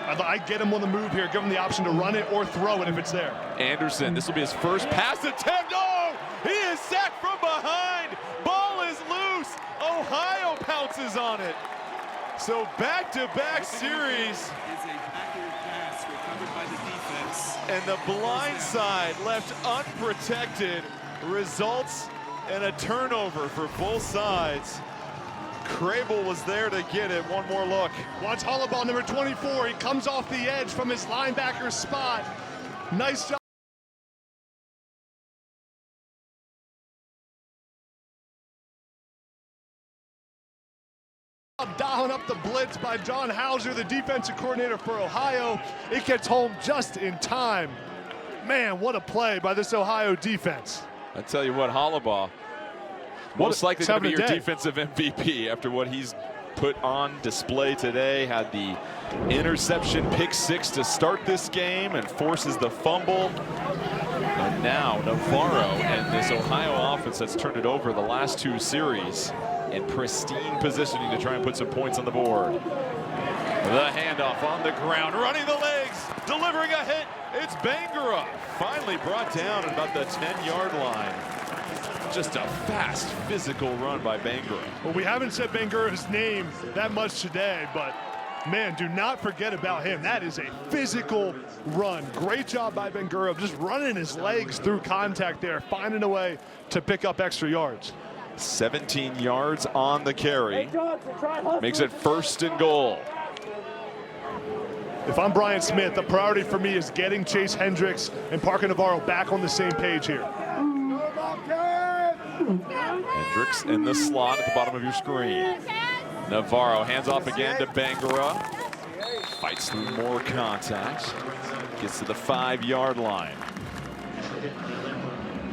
I get him on the move here, give him the option to run it or throw it if it's there. Anderson, this will be his first pass attempt. Oh, he is sacked from behind. Ball is loose. Ohio pounces on it. So back-to-back series. And the blind side left unprotected results in a turnover for both sides. Crable was there to get it. One more look. Watch Hollabaugh, number 24. He comes off the edge from his linebacker spot. Nice job. Dialing up the blitz by John Hauser, the defensive coordinator for Ohio. It gets home just in time. Man, what a play by this Ohio defense. I tell you what, Hollabaugh, Most likely going to be your day. defensive MVP after what he's put on display today. Had the interception pick 6 to start this game and forces the fumble. And now Navarro and this Ohio offense that's turned it over the last 2 series in pristine positioning to try and put some points on the board. The handoff on the ground, running the legs, delivering a hit. It's Bangura, finally brought down at about the 10-yard line. Just a fast, physical run by Bangura. Well, we haven't said Bangura's name that much today, but man, do not forget about him. That is a physical run. Great job by Bangura, just running his legs through contact there, finding a way to pick up extra yards. 17 yards on the carry. Makes it 1st and goal. If I'm Brian Smith, the priority for me is getting Chase Hendricks and Parker Navarro back on the same page here. Hendricks in the slot at the bottom of your screen. Navarro hands off again to Bangura. Fights through more contact. Gets to the 5-yard line.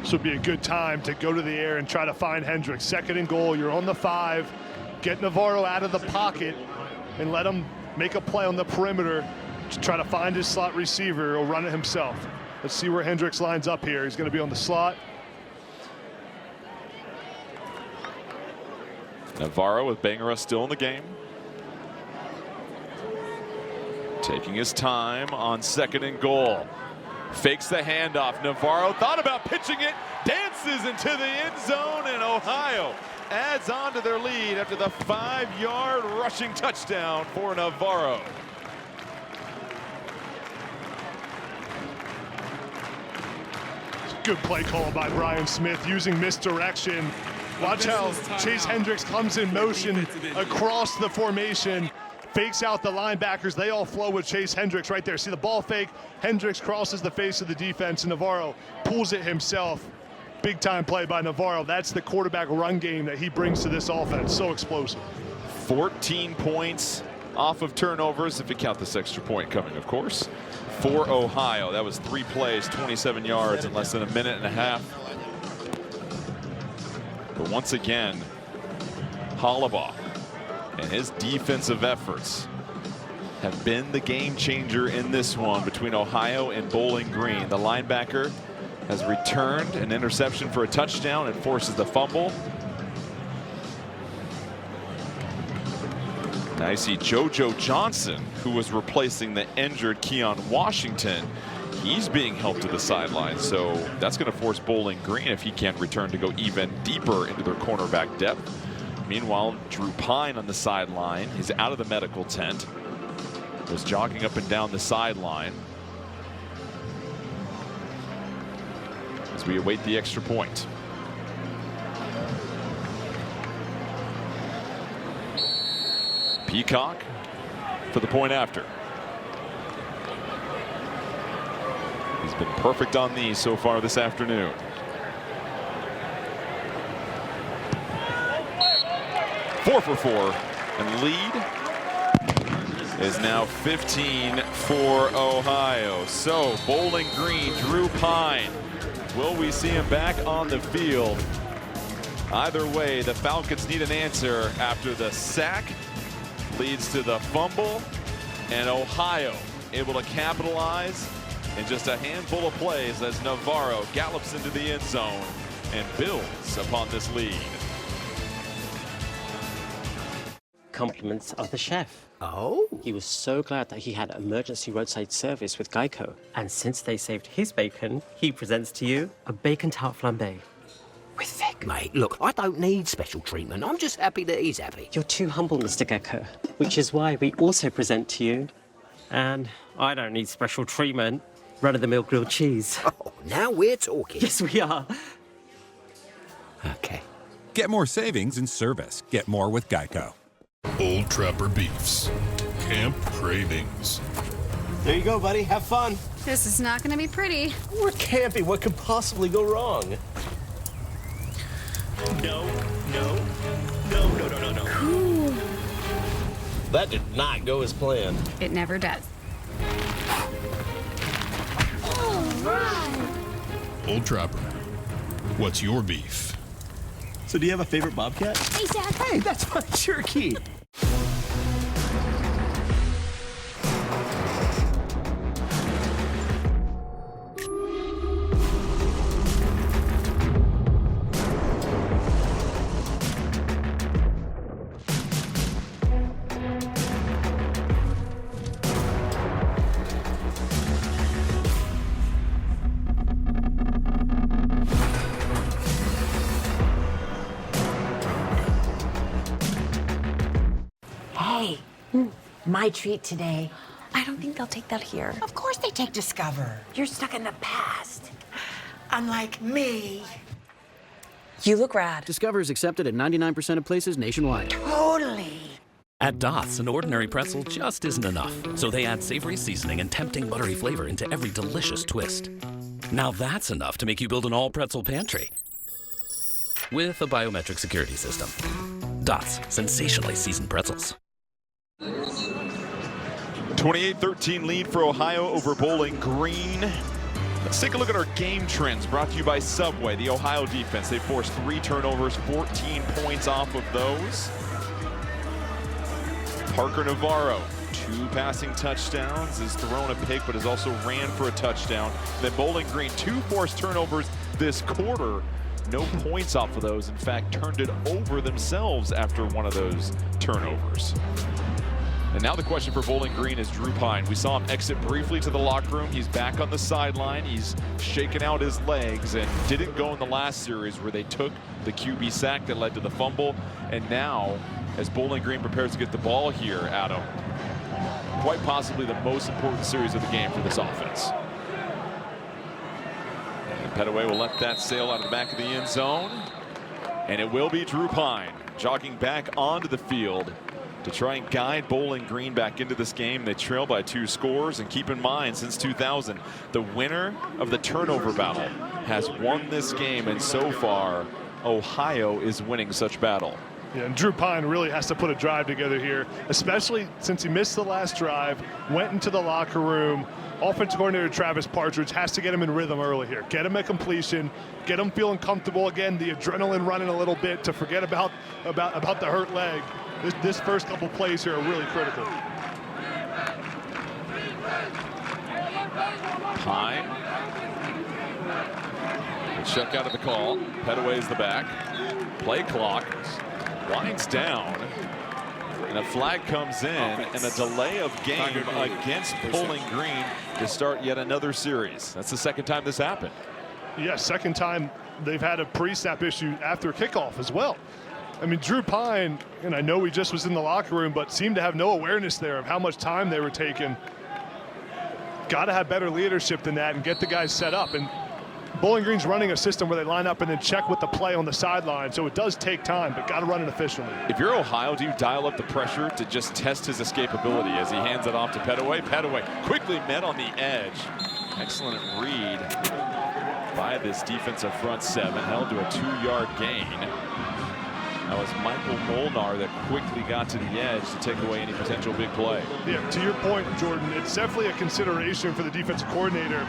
This would be a good time to go to the air and try to find Hendricks. 2nd and goal, you're on the 5. Get Navarro out of the pocket and let him make a play on the perimeter to try to find his slot receiver or run it himself. Let's see where Hendricks lines up here. He's going to be on the slot. Navarro with Bangura still in the game. Taking his time on 2nd and goal. Fakes the handoff. Navarro thought about pitching it. Dances into the end zone, and Ohio adds on to their lead after the 5-yard rushing touchdown for Navarro. Good play call by Brian Smith using misdirection. Watch how Chase Hendricks comes in motion across the formation, fakes out the linebackers. They all flow with Chase Hendricks right there. See the ball fake. Hendricks crosses the face of the defense, and Navarro pulls it himself. Big time play by Navarro. That's the quarterback run game that he brings to this offense. So explosive. 14 points off of turnovers, if you count this extra point coming, of course, for Ohio. That was 3 plays, 27 yards in less than a minute and a half. But once again, Hollabaugh and his defensive efforts have been the game changer in this one between Ohio and Bowling Green. The linebacker has returned an interception for a touchdown and forces the fumble. Now you see JoJo Johnson, who was replacing the injured Keon Washington. He's being helped to the sideline, so that's going to force Bowling Green, if he can't return, to go even deeper into their cornerback depth. Meanwhile, Drew Pine on the sideline. He's out of the medical tent. Was jogging up and down the sideline as we await the extra point. Peacock for the point after. He's been perfect on these so far this afternoon. Four for 4, and lead is now 15 for Ohio. So Bowling Green, Drew Pine, will we see him back on the field? Either way, the Falcons need an answer after the sack leads to the fumble, and Ohio able to capitalize in just a handful of plays as Navarro gallops into the end zone and builds upon this lead. Compliments of the chef. Oh? He was so glad that he had emergency roadside service with Geico. And since they saved his bacon, he presents to you a bacon tart flambe. With Vic. Mate, look, I don't need special treatment. I'm just happy that he's happy. You're too humble, Mr. Gecko, which is why we also present to you, and I don't need special treatment, run-of-the-mill grilled cheese. Oh, now we're talking. Yes, we are. Okay. Get more savings in service. Get more with Geico. Old Trapper Beefs. Camp Cravings. There you go, buddy. Have fun. This is not going to be pretty. We're camping. What could possibly go wrong? No. Cool. That did not go as planned. It never does. Old Trapper. What's your beef? So do you have a favorite bobcat? Hey, Dad. Hey, that's my jerky. Hey, my treat today. I don't think they'll take that here. Of course they take Discover. You're stuck in the past. Unlike me. You look rad. Discover is accepted at 99% of places nationwide. Totally. At Dots, an ordinary pretzel just isn't enough, so they add savory seasoning and tempting buttery flavor into every delicious twist. Now that's enough to make you build an all-pretzel pantry with a biometric security system. Dots, sensationally seasoned pretzels. 28-13 lead for Ohio over Bowling Green. Let's take a look at our game trends brought to you by Subway. The Ohio defense, they forced 3 turnovers, 14 points off of those. Parker Navarro, 2 passing touchdowns, has thrown a pick but has also ran for a touchdown. Then Bowling Green, 2 forced turnovers this quarter. No points off of those. In fact, turned it over themselves after one of those turnovers. And now the question for Bowling Green is Drew Pine. We saw him exit briefly to the locker room. He's back on the sideline. He's shaking out his legs and didn't go in the last series where they took the QB sack that led to the fumble. And now, as Bowling Green prepares to get the ball here, Adam, quite possibly the most important series of the game for this offense. And Petaway will let that sail out of the back of the end zone. And it will be Drew Pine jogging back onto the field to try and guide Bowling Green back into this game. They trail by 2 scores, and keep in mind, since 2000, the winner of the turnover battle has won this game, and so far, Ohio is winning such battle. Yeah, and Drew Pine really has to put a drive together here, especially since he missed the last drive, went into the locker room. Offensive coordinator Travis Partridge has to get him in rhythm early here. Get him a completion, get him feeling comfortable again, the adrenaline running a little bit to forget about the hurt leg. This first couple plays here are really critical. Pine. Check out of the call. Petaway's the back. Play clock winds down. And a flag comes in and a delay of game against Bowling Green to start yet another series. That's the second time this happened. Yeah, second time they've had a pre-snap issue after kickoff as well. I mean, Drew Pine, and I know he just was in the locker room, but seemed to have no awareness there of how much time they were taking. Got to have better leadership than that and get the guys set up. And Bowling Green's running a system where they line up and then check with the play on the sideline, so it does take time, but got to run it efficiently. If you're Ohio, do you dial up the pressure to just test his escapability as he hands it off to Petaway? Petaway quickly met on the edge. Excellent read by this defensive front 7, held to a 2-yard gain. That was Michael Molnar that quickly got to the edge to take away any potential big play. Yeah, to your point, Jordan, it's definitely a consideration for the defensive coordinator,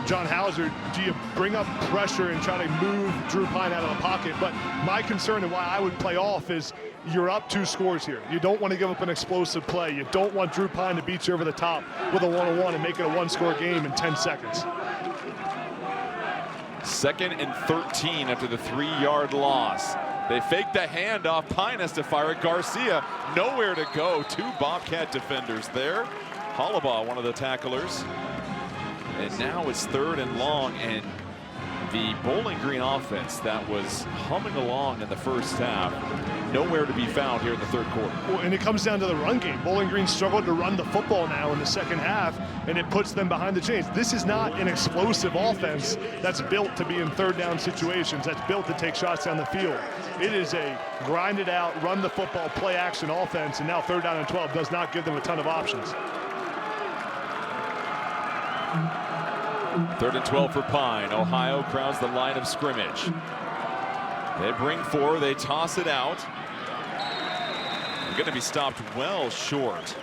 John Hauser. Do you bring up pressure and try to move Drew Pine out of the pocket? But my concern and why I would play off is you're up 2 scores here. You don't want to give up an explosive play. You don't want Drew Pine to beat you over the top with a 1-on-1 and make it a 1-score game in 10 seconds. 2nd and 13 after the 3-yard loss. They fake the handoff. Pine has to fire it. Garcia nowhere to go. 2 Bobcat defenders there. Hollabaugh, one of the tacklers. And now it's 3rd and long, and the Bowling Green offense that was humming along in the first half, nowhere to be found here in the 3rd quarter. Well, and it comes down to the run game. Bowling Green struggled to run the football now in the second half, and it puts them behind the chains. This is not an explosive offense that's built to be in 3rd down situations, that's built to take shots down the field. It is a grind it out, run the football, play action offense, and now 3rd down and 12 does not give them a ton of options. 3rd and 12 for Pine. Ohio crowds the line of scrimmage. They bring 4, they toss it out. They're going to be stopped well short.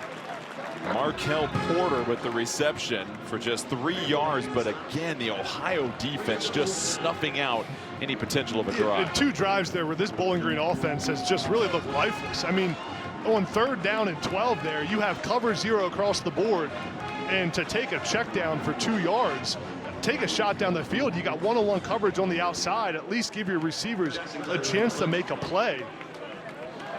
Markel Porter with the reception for just 3 yards, but again, the Ohio defense just snuffing out any potential of a drive. In 2 drives there where this Bowling Green offense has just really looked lifeless. I mean, on 3rd down and 12 there, you have cover 0 across the board, and to take a check down for 2 yards, take a shot down the field, you got one-on-one coverage on the outside, at least give your receivers a chance to make a play.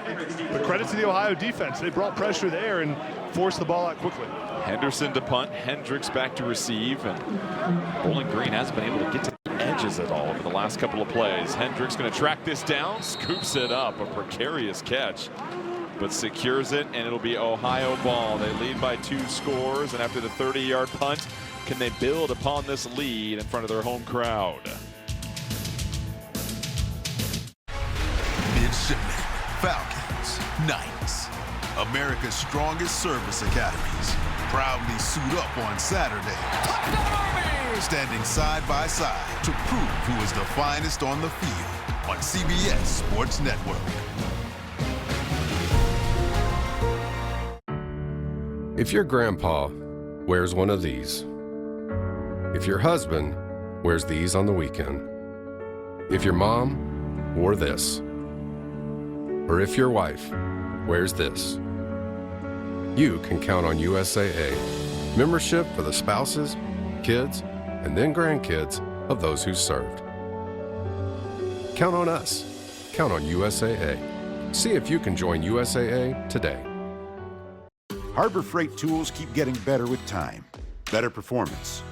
But credit to the Ohio defense. They brought pressure there and forced the ball out quickly. Henderson to punt, Hendricks back to receive, and Bowling Green hasn't been able to get to the edges at all over the last couple of plays. Hendricks going to track this down, scoops it up, a precarious catch, but secures it, and it'll be Ohio ball. They lead by 2 scores, and after the 30-yard punt, can they build upon this lead in front of their home crowd? Midshipmen, Falcons, Knights, America's strongest service academies, proudly suit up on Saturday, standing side by side to prove who is the finest on the field on CBS Sports Network. If your grandpa wears one of these, if your husband wears these on the weekend, if your mom wore this, or if your wife wears this, you can count on USAA, membership for the spouses, kids, and then grandkids of those who served. Count on us. Count on USAA. See if you can join USAA today. Harbor Freight tools keep getting better with time. Better performance,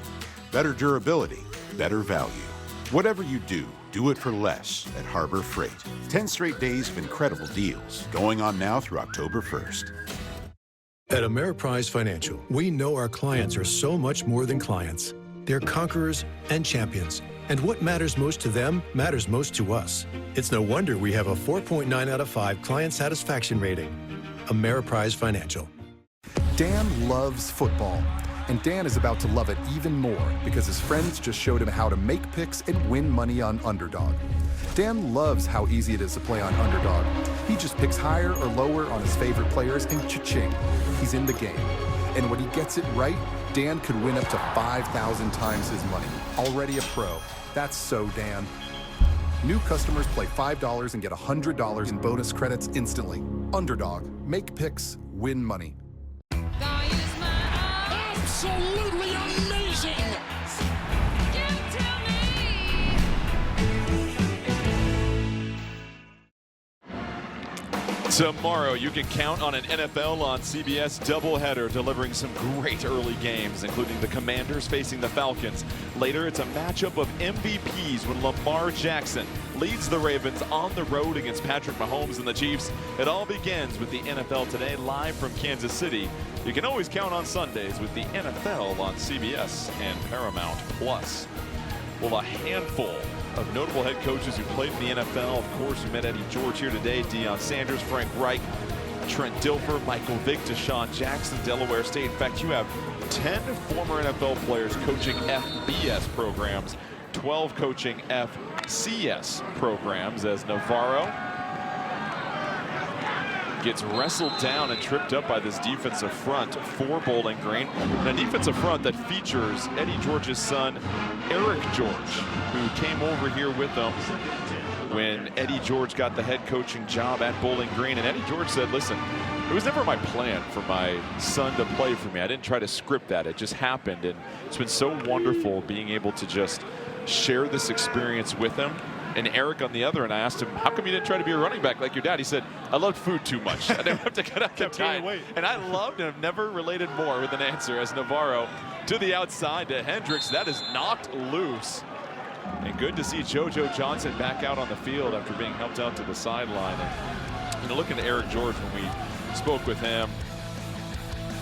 better durability, better value. Whatever you do, do it for less at Harbor Freight. 10 straight days of incredible deals going on now through October 1st. At Ameriprise Financial, we know our clients are so much more than clients. They're conquerors and champions. And what matters most to them matters most to us. It's no wonder we have a 4.9 out of 5 client satisfaction rating. Ameriprise Financial. Dan loves football, and Dan is about to love it even more because his friends just showed him how to make picks and win money on Underdog. Dan loves how easy it is to play on Underdog. He just picks higher or lower on his favorite players and cha-ching, he's in the game. And when he gets it right, Dan could win up to 5,000 times his money. Already a pro. That's so Dan. New customers play $5 and get $100 in bonus credits instantly. Underdog. Make picks, win money. Absolutely amazing! Tomorrow, you can count on an NFL on CBS doubleheader delivering some great early games, including the Commanders facing the Falcons. Later, it's a matchup of MVPs when Lamar Jackson leads the Ravens on the road against Patrick Mahomes and the Chiefs. It all begins with the NFL Today live from Kansas City. You can always count on Sundays with the NFL on CBS and Paramount Plus. Well, a handful of notable head coaches who played in the NFL. Of course, we met Eddie George here today, Deion Sanders, Frank Reich, Trent Dilfer, Michael Vick, Deshaun Jackson, Delaware State. In fact, you have 10 former NFL players coaching FBS programs, 12 coaching FCS programs as Navarro gets wrestled down and tripped up by this defensive front for Bowling Green. And a defensive front that features Eddie George's son, Eric George, who came over here with them when Eddie George got the head coaching job at Bowling Green. And Eddie George said, listen, it was never my plan for my son to play for me. I didn't try to script that. It just happened. And it's been so wonderful being able to just share this experience with him. And Eric on the other, and I asked him, how come you didn't try to be a running back like your dad? He said, I loved food too much. I didn't have to cut out the time. And I loved and have never related more with an answer as Navarro to the outside to Hendricks. That is knocked loose. And good to see JoJo Johnson back out on the field after being helped out to the sideline. And looking at Eric George when we spoke with him,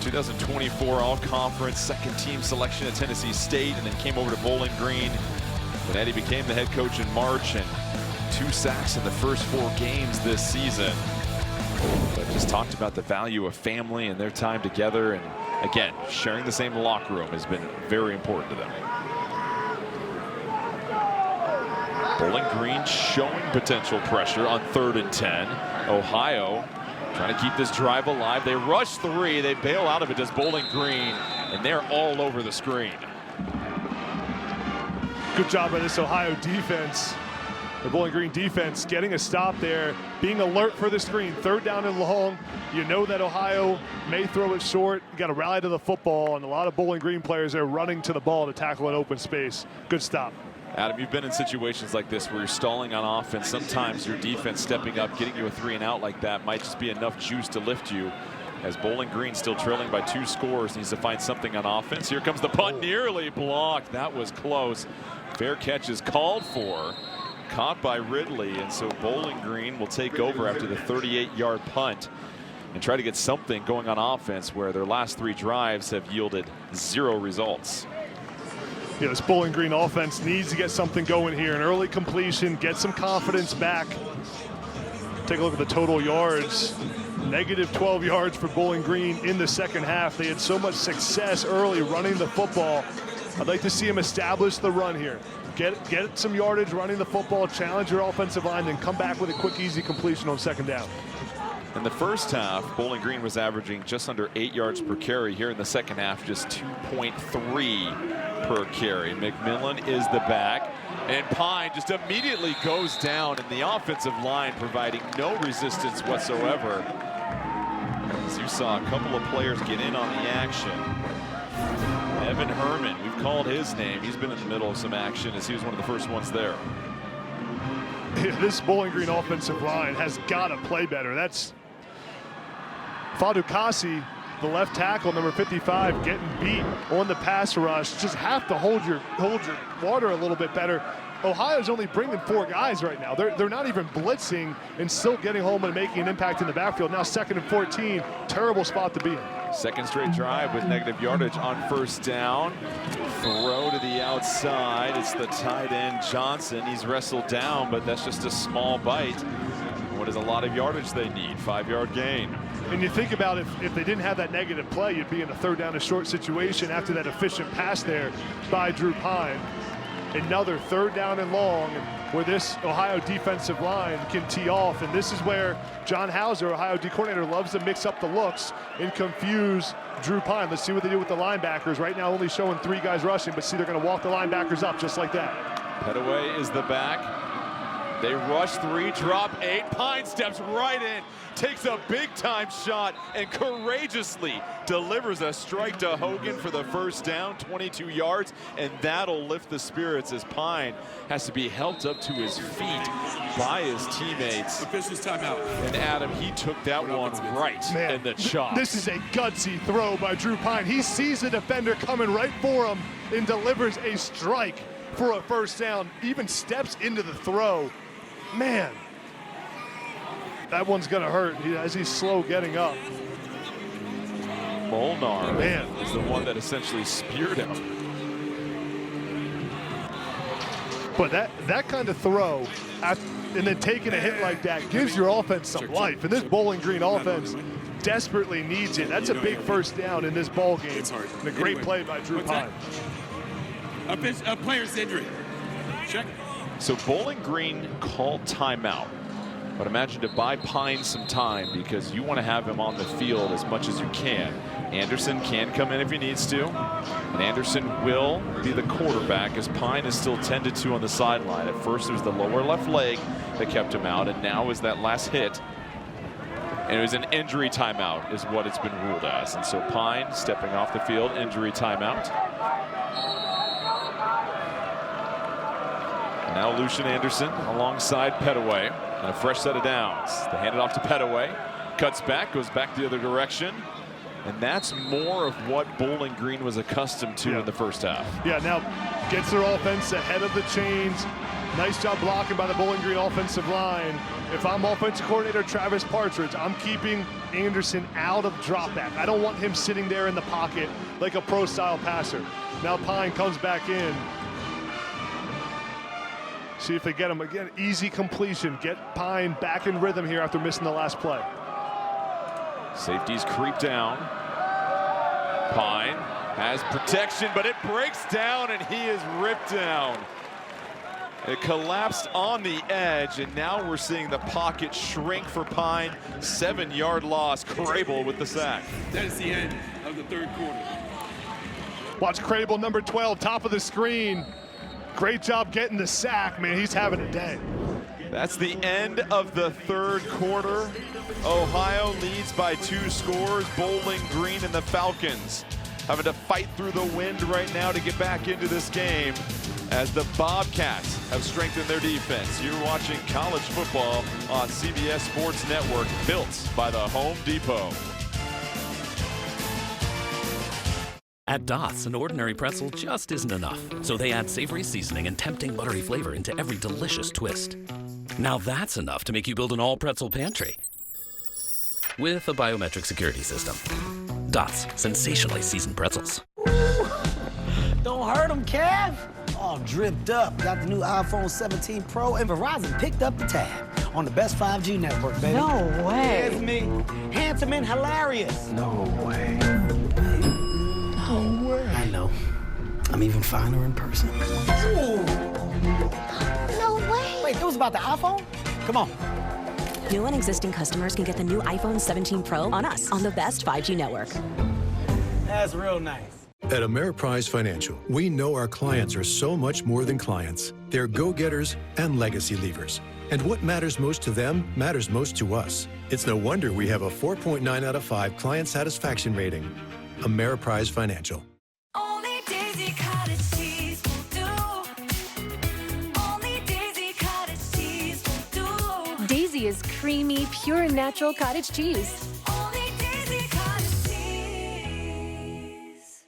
2024 All-Conference, second team selection at Tennessee State, and then came over to Bowling Green. When Eddie became the head coach in March, and 2 sacks in the first 4 games this season. But just talked about the value of family and their time together, and again, sharing the same locker room has been very important to them. Bowling Green showing potential pressure on 3rd and 10. Ohio trying to keep this drive alive. They rush 3, they bail out of it, does Bowling Green, and they're all over the screen. Good job by this Ohio defense. The Bowling Green defense getting a stop there, being alert for the screen. 3rd down and long. You know that Ohio may throw it short. You got to rally to the football, and a lot of Bowling Green players are running to the ball to tackle an open space. Good stop. Adam, you've been in situations like this where you're stalling on offense. Sometimes your defense stepping up, getting you a 3 and out like that might just be enough juice to lift you. As Bowling Green still trailing by 2 scores, needs to find something on offense. Here comes the punt, nearly blocked. That was close. Fair catch is called for. Caught by Ridley, and so Bowling Green will take over after the 38-yard punt and try to get something going on offense, where their last 3 drives have yielded 0 results. Yeah, this Bowling Green offense needs to get something going here. An early completion, get some confidence back. Take a look at the total yards. Negative 12 yards for Bowling Green in the second half. They had so much success early running the football. I'd like to see them establish the run here. Get some yardage running the football, challenge your offensive line, then come back with a quick, easy completion on 2nd down. In the first half, Bowling Green was averaging just under 8 yards per carry. Here in the second half, just 2.3 per carry. McMillan is the back, and Pine just immediately goes down, and the offensive line providing no resistance whatsoever. As you saw a couple of players get in on the action. Evan Herman, we've called his name. He's been in the middle of some action as he was one of the first ones there. This Bowling Green offensive line has got to play better. That's Fadukasi, the left tackle, number 55, getting beat on the pass rush. Just have to hold your water a little bit better. Ohio's only bringing 4 guys right now. They're not even blitzing and still getting home and making an impact in the backfield. Now 2nd and 14, terrible spot to be in. Second straight drive with negative yardage on 1st down. Throw to the outside. It's the tight end Johnson. He's wrestled down, but that's just a small bite. What is a lot of yardage they need? 5-yard gain. And you think about if they didn't have that negative play, you'd be in a 3rd down and short situation after that efficient pass there by Drew Pine. Another 3rd down and long where this Ohio defensive line can tee off. And this is where John Hauser, Ohio D coordinator, loves to mix up the looks and confuse Drew Pine. Let's see what they do with the linebackers. Right now only showing 3 guys rushing, but see, they're going to walk the linebackers up just like that. Petaway is the back. They rush 3, drop 8. Pine steps right in, takes a big-time shot, and courageously delivers a strike to Hogan for the 1st down, 22 yards, and that'll lift the spirits as Pine has to be helped up to his feet by his teammates. Officials timeout. And Adam, he took that one right in the chop. This is a gutsy throw by Drew Pine. He sees the defender coming right for him and delivers a strike for a 1st down, even steps into the throw. Man, that one's going to hurt as he's slow getting up. Molnar is the one that essentially speared him. But that kind of throw and then taking a hit like that gives your offense some life. And this Bowling Green offense desperately needs it. That's a big 1st down in this ball game. And a great play by Drew Pine. A player's injury. Check. So Bowling Green called timeout, but imagine to buy Pine some time because you want to have him on the field as much as you can. Anderson can come in if he needs to, and Anderson will be the quarterback as Pine is still tended to on the sideline. At first it was the lower left leg that kept him out, and now is that last hit. And it was an injury timeout is what it's been ruled as. And so Pine stepping off the field, injury timeout. Now Lucian Anderson alongside Petaway, and a fresh set of downs. They hand it off to Petaway, cuts back, goes back the other direction, and that's more of what Bowling Green was accustomed to in the 1st half. Yeah, now gets their offense ahead of the chains. Nice job blocking by the Bowling Green offensive line. If I'm offensive coordinator Travis Partridge, I'm keeping Anderson out of drop back. I don't want him sitting there in the pocket like a pro-style passer. Now Pine comes back in. See if they get him again. Easy completion. Get Pine back in rhythm here after missing the last play. Safeties creep down. Pine has protection, but it breaks down and he is ripped down. It collapsed on the edge, and now we're seeing the pocket shrink for Pine. 7-yard loss. Crable with the sack. That is the end of the 3rd quarter. Watch Crable, number 12, top of the screen. Great job getting the sack, man. He's having a day. That's the end of the third quarter. Ohio leads by 2 scores. Bowling Green and the Falcons having to fight through the wind right now to get back into this game as the Bobcats have strengthened their defense. You're watching college football on CBS Sports Network, built by the Home Depot. At Dots, an ordinary pretzel just isn't enough, so they add savory seasoning and tempting buttery flavor into every delicious twist. Now that's enough to make you build an all-pretzel pantry with a biometric security system. Dots, sensationally seasoned pretzels. Don't hurt him, Kev. All dripped up. Got the new iPhone 17 Pro, and Verizon picked up the tab on the best 5G network, baby. No way. It's me. Handsome and hilarious. No way. No way. I know. I'm even finer in person. Ooh. No way. Wait, it was about the iPhone? Come on. New and existing customers can get the new iPhone 17 Pro on us on the best 5G network. That's real nice. At Ameriprise Financial, we know our clients are so much more than clients. They're go-getters and legacy leavers. And what matters most to them matters most to us. It's no wonder we have a 4.9 out of 5 client satisfaction rating. Ameriprise Financial. Only Daisy Cottage cheese will do. Only Daisy Cottage cheese will do. Daisy is creamy, pure and natural cottage cheese. Only Daisy Cottage cheese.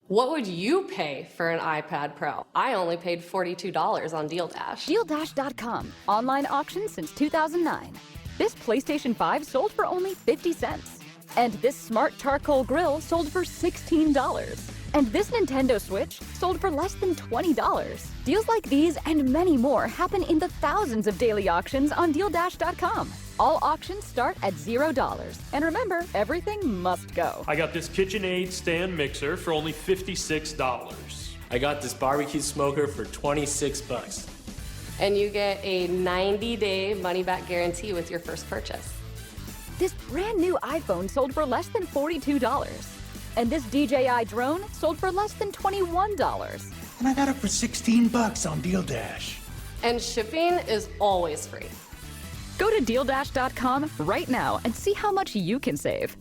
What would you pay for an iPad Pro? I only paid $42 on Deal Dash. DealDash.com. Online auction since 2009. This PlayStation 5 sold for only 50 cents. And this smart charcoal grill sold for $16. And this Nintendo Switch sold for less than $20. Deals like these and many more happen in the thousands of daily auctions on DealDash.com. All auctions start at $0. And remember, everything must go. I got this KitchenAid stand mixer for only $56. I got this barbecue smoker for $26. And you get a 90-day money-back guarantee with your first purchase. This brand new iPhone sold for less than $42. And this DJI drone sold for less than $21. And I got it for $16 on Deal Dash. And shipping is always free. Go to DealDash.com right now and see how much you can save.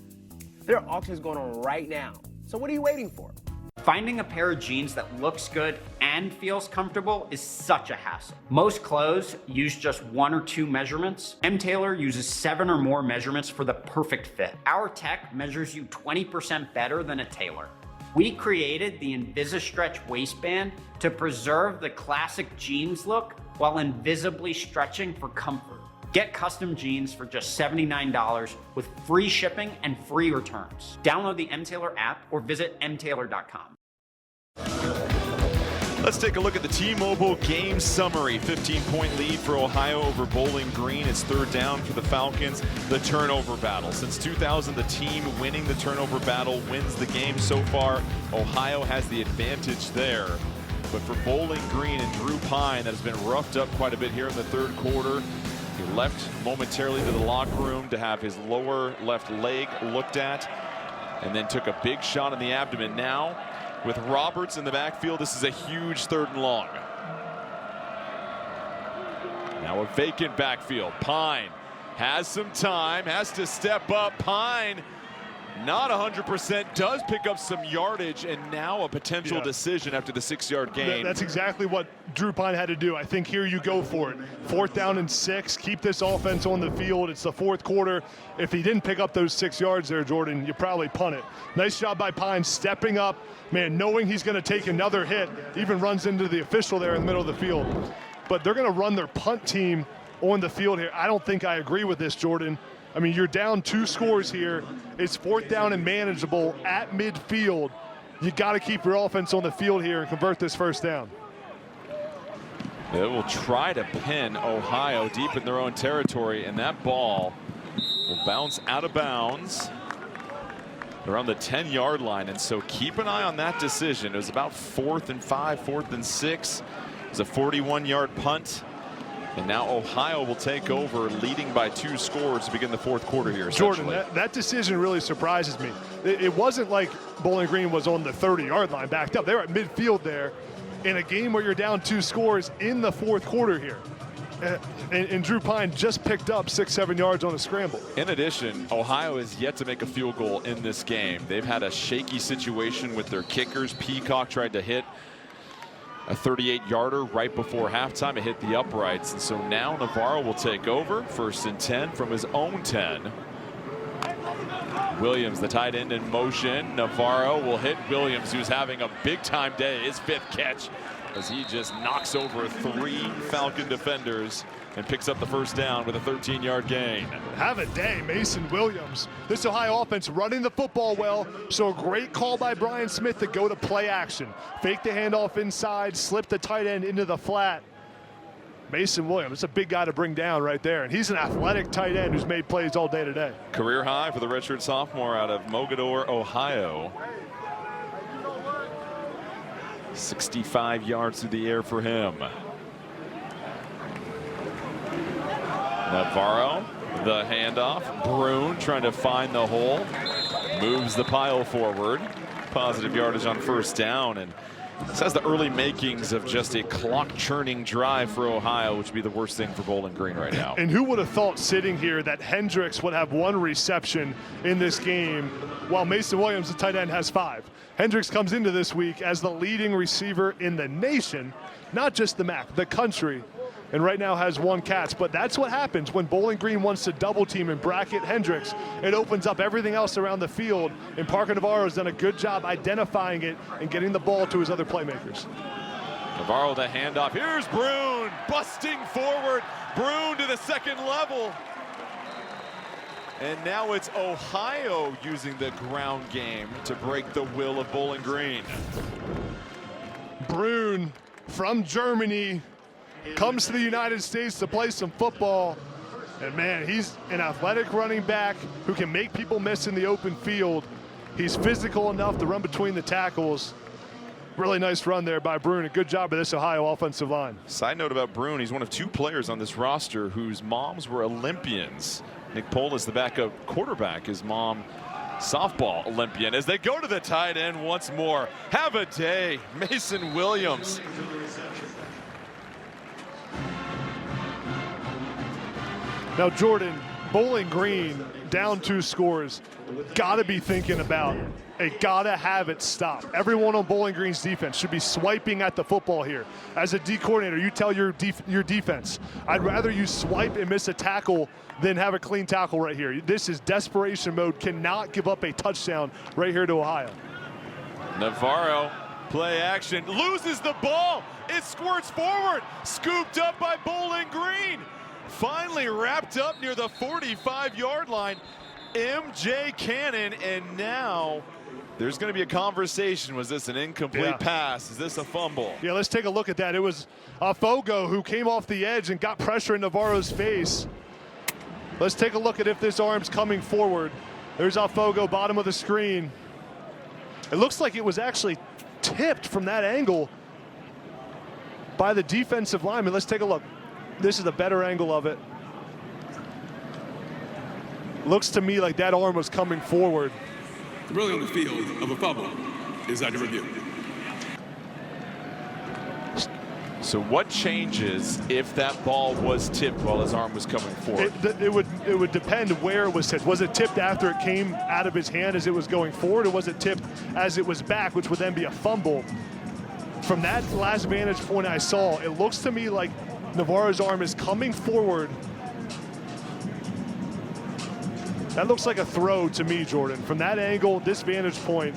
There are auctions going on right now. So what are you waiting for? Finding a pair of jeans that looks good and feels comfortable is such a hassle. Most clothes use just 1 or 2 measurements. M. Taylor uses 7 or more measurements for the perfect fit. Our tech measures you 20% better than a tailor. We created the InvisiStretch waistband to preserve the classic jeans look while invisibly stretching for comfort. Get custom jeans for just $79 with free shipping and free returns. Download the M. Taylor app or visit mtaylor.com. Let's take a look at the T-Mobile game summary. 15-point lead for Ohio over Bowling Green. It's third down for the Falcons. The turnover battle. Since 2000, the team winning the turnover battle wins the game. So far, Ohio has the advantage there. But for Bowling Green and Drew Pine, that has been roughed up quite a bit here in the third quarter. He left momentarily to the locker room to have his lower left leg looked at, and then took a big shot in the abdomen. Now, with Roberts in the backfield, this is a huge 3rd and long. Now a vacant backfield. Pine has some time, has to step up. Pine, not 100%, does pick up some yardage, and now a potential decision after the 6-yard gain. That's exactly what Drew Pine had to do. I think here you go for it. 4th down and 6, keep this offense on the field. It's the 4th quarter. If he didn't pick up those 6 yards there, Jordan, you probably punt it. Nice job by Pine stepping up, man, knowing he's going to take another hit, even runs into the official there in the middle of the field. But they're going to run their punt team on the field here. I don't think I agree with this, Jordan. I mean, you're down 2 scores here. It's 4th down and manageable at midfield. You got to keep your offense on the field here and convert this 1st down. They will try to pin Ohio deep in their own territory, and that ball will bounce out of bounds around the 10-yard line. And so keep an eye on that decision. It was about 4th and 5, 4th and 6. It was a 41-yard punt. And now Ohio will take over, leading by 2 scores to begin the 4th quarter here. Jordan, that decision really surprises me. It wasn't like Bowling Green was on the 30-yard line backed up. They were at midfield there in a game where you're down 2 scores in the 4th quarter here. And Drew Pine just picked up 6-7 yards on a scramble. In addition, Ohio is yet to make a field goal in this game. They've had a shaky situation with their kickers. Peacock tried to hit a 38-yarder right before halftime. It hit the uprights, and so now Navarro will take over. 1st and 10 from his own 10. Williams, the tight end, in motion. Navarro will hit Williams, who's having a big-time day. His 5th catch, as he just knocks over 3 Falcon defenders and picks up the 1st down with a 13-yard gain. Have a day, Mason Williams. This Ohio offense running the football well, so a great call by Brian Smith to go to play action. Fake the handoff inside, slip the tight end into the flat. Mason Williams, it's a big guy to bring down right there, and he's an athletic tight end who's made plays all day today. Career high for the redshirt sophomore out of Mogadore, Ohio. 65 yards through the air for him. Navarro, the handoff. Brune trying to find the hole. Moves the pile forward. Positive yardage on 1st down. And this has the early makings of just a clock-churning drive for Ohio, which would be the worst thing for Bowling Green right now. And who would have thought sitting here that Hendricks would have 1 reception in this game while Mason Williams, the tight end, has 5. Hendricks comes into this week as the leading receiver in the nation, not just the MAC, the country, and right now has 1 catch. But that's what happens when Bowling Green wants to double team and bracket Hendricks. It opens up everything else around the field, and Parker Navarro has done a good job identifying it and getting the ball to his other playmakers. Navarro, the handoff. Here's Brune busting forward. Brune to the 2nd level. And now it's Ohio using the ground game to break the will of Bowling Green. Brune from Germany comes to the United States to play some football. And man, he's an athletic running back who can make people miss in the open field. He's physical enough to run between the tackles. Really nice run there by Brune. A good job by this Ohio offensive line. Side note about Brune, he's one of 2 players on this roster whose moms were Olympians. Nick Polis, the backup quarterback, his mom, softball Olympian. As they go to the tight end once more. Have a day, Mason Williams. Now, Jordan, Bowling Green down 2 scores. Got to be thinking about a gotta have it stop. Everyone on Bowling Green's defense should be swiping at the football here. As a D coordinator, you tell your defense, I'd rather you swipe and miss a tackle than have a clean tackle right here. This is desperation mode. Cannot give up a touchdown right here to Ohio. Navarro, play action, loses the ball. It squirts forward, scooped up by Bowling Green. Finally wrapped up near the 45-yard line. MJ Cannon, and now there's going to be a conversation. Was this an incomplete pass? Is this a fumble? Yeah, let's take a look at that. It was Fogo who came off the edge and got pressure in Navarro's face. Let's take a look at if this arm's coming forward. There's Fogo, bottom of the screen. It looks like it was actually tipped from that angle by the defensive lineman. Let's take a look. This is a better angle of it. Looks to me like that arm was coming forward. The ruling on the field of a fumble is under review. So what changes if that ball was tipped while his arm was coming forward? It would depend where it was tipped. Was it tipped after it came out of his hand as it was going forward, or was it tipped as it was back, which would then be a fumble? From that last vantage point I saw, it looks to me like Navarro's arm is coming forward. That looks like a throw to me, Jordan. From that angle, this vantage point,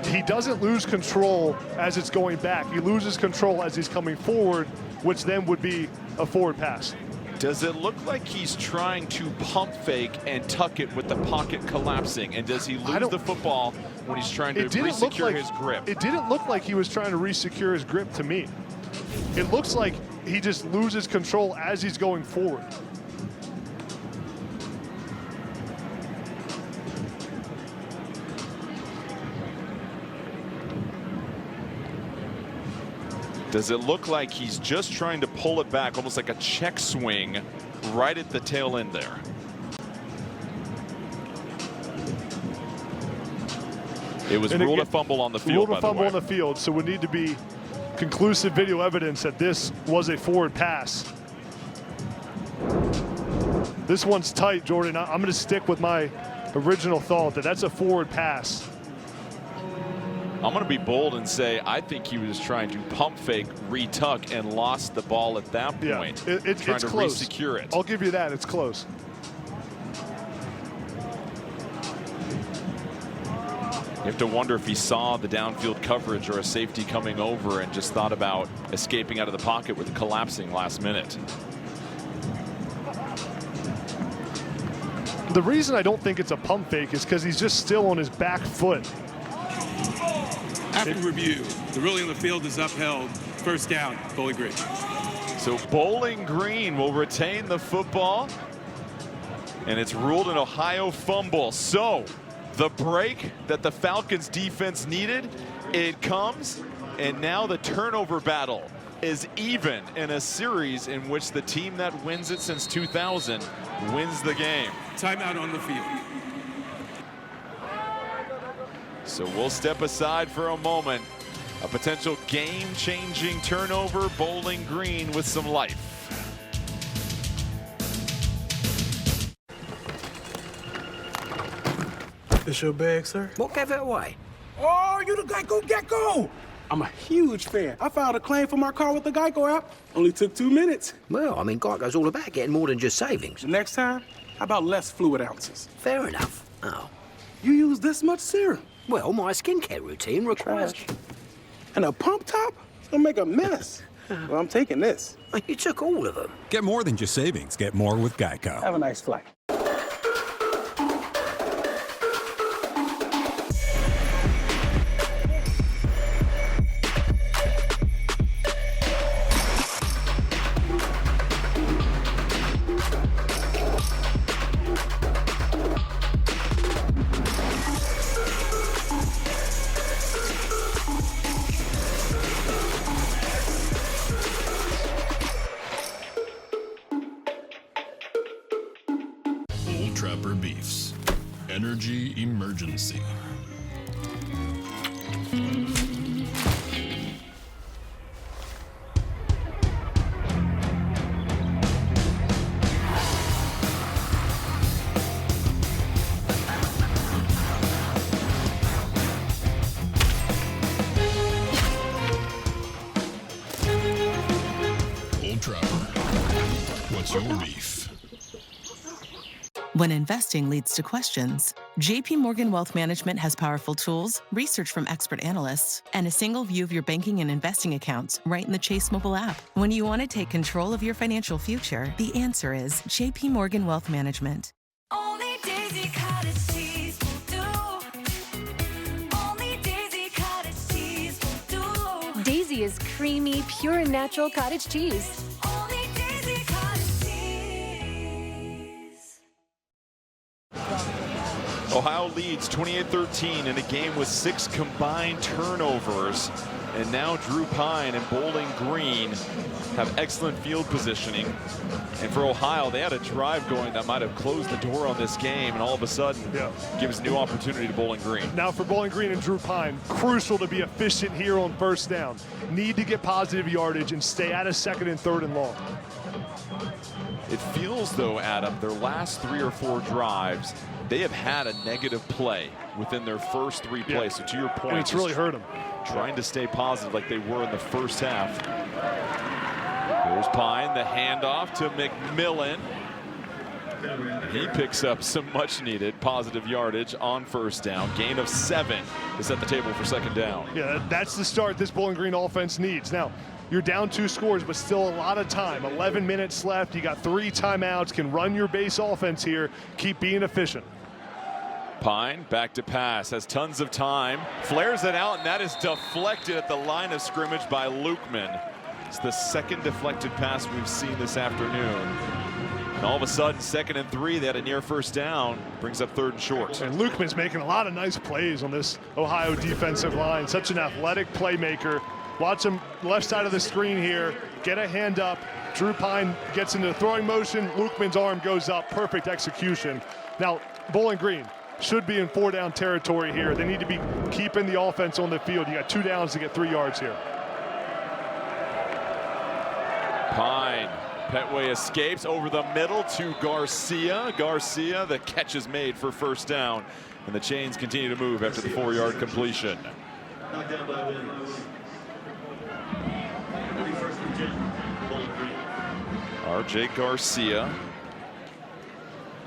he doesn't lose control as it's going back. He loses control as he's coming forward, which then would be a forward pass. Does it look like he's trying to pump fake and tuck it with the pocket collapsing? And does he lose the football when he's trying to re-secure his grip? It didn't look like he was trying to re-secure his grip to me. It looks like he just loses control as he's going forward. Does it look like he's just trying to pull it back, almost like a check swing, right at the tail end there? It was ruled a fumble on the field, by the way. Ruled a fumble on the field, so would need to be conclusive video evidence that this was a forward pass. This one's tight, Jordan. I'm going to stick with my original thought that that's a forward pass. I'm going to be bold and say I think he was trying to pump fake, retuck, and lost the ball at that point. Yeah, trying it's to close. re-secure it. I'll give you that. It's close. You have to wonder if he saw the downfield coverage or a safety coming over and just thought about escaping out of the pocket with collapsing last minute. The reason I don't think it's a pump fake is because he's just still on his back foot. After review, the ruling on the field is upheld. First down, Bowling Green. So Bowling Green will retain the football, and it's ruled an Ohio fumble. So the break that the Falcons defense needed, it comes, and now the turnover battle is even in a series in which the team that wins it since 2000 wins the game. Timeout on the field. So we'll step aside for a moment. A potential game-changing turnover, Bowling Green with some life. This your bag, sir? What gave it away? Oh, you the Geico Gecko! I'm a huge fan. I filed a claim for my car with the Geico app. Only took 2 minutes. Well, I mean, Geico's all about getting more than just savings. The next time, how about less fluid ounces? Fair enough. Oh. You use this much serum? Well, my skincare routine requires... And a pump top? It's gonna make a mess. Well, I'm taking this. You took all of them. Get more than just savings. Get more with Geico. Have a nice flight. Trapper Beefs. Energy Emergency. Old Trapper. What's your beef? When investing leads to questions, JP Morgan Wealth Management has powerful tools, research from expert analysts, and a single view of your banking and investing accounts right in the Chase mobile app. When you want to take control of your financial future, the answer is JP Morgan Wealth Management. Only Daisy Cottage cheese will do. Only Daisy Cottage cheese will do. Daisy is creamy, pure and natural cottage cheese. Only Daisy Cottage cheese. Ohio leads 28-13 in a game with 6 combined turnovers. And now Drew Pine and Bowling Green have excellent field positioning. And for Ohio, they had a drive going that might have closed the door on this game, and all of a sudden gives new opportunity to Bowling Green. Now for Bowling Green and Drew Pine, crucial to be efficient here on first down. Need to get positive yardage and stay out of second and third and long. It feels, though, Adam, their last 3 or 4 drives, they have had a negative play within their first 3 plays. So to your point, and it's really hurt them. Trying to stay positive like they were in the first half. Here's Pine, the handoff to McMillan. He picks up some much-needed positive yardage on first down. Gain of 7 to set the table for second down. Yeah, that's the start this Bowling Green offense needs. Now, you're down 2 scores, but still a lot of time. 11 minutes left. You got 3 timeouts. Can run your base offense here. Keep being efficient. Pine back to pass, has tons of time, flares it out, and that is deflected at the line of scrimmage by Lukeman. It's the second deflected pass we've seen this afternoon. And all of a sudden, 2nd and 3, they had a near first down, brings up 3rd and short. And Lukeman's making a lot of nice plays on this Ohio defensive line. Such an athletic playmaker. Watch him left side of the screen here, get a hand up. Drew Pine gets into the throwing motion. Lukeman's arm goes up, perfect execution. Now, Bowling Green should be in 4-down territory here. They need to be keeping the offense on the field. You got 2 downs to get 3 yards here. Pine. Petway escapes over the middle to Garcia. Garcia, the catch is made for first down. And the chains continue to move after the 4-yard completion. R.J. Garcia,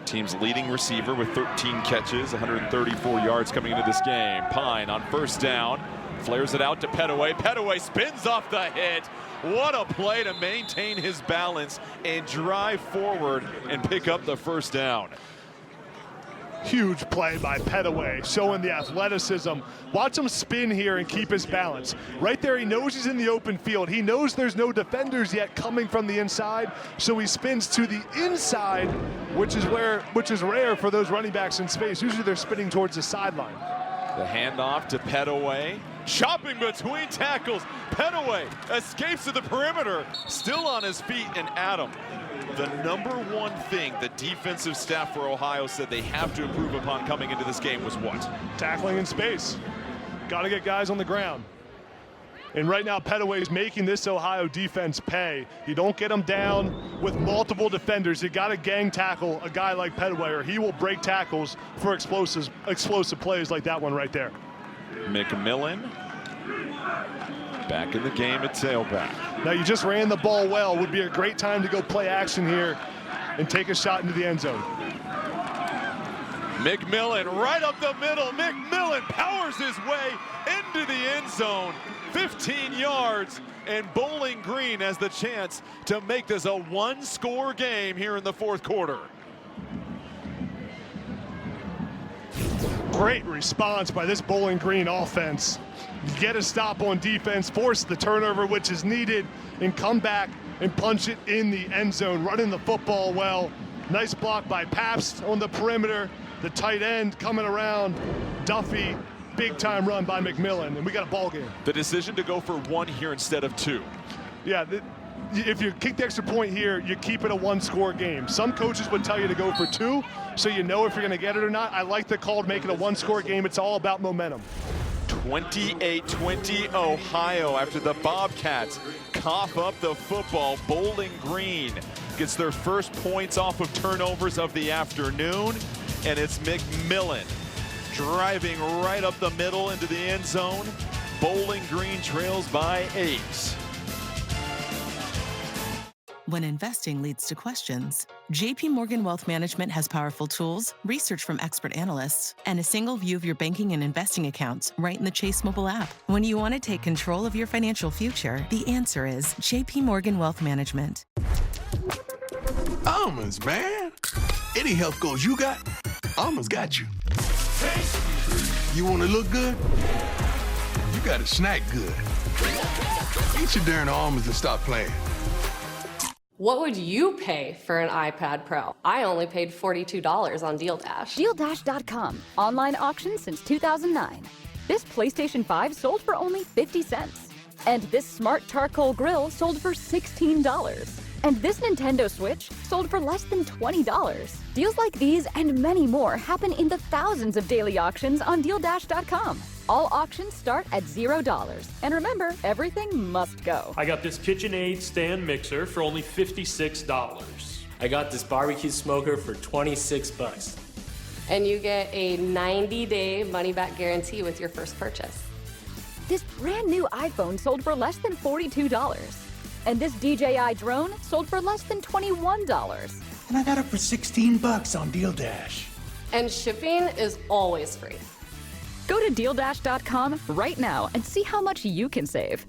team's leading receiver with 13 catches, 134 yards coming into this game. Pine on first down, flares it out to Petway. Petway spins off the hit. What a play to maintain his balance and drive forward and pick up the first down. Huge play by Petway, showing the athleticism. Watch him spin here and keep his balance. Right there, he knows he's in the open field. He knows there's no defenders yet coming from the inside, so he spins to the inside, which is rare for those running backs in space. Usually they're spinning towards the sideline. The handoff to Petway, chopping between tackles. Petway escapes to the perimeter, still on his feet, and Adam. The number one thing the defensive staff for Ohio said they have to improve upon coming into this game was what? Tackling in space. Got to get guys on the ground. And right now, Petway is making this Ohio defense pay. You don't get them down with multiple defenders. You got to gang tackle a guy like Petway, or he will break tackles for explosive plays like that one right there. McMillan back in the game at tailback. Now you just ran the ball well. Would be a great time to go play action here and take a shot into the end zone. McMillan right up the middle. McMillan powers his way into the end zone. 15 yards, and Bowling Green has the chance to make this a one-score game here in the fourth quarter. Great response by this Bowling Green offense. Get a stop on defense, force the turnover, which is needed, and come back and punch it in the end zone, running the football well. Nice block by Pabst on the perimeter. The tight end coming around. Duffy, big time run by McMillan, and we got a ball game. The decision to go for one here instead of two. Yeah, if you kick the extra point here, you keep it a one-score game. Some coaches would tell you to go for two, so you know if you're going to get it or not. I like the call to make it a one-score game. It's all about momentum. 28-20 Ohio after the Bobcats cough up the football. Bowling Green gets their first points off of turnovers of the afternoon, and it's McMillan driving right up the middle into the end zone. Bowling Green trails by 8. When investing leads to questions, JP Morgan Wealth Management has powerful tools, research from expert analysts, and a single view of your banking and investing accounts right in the Chase mobile app. When you want to take control of your financial future, the answer is JP Morgan Wealth Management. Almonds, man. Any health goals you got, Almonds got you. You want to look good? You got to snack good. Eat your darn almonds and stop playing. What would you pay for an iPad Pro? I only paid $42 on Deal Dash. DealDash.com. Online auction since 2009. This PlayStation 5 sold for only 50 cents. And this smart charcoal grill sold for $16. And this Nintendo Switch sold for less than $20. Deals like these and many more happen in the thousands of daily auctions on DealDash.com. All auctions start at $0. And remember, everything must go. I got this KitchenAid stand mixer for only $56. I got this barbecue smoker for $26. And you get a 90-day money-back guarantee with your first purchase. This brand new iPhone sold for less than $42. And this DJI drone sold for less than $21. And I got it for $16 on Deal Dash. And shipping is always free. Go to DealDash.com right now and see how much you can save.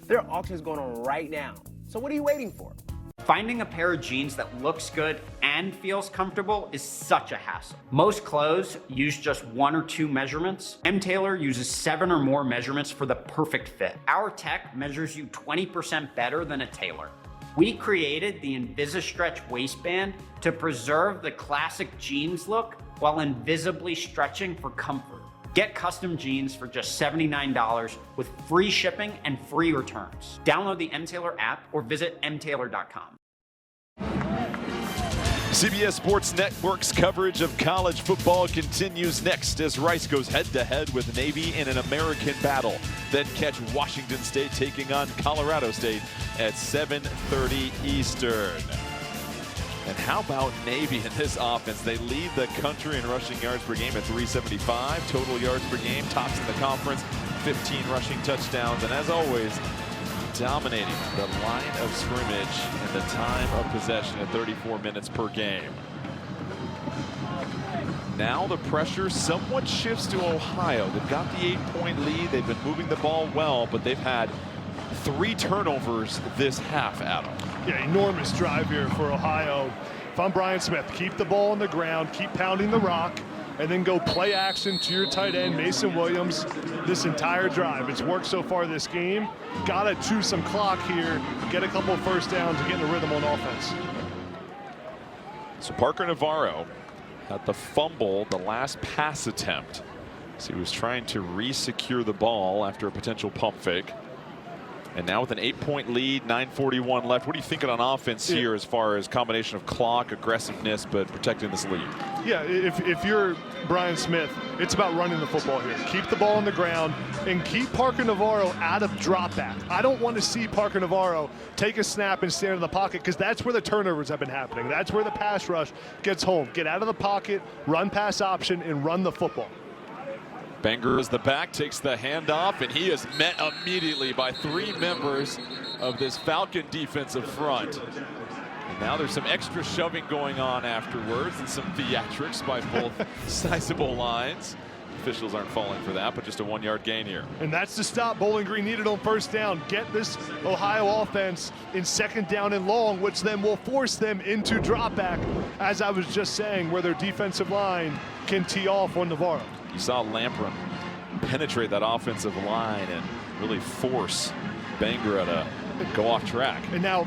There are auctions going on right now. So what are you waiting for? Finding a pair of jeans that looks good and feels comfortable is such a hassle. Most clothes use just 1 or 2 measurements. M-Tailor uses 7 or more measurements for the perfect fit. Our tech measures you 20% better than a tailor. We created the InvisiStretch waistband to preserve the classic jeans look while invisibly stretching for comfort. Get custom jeans for just $79 with free shipping and free returns. Download the M-Tailor app or visit mtailor.com. CBS Sports Network's coverage of college football continues next as Rice goes head-to-head with Navy in an American battle. Then catch Washington State taking on Colorado State at 7:30 Eastern. And how about Navy in this offense? They lead the country in rushing yards per game at 375. Total yards per game, tops in the conference, 15 rushing touchdowns. And as always, dominating the line of scrimmage and the time of possession at 34 minutes per game. Now the pressure somewhat shifts to Ohio. They've got the 8-point lead. They've been moving the ball well, but they've had 3 turnovers this half, Adam. Yeah, enormous drive here for Ohio. If I'm Brian Smith, keep the ball on the ground, keep pounding the rock, and then go play action to your tight end, Mason Williams, this entire drive. It's worked so far this game. Got to chew some clock here, get a couple of first downs, and get in the rhythm on offense. So Parker Navarro had the fumble, the last pass attempt. So he was trying to re-secure the ball after a potential pump fake. And now with an 8-point lead, 9:41 left. What are you thinking on offense here as far as combination of clock, aggressiveness, but protecting this lead? Yeah, if you're Brian Smith, it's about running the football here. Keep the ball on the ground and keep Parker Navarro out of drop back. I don't want to see Parker Navarro take a snap and stand in the pocket because that's where the turnovers have been happening. That's where the pass rush gets home. Get out of the pocket, run pass option, and run the football. Banger is the back, takes the handoff, and he is met immediately by 3 members of this Falcon defensive front. And now there's some extra shoving going on afterwards and some theatrics by both sizable lines. Officials aren't falling for that, but just a 1-yard gain here. And that's the stop Bowling Green needed on first down. Get this Ohio offense in 2nd down and long, which then will force them into drop back, as I was just saying, where their defensive line can tee off on Navarro. You saw Lampron penetrate that offensive line and really force Bangura to go off track. And now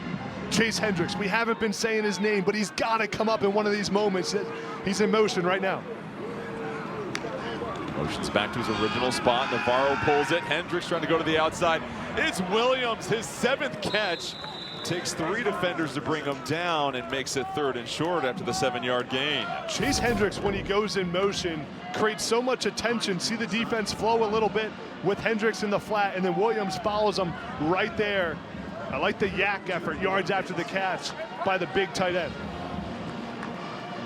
Chase Hendricks, we haven't been saying his name, but he's got to come up in one of these moments. He's in motion right now. Motions back to his original spot. Navarro pulls it. Hendricks trying to go to the outside. It's Williams, his 7th catch. Takes 3 defenders to bring him down and makes it 3rd and short after the 7-yard gain. Chase Hendricks, when he goes in motion, creates so much attention. See the defense flow a little bit with Hendricks in the flat, and then Williams follows him right there. I like the yak effort, yards after the catch by the big tight end.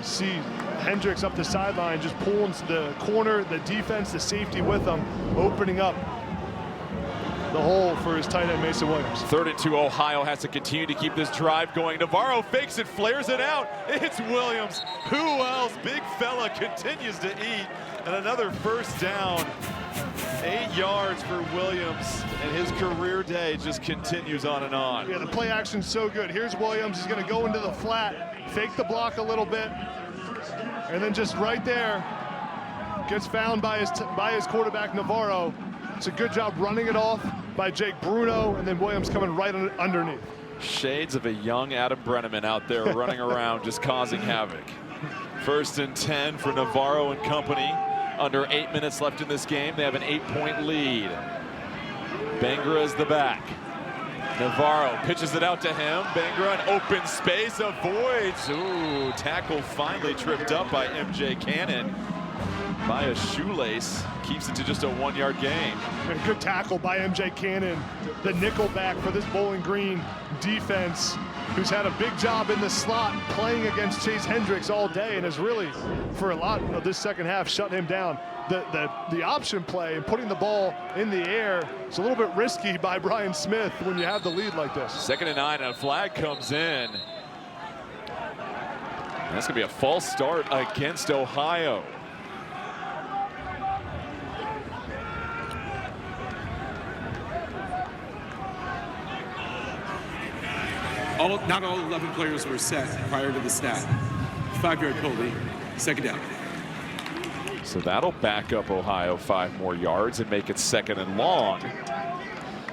See Hendricks up the sideline, just pulling the corner, the defense, the safety with him, opening up the hole for his tight end, Mason Williams. 3rd and 2, Ohio has to continue to keep this drive going. Navarro fakes it, flares it out. It's Williams. Who else? Big fella continues to eat. And another first down. 8 yards for Williams, and his career day just continues on and on. Yeah, the play action's so good. Here's Williams. He's going to go into the flat, fake the block a little bit, and then just right there gets found by his quarterback, Navarro. It's a good job running it off by Jake Bruno, and then Williams coming right underneath. Shades of a young Adam Brenneman out there running around just causing havoc. 1st and 10 for Navarro and company. Under 8 minutes left in this game. They have an 8-point lead. Bangura is the back. Navarro pitches it out to him. Bangura in open space, avoids. Ooh, tackle finally tripped up by MJ Cannon. By a shoelace, keeps it to just a 1-yard gain. And good tackle by MJ Cannon, the nickel back for this Bowling Green defense, who's had a big job in the slot playing against Chase Hendricks all day and has really, for a lot of this second half, shut him down. The option play and putting the ball in the air is a little bit risky by Brian Smith when you have the lead like this. 2nd and 9, and a flag comes in. And that's going to be a false start against Ohio. Not all 11 players were set prior to the snap. 5-yard penalty, 2nd down. So that'll back up Ohio 5 more yards and make it 2nd and long.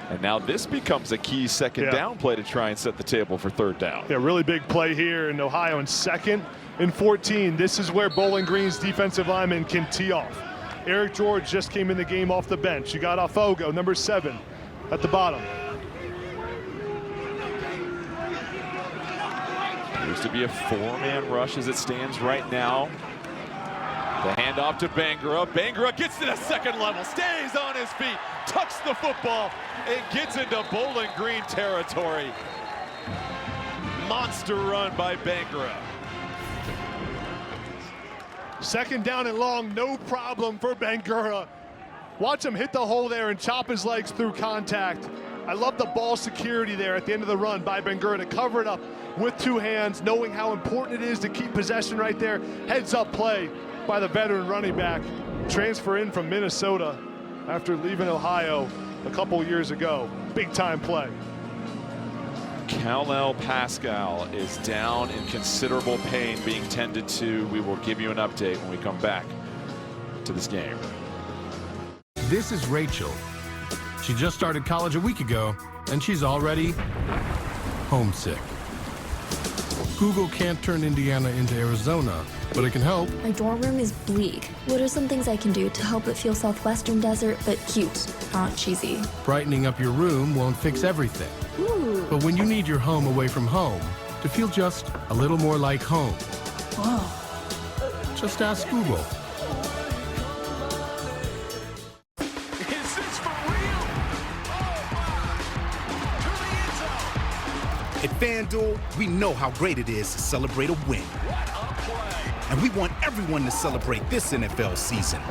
And now this becomes a key 2nd down play to try and set the table for 3rd down. Yeah, really big play here in Ohio in 2nd and 14. This is where Bowling Green's defensive lineman can tee off. Eric George just came in the game off the bench. You got Afogo, number 7, at the bottom. Appears to be a 4-man rush as it stands right now. The handoff to Bangura. Bangura gets to the second level, stays on his feet, tucks the football, and gets into Bowling Green territory. Monster run by Bangura. Second down and long, no problem for Bangura. Watch him hit the hole there and chop his legs through contact. I love the ball security there at the end of the run by Bangura to cover it up with 2 hands, knowing how important it is to keep possession right there. Heads up play by the veteran running back. Transfer in from Minnesota after leaving Ohio a couple years ago. Big time play. Kal-El Pascal is down in considerable pain, being tended to. We will give you an update when we come back to this game. This is Rachel. She just started college a week ago, and she's already homesick. Google can't turn Indiana into Arizona, but it can help. My dorm room is bleak. What are some things I can do to help it feel Southwestern desert, but cute, not cheesy? Brightening up your room won't fix everything. Ooh. But when you need your home away from home to feel just a little more like home, just ask Google. Is this for real? At FanDuel, we know how great it is to celebrate a win. And we want everyone to celebrate this NFL season.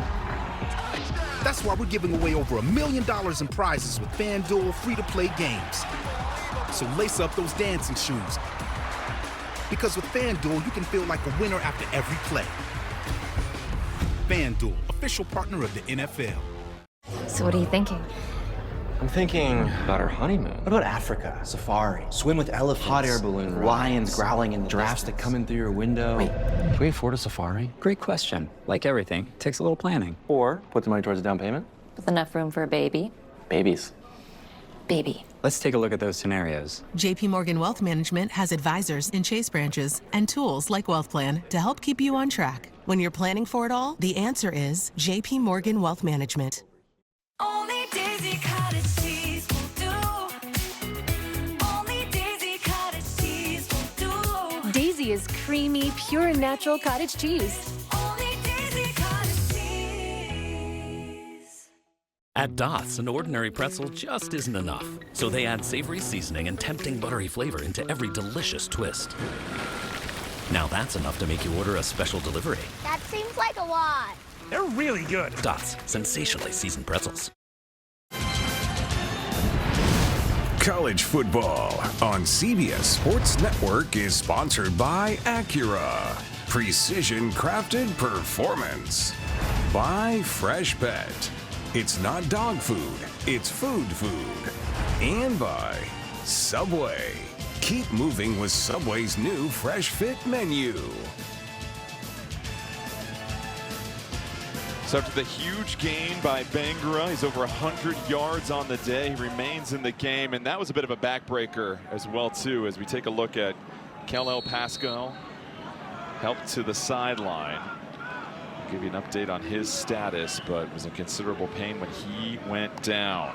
That's why we're giving away over $1 million in prizes with FanDuel free-to-play games. So lace up those dancing shoes. Because with FanDuel, you can feel like a winner after every play. FanDuel, official partner of the NFL. So what are you thinking? I'm thinking about our honeymoon. What about Africa? Safari. Swim with elephants. Hot air balloon rides. Lions growling in the giraffes that come in through your window. Wait, can we afford a safari? Great question. Like everything, takes a little planning. Or put the money towards a down payment. With enough room for a baby? Babies. Baby. Let's take a look at those scenarios. JP Morgan Wealth Management has advisors in Chase branches and tools like Wealth Plan to help keep you on track. When you're planning for it all, the answer is JP Morgan Wealth Management. Only Daisy Cottage cheese will do. Only Daisy Cottage cheese will do. Daisy is creamy, pure and natural cottage cheese. Only Daisy Cottage cheese. At Doth's, an ordinary pretzel just isn't enough. So they add savory seasoning and tempting buttery flavor into every delicious twist. Now that's enough to make you order a special delivery. That seems like a lot. They're really good. Doth's, sensationally seasoned pretzels. College football on CBS Sports Network is sponsored by Acura. Precision crafted performance. By Fresh Pet. It's not dog food, it's food food. And by Subway. Keep moving with Subway's new Fresh Fit menu. So after the huge gain by Bangura, he's over 100 yards on the day. He remains in the game, and that was a bit of a backbreaker as well, too, as we take a look at Kal-El Pascal, helped to the sideline. I'll give you an update on his status, but was in considerable pain when he went down.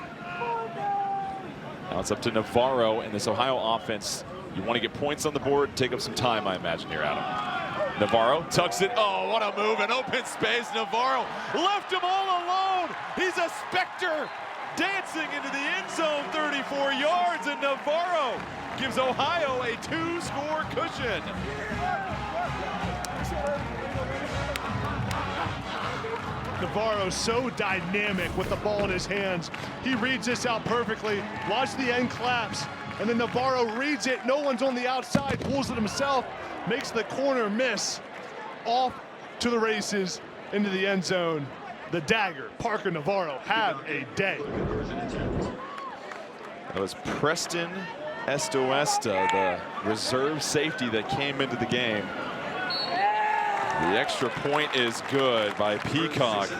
Now it's up to Navarro and this Ohio offense. You want to get points on the board, take up some time, I imagine, here, Adam. Navarro tucks it. Oh, what a move. An open space. Navarro left him all alone. He's a specter dancing into the end zone, 34 yards, and Navarro gives Ohio a 2-score cushion. Navarro so dynamic with the ball in his hands. He reads this out perfectly. Watch the end collapse. And then Navarro reads it. No one's on the outside. Pulls it himself. Makes the corner miss. Off to the races into the end zone. The dagger. Parker Navarro. Have a day. That was Preston Estoesta, the reserve safety that came into the game. The extra point is good by Peacock,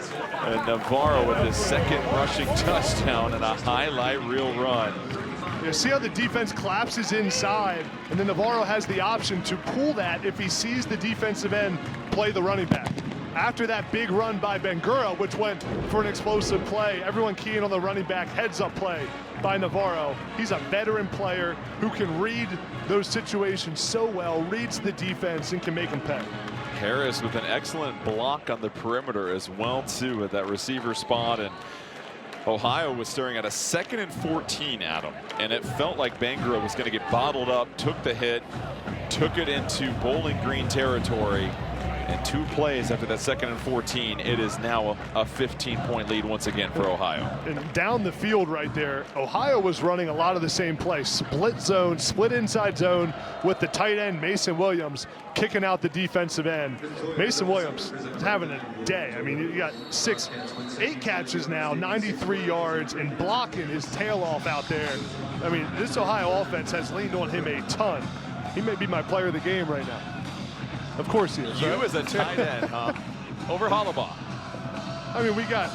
and Navarro with his second rushing touchdown and a highlight reel run. You see how the defense collapses inside, and then Navarro has the option to pull that if he sees the defensive end play the running back. After that big run by Bangura, which went for an explosive play, everyone keying on the running back heads up play by Navarro. He's a veteran player who can read those situations so well, reads the defense, and can make them pay. Harris with an excellent block on the perimeter as well, too, at that receiver spot. And Ohio was staring at a 2nd and 14, Adam, and it felt like Bangura was going to get bottled up, took the hit, took it into Bowling Green territory. And 2 plays after that 2nd and 14, it is now a 15-point lead once again for Ohio. And down the field right there, Ohio was running a lot of the same plays. Split zone, split inside zone with the tight end, Mason Williams, kicking out the defensive end. Mason Williams is having a day. I mean, you got 8 catches now, 93 yards, and blocking his tail off out there. I mean, this Ohio offense has leaned on him a ton. He may be my player of the game right now. Of course he is. You right? as a tight end, huh? Over Hollabaugh. I mean, we got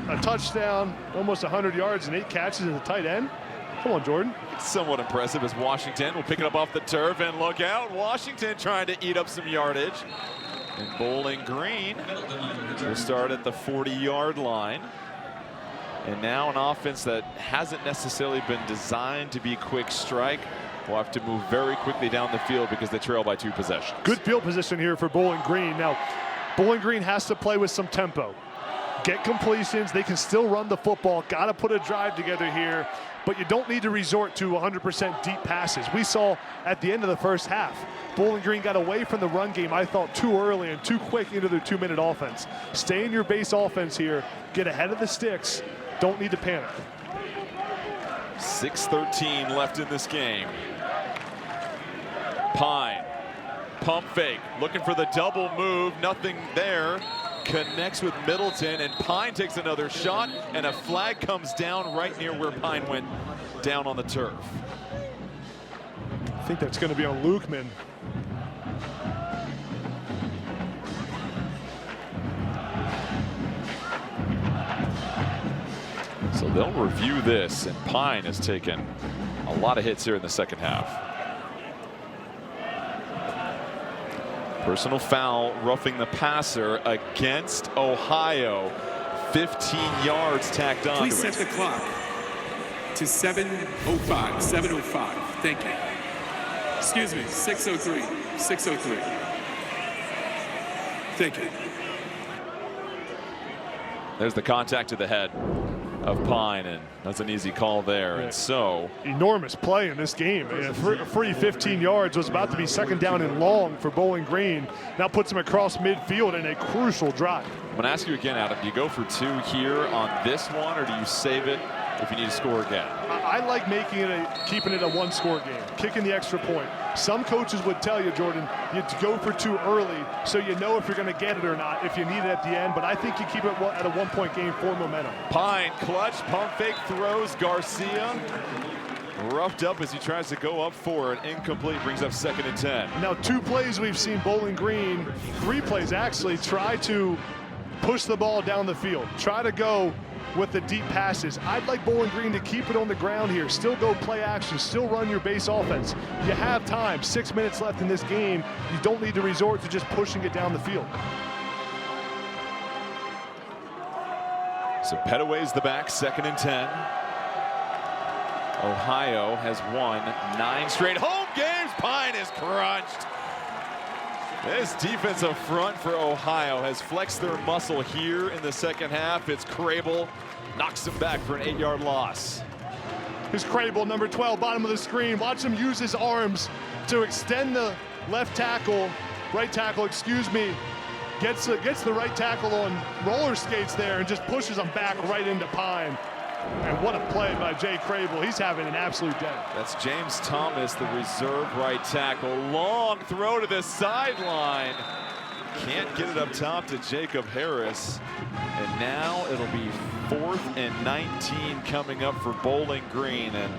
a touchdown, almost 100 yards, and 8 catches as a tight end. Come on, Jordan. It's somewhat impressive as Washington will pick it up off the turf, and look out, Washington trying to eat up some yardage. And Bowling Green will start at the 40-yard line. And now an offense that hasn't necessarily been designed to be quick strike will have to move very quickly down the field because they trail by 2 possessions. Good field position here for Bowling Green. Now, Bowling Green has to play with some tempo. Get completions. They can still run the football. Got to put a drive together here. But you don't need to resort to 100% deep passes. We saw at the end of the first half, Bowling Green got away from the run game, I thought, too early and too quick into their 2-minute offense. Stay in your base offense here. Get ahead of the sticks. Don't need to panic. 6:13 left in this game. Pine, pump fake, looking for the double move, nothing there. Connects with Middleton, and Pine takes another shot, and a flag comes down right near where Pine went down on the turf. I think that's going to be on Lukeman. So they'll review this, and Pine has taken a lot of hits here in the second half. Personal foul, roughing the passer against Ohio. 15 yards tacked on. Please set the clock to 7:05. 7:05. Thank you. Excuse me, 6:03. 6:03. Thank you. There's the contact to the head of Pine, and that's an easy call there. And so enormous play in this game. A free 15 yards was about to be 2nd down and long for Bowling Green. Now puts him across midfield in a crucial drive. I'm going to ask you again, Adam, do you go for 2 here on this one, or do you save it if you need to score again? I like making it keeping it a 1-score game, kicking the extra point. Some coaches would tell you, Jordan, you go for 2 early so you know if you're going to get it or not, if you need it at the end. But I think you keep it at a 1-point game for momentum. Pine, clutch, pump fake, throws. Garcia roughed up as he tries to go up for it. Incomplete, brings up 2nd and 10. Now 2 plays we've seen Bowling Green, 3 plays actually, try to push the ball down the field. Try to go with the deep passes. I'd like Bowling Green to keep it on the ground here. Still go play action. Still run your base offense. You have time. 6 minutes left in this game. You don't need to resort to just pushing it down the field. So Petaway's the back, 2nd and 10. Ohio has won 9 straight home games. Pine is crunched. This defensive front for Ohio has flexed their muscle here in the second half. It's Crable, knocks him back for an 8-yard loss. Here's Crable, number 12, bottom of the screen. Watch him use his arms to extend the right tackle, excuse me. Gets the right tackle on roller skates there and just pushes him back right into Pine. And what a play by Jay Crable. He's having an absolute day. That's James Thomas, the reserve right tackle. Long throw to the sideline. Can't get it up top to Jacob Harris. And now it'll be 4th and 19 coming up for Bowling Green. And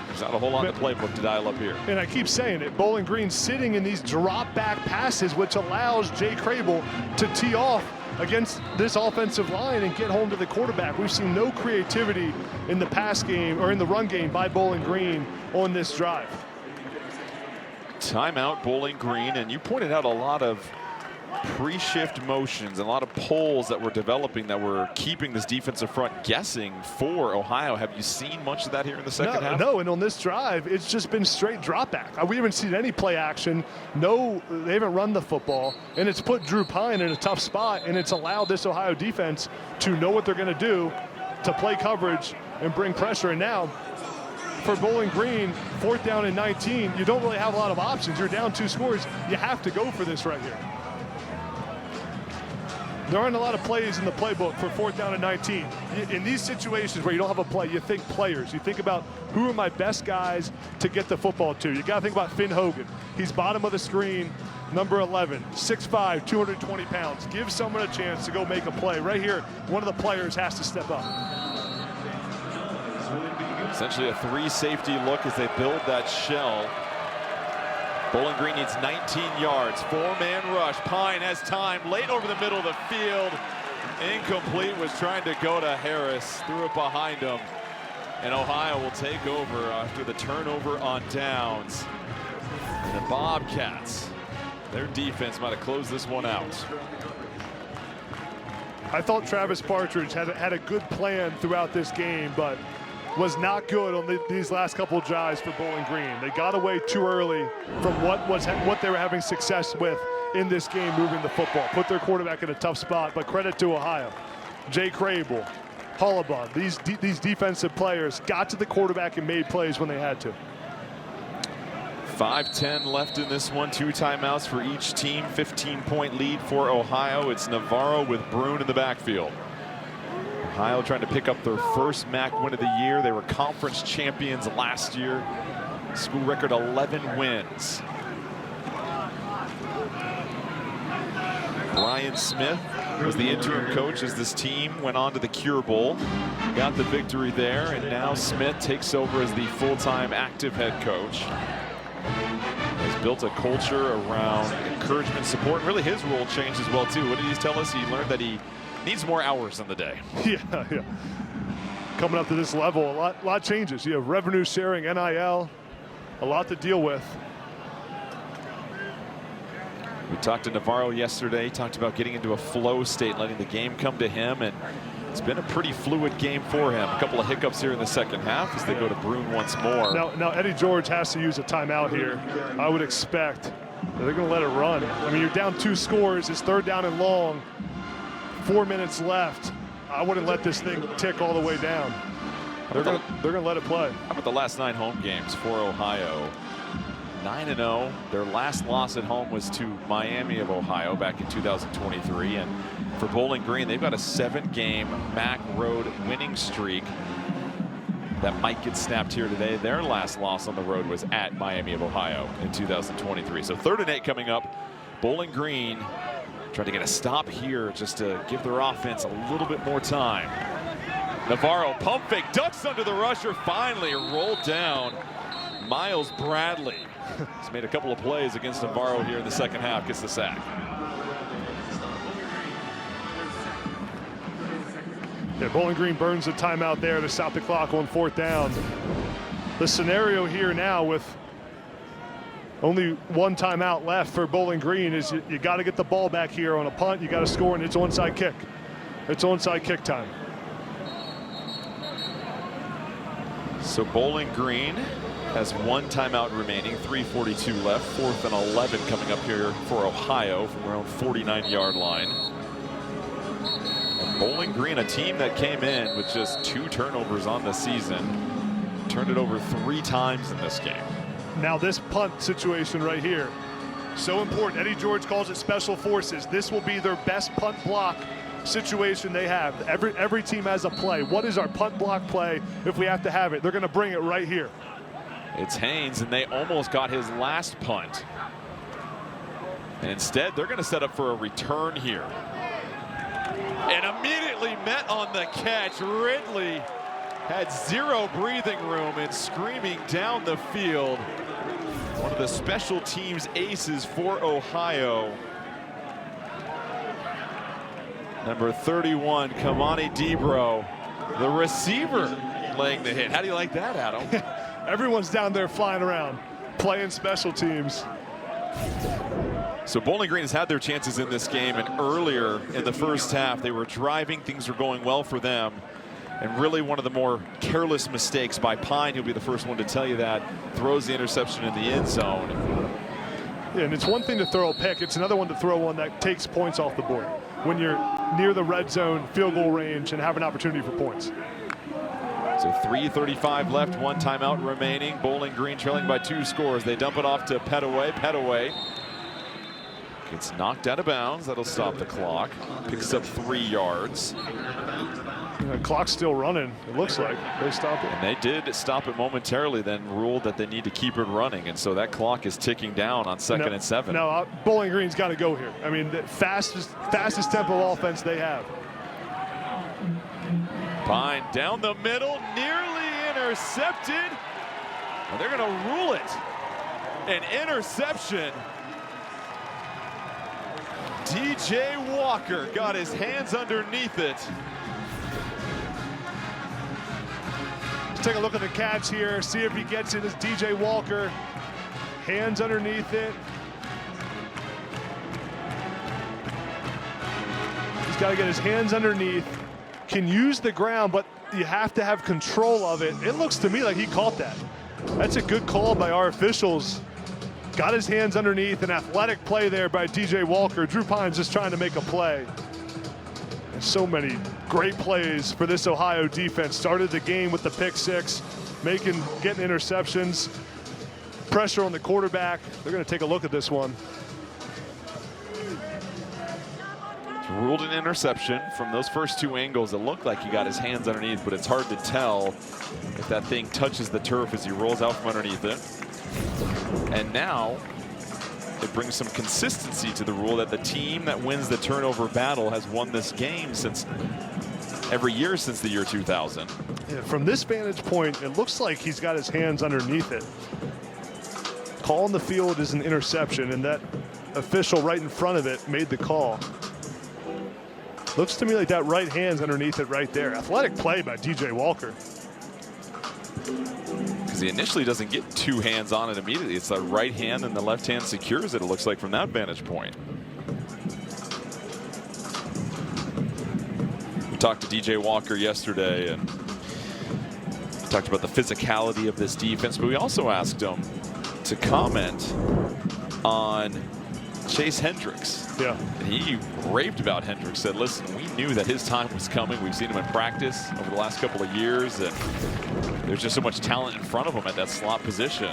there's not a whole lot in the playbook to dial up here. And I keep saying it, Bowling Green sitting in these drop back passes, which allows Jay Crable to tee off against this offensive line and get home to the quarterback. We've seen no creativity in the pass game or in the run game by Bowling Green on this drive. Timeout, Bowling Green, and you pointed out a lot of pre-shift motions, and a lot of pulls that were developing that were keeping this defensive front guessing for Ohio. Have you seen much of that here in the second half? No, and on this drive, it's just been straight drop back. We haven't seen any play action. No, they haven't run the football, and it's put Drew Pine in a tough spot, and it's allowed this Ohio defense to know what they're going to do, to play coverage and bring pressure. And now, for Bowling Green, 4th down and 19, you don't really have a lot of options. You're down 2 scores. You have to go for this right here. There aren't a lot of plays in the playbook for 4th down and 19. In these situations where you don't have a play, you think players. You think about who are my best guys to get the football to. You got to think about Finn Hogan. He's bottom of the screen, number 11, 6'5", 220 pounds. Give someone a chance to go make a play. Right here, one of the players has to step up. Essentially a 3-safety look as they build that shell. Bowling Green needs 19 yards. 4-man rush. Pine has time. Late over the middle of the field. Incomplete. Was trying to go to Harris. Threw it behind him. And Ohio will take over after the turnover on downs. And the Bobcats, their defense might have closed this one out. I thought Travis Partridge had a good plan throughout this game, but was not good on these last couple of drives for Bowling Green. They got away too early from what they were having success with in this game, moving the football. Put their quarterback in a tough spot, but credit to Ohio. Jay Crable, Hollabon, these defensive players got to the quarterback and made plays when they had to. 5:10 left in this one. 2 timeouts for each team. 15-point lead for Ohio. It's Navarro with Brune in the backfield. Ohio trying to pick up their first MAC win of the year. They were conference champions last year. School record 11 wins. Brian Smith was the interim coach as this team went on to the Cure Bowl. Got the victory there, and now Smith takes over as the full-time active head coach. Has built a culture around encouragement, support, and really his role changed as well too. What did he tell us? He learned that he needs more hours in the day. Yeah. Coming up to this level, a lot changes. You have revenue sharing, NIL, a lot to deal with. We talked to Navarro yesterday, talked about getting into a flow state, letting the game come to him, and it's been a pretty fluid game for him. A couple of hiccups here in the second half as they go to Brune once more. Now Eddie George has to use a timeout here. I would expect that they're going to let it run. I mean, you're down 2 scores. It's 3rd down and long. 4 minutes left. I wouldn't let this thing tick all the way down. They're going to let it play. How about the last 9 home games for Ohio? 9-0. Their last loss at home was to Miami of Ohio back in 2023. And for Bowling Green, they've got a 7-game MAC road winning streak that might get snapped here today. Their last loss on the road was at Miami of Ohio in 2023. So 3rd and 8 coming up. Bowling Green trying to get a stop here just to give their offense a little bit more time. Navarro pump fake, ducks under the rusher, finally rolled down. Miles Bradley has made a couple of plays against Navarro here in the second half, gets the sack. Yeah, Bowling Green burns the timeout there to stop the clock on 4th down. The scenario here now with only 1 timeout left for Bowling Green is you got to get the ball back here on a punt. You got to score, and it's onside kick. It's onside kick time. So Bowling Green has 1 timeout remaining, 3:42 left. 4th and 11 coming up here for Ohio from their own 49-yard line. And Bowling Green, a team that came in with just 2 turnovers on the season, turned it over 3 times in this game. Now this punt situation right here, so important. Eddie George calls it special forces. This will be their best punt block situation they have. Every team has a play. What is our punt block play if we have to have it? They're going to bring it right here. It's Haynes, and they almost got his last punt. And instead, they're going to set up for a return here. And immediately met on the catch. Ridley had 0 breathing room and screaming down the field. One of the special teams aces for Ohio. Number 31, Kamani Debro, the receiver, laying the hit. How do you like that, Adam? Everyone's down there flying around, playing special teams. So Bowling Green has had their chances in this game, and earlier in the first half, they were driving. Things were going well for them. And really one of the more careless mistakes by Pine, he'll be the first one to tell you that, throws the interception in the end zone. Yeah, and it's one thing to throw a pick. It's another one to throw one that takes points off the board when you're near the red zone, field goal range, and have an opportunity for points. So 3:35 left, 1 timeout remaining. Bowling Green trailing by 2 scores. They dump it off to Petaway. Petaway gets knocked out of bounds. That'll stop the clock. Picks up 3 yards. The clock's still running, it looks like. They stopped it. And they did stop it momentarily, then ruled that they need to keep it running. And so that clock is ticking down on 2nd and 7. No, Bowling Green's got to go here. I mean, the fastest tempo offense they have. Pine down the middle, nearly intercepted. And they're going to rule it an interception. DJ Walker got his hands underneath it. Let's take a look at the catch here, see if he gets it as DJ Walker. Hands underneath it. He's got to get his hands underneath. Can use the ground, but you have to have control of it. It looks to me like he caught that. That's a good call by our officials. Got his hands underneath, an athletic play there by DJ Walker. Drew Pine's just trying to make a play. And so many great plays for this Ohio defense. Started the game with the pick 6, getting interceptions, pressure on the quarterback. They're going to take a look at this one. Ruled an interception. From those first 2 angles, it looked like he got his hands underneath, but it's hard to tell if that thing touches the turf as he rolls out from underneath it. And now it brings some consistency to the rule that the team that wins the turnover battle has won this game every year since the year 2000. Yeah, from this vantage point, it looks like he's got his hands underneath it. Call on the field is an interception, and that official right in front of it made the call. Looks to me like that right hand's underneath it right there. Athletic play by DJ Walker. Because he initially doesn't get 2 hands on it immediately. It's the right hand and the left hand secures it, it looks like, from that vantage point. We talked to DJ Walker yesterday and talked about the physicality of this defense, but we also asked him to comment on Chase Hendricks. Yeah. And he raved about Hendricks, said, listen, we knew that his time was coming. We've seen him in practice over the last couple of years, and there's just so much talent in front of him at that slot position.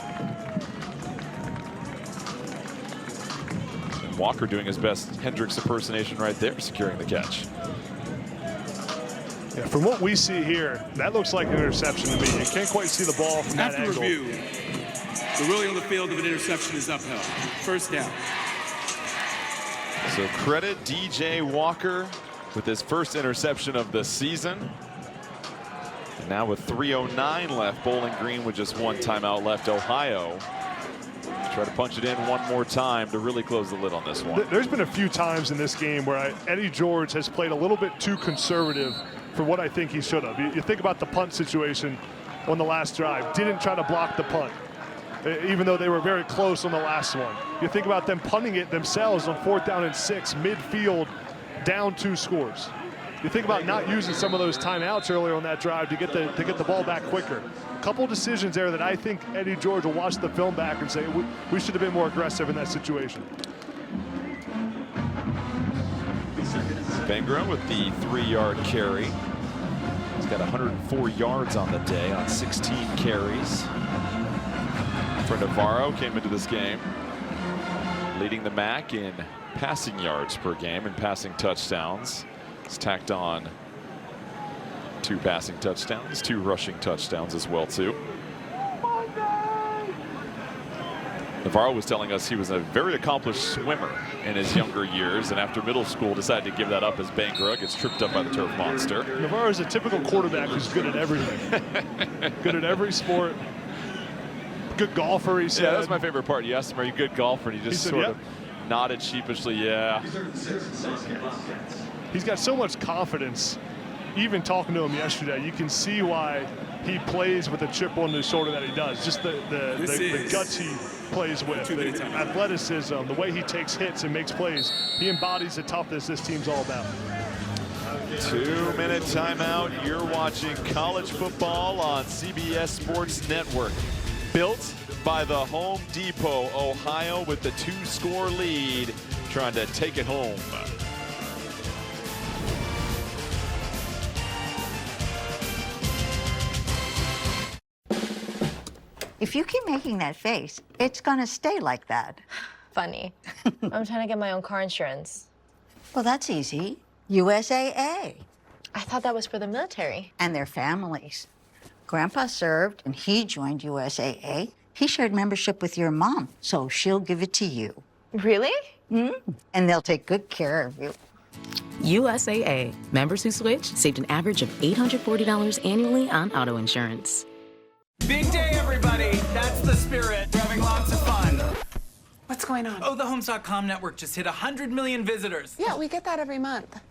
And Walker doing his best Hendricks impersonation right there, securing the catch. Yeah, from what we see here, that looks like an interception to me. You can't quite see the ball from that angle. After review, the ruling on the field of an interception is upheld. First down. So credit DJ Walker with his first interception of the season. And now with 3:09 left, Bowling Green with just 1 timeout left. Ohio try to punch it in one more time to really close the lid on this one. There's been a few times in this game where Eddie George has played a little bit too conservative for what I think he should have. You think about the punt situation on the last drive. Didn't try to block the punt, even though they were very close on the last one. You think about them punting it themselves on 4th down and 6, midfield, down 2 scores. You think about not using some of those timeouts earlier on that drive to get the ball back quicker. A couple decisions there that I think Eddie George will watch the film back and say we should have been more aggressive in that situation. Bengra with the 3-yard carry. He's got 104 yards on the day on 16 carries. For Navarro, came into this game leading the MAC in passing yards per game and passing touchdowns. He's tacked on 2 passing touchdowns, 2 rushing touchdowns as well too. Navarro was telling us he was a very accomplished swimmer in his younger years, and after middle school decided to give that up as Bengra gets tripped up by the turf monster. Navarro is a typical quarterback who's good at everything. Good at every sport. Good golfer, he said. Yeah, that's my favorite part. You asked him, are you a good golfer? And he just sort of nodded sheepishly, yeah. He's got so much confidence. Even talking to him yesterday, you can see why he plays with a chip on his shoulder that he does. Just the guts he plays with, the athleticism, the way he takes hits and makes plays. He embodies the toughness this team's all about. 2-minute timeout. You're watching college football on CBS Sports Network. Built by the Home Depot, Ohio with the 2-score lead, trying to take it home. If you keep making that face, it's gonna stay like that. Funny. I'm trying to get my own car insurance. Well, that's easy. USAA. I thought that was for the military. And their families. Grandpa served and he joined USAA. He shared membership with your mom, so she'll give it to you. Really? And they'll take good care of you. USAA. Members who switch saved an average of $840 annually on auto insurance. Big day, everybody. That's the spirit. We're having lots of fun. What's going on? Oh, the Homes.com network just hit 100 million visitors. Yeah, we get that every month.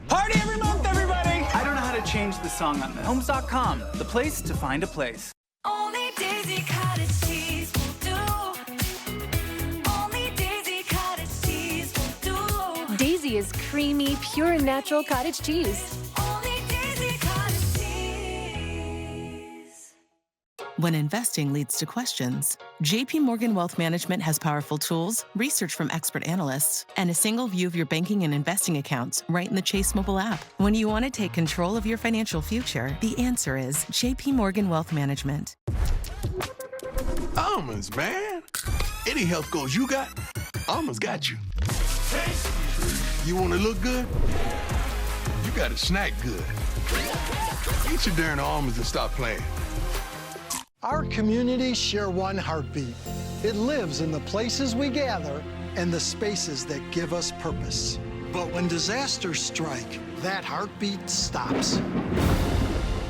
Party every month, everybody! I don't know how to change the song on this. Homes.com, the place to find a place. Only Daisy Cottage cheese will do. Only Daisy Cottage cheese will do. Daisy is creamy, pure and natural cottage cheese. Only Daisy Cottage cheese. When investing leads to questions, JP Morgan Wealth Management has powerful tools, research from expert analysts, and a single view of your banking and investing accounts right in the Chase mobile app. When you want to take control of your financial future, the answer is JP Morgan Wealth Management. Almonds, man. Any health goals you got, Almonds got you. You want to look good? You got to snack good. Eat your darn almonds and stop playing. Our communities share one heartbeat. It lives in the places we gather and the spaces that give us purpose. But when disasters strike, that heartbeat stops.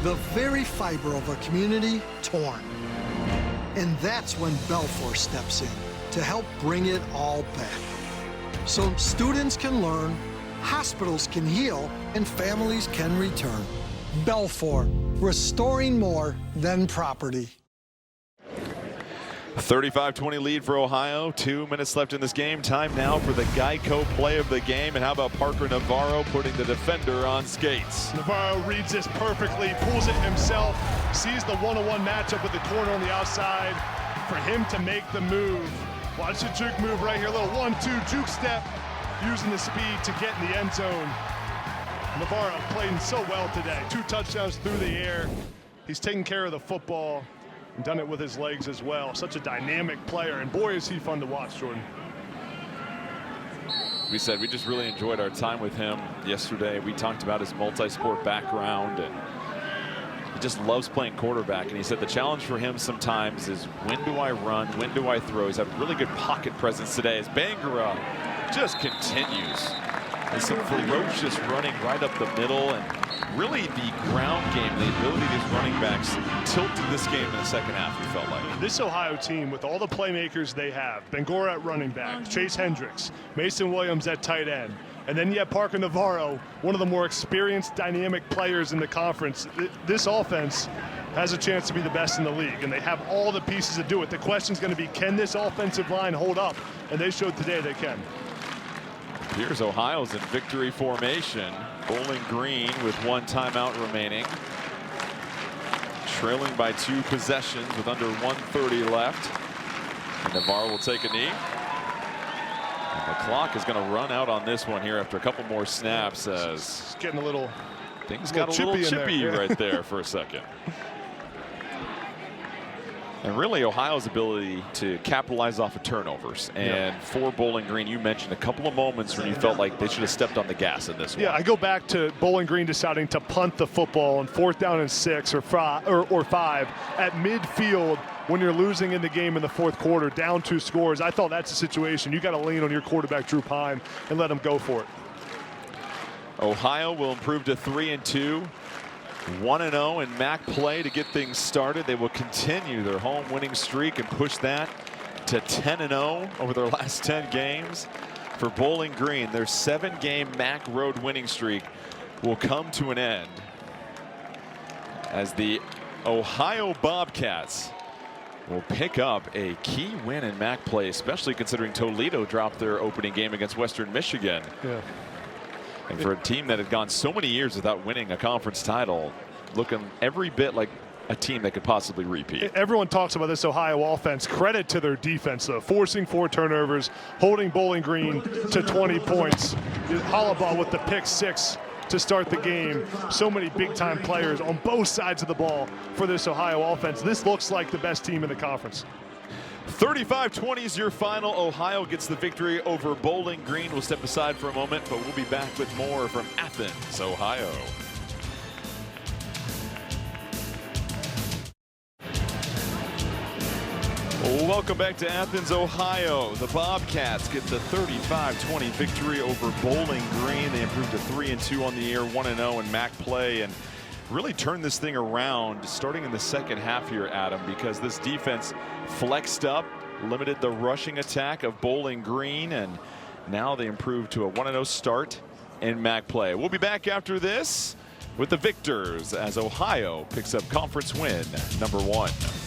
The very fiber of a community torn. And that's when Belfor steps in to help bring it all back. So students can learn, hospitals can heal, and families can return. Belfor, restoring more than property. 35-20 lead for Ohio. 2 minutes left in this game. Time now for the Geico play of the game. And how about Parker Navarro putting the defender on skates? Navarro reads this perfectly, pulls it himself, sees the one-on-one matchup with the corner on the outside for him to make the move. Watch the juke move right here, a little 1-2 juke step, using the speed to get in the end zone. Navarro playing so well today. 2 touchdowns through the air. He's taking care of the football and done it with his legs as well. Such a dynamic player, and boy, is he fun to watch, Jordan. We said we just really enjoyed our time with him yesterday. We talked about his multi-sport background, and he just loves playing quarterback. And he said the challenge for him sometimes is, when do I run? When do I throw? He's had really good pocket presence today as Bangura just continues. And some ferocious running right up the middle, and really the ground game, the ability of these running backs tilted this game in the second half, it felt like. This Ohio team, with all the playmakers they have, Bangura at running back, Chase Hendricks, Mason Williams at tight end, and then you have Parker Navarro, one of the more experienced, dynamic players in the conference. This offense has a chance to be the best in the league, and they have all the pieces to do it. The question is going to be, can this offensive line hold up? And they showed today they can. Here's Ohio's in victory formation. Bowling Green with 1 timeout remaining. Trailing by 2 possessions with under 1:30 left. And Navarro will take a knee. And the clock is going to run out on this one here after a couple more snaps, as it's getting a little, things got a little chippy there. right there for a second. And really Ohio's ability to capitalize off of turnovers. And for Bowling Green, you mentioned a couple of moments when you felt like they should have stepped on the gas in this one. Yeah, I go back to Bowling Green deciding to punt the football on 4th down and 6 or 5 at midfield when you're losing in the game in the 4th quarter, down 2 scores. I thought that's a situation you got to lean on your quarterback Drew Pine and let him go for it. Ohio will improve to 3-2. 1-0 in MAC play to get things started. They will continue their home winning streak and push that to 10-0 over their last 10 games. For Bowling Green, their 7-game MAC road winning streak will come to an end as the Ohio Bobcats will pick up a key win in MAC play, especially considering Toledo dropped their opening game against Western Michigan. Yeah. And for a team that had gone so many years without winning a conference title, looking every bit like a team that could possibly repeat. Everyone talks about this Ohio offense. Credit to their defense, though. Forcing 4 turnovers, holding Bowling Green to 20 points. Hollabaugh with the pick 6 to start the game. So many big-time players on both sides of the ball for this Ohio offense. This looks like the best team in the conference. 35-20 is your final. Ohio gets the victory over Bowling Green. We'll step aside for a moment, but we'll be back with more from Athens, Ohio. Welcome back to Athens, Ohio. The Bobcats get the 35-20 victory over Bowling Green. They improved to 3-2 on the year, 1-0 in MAC play, and really turned this thing around starting in the second half here, Adam, because this defense flexed up, limited the rushing attack of Bowling Green, and now they improved to a 1-0 start in MAC play. We'll be back after this with the victors as Ohio picks up conference win #1.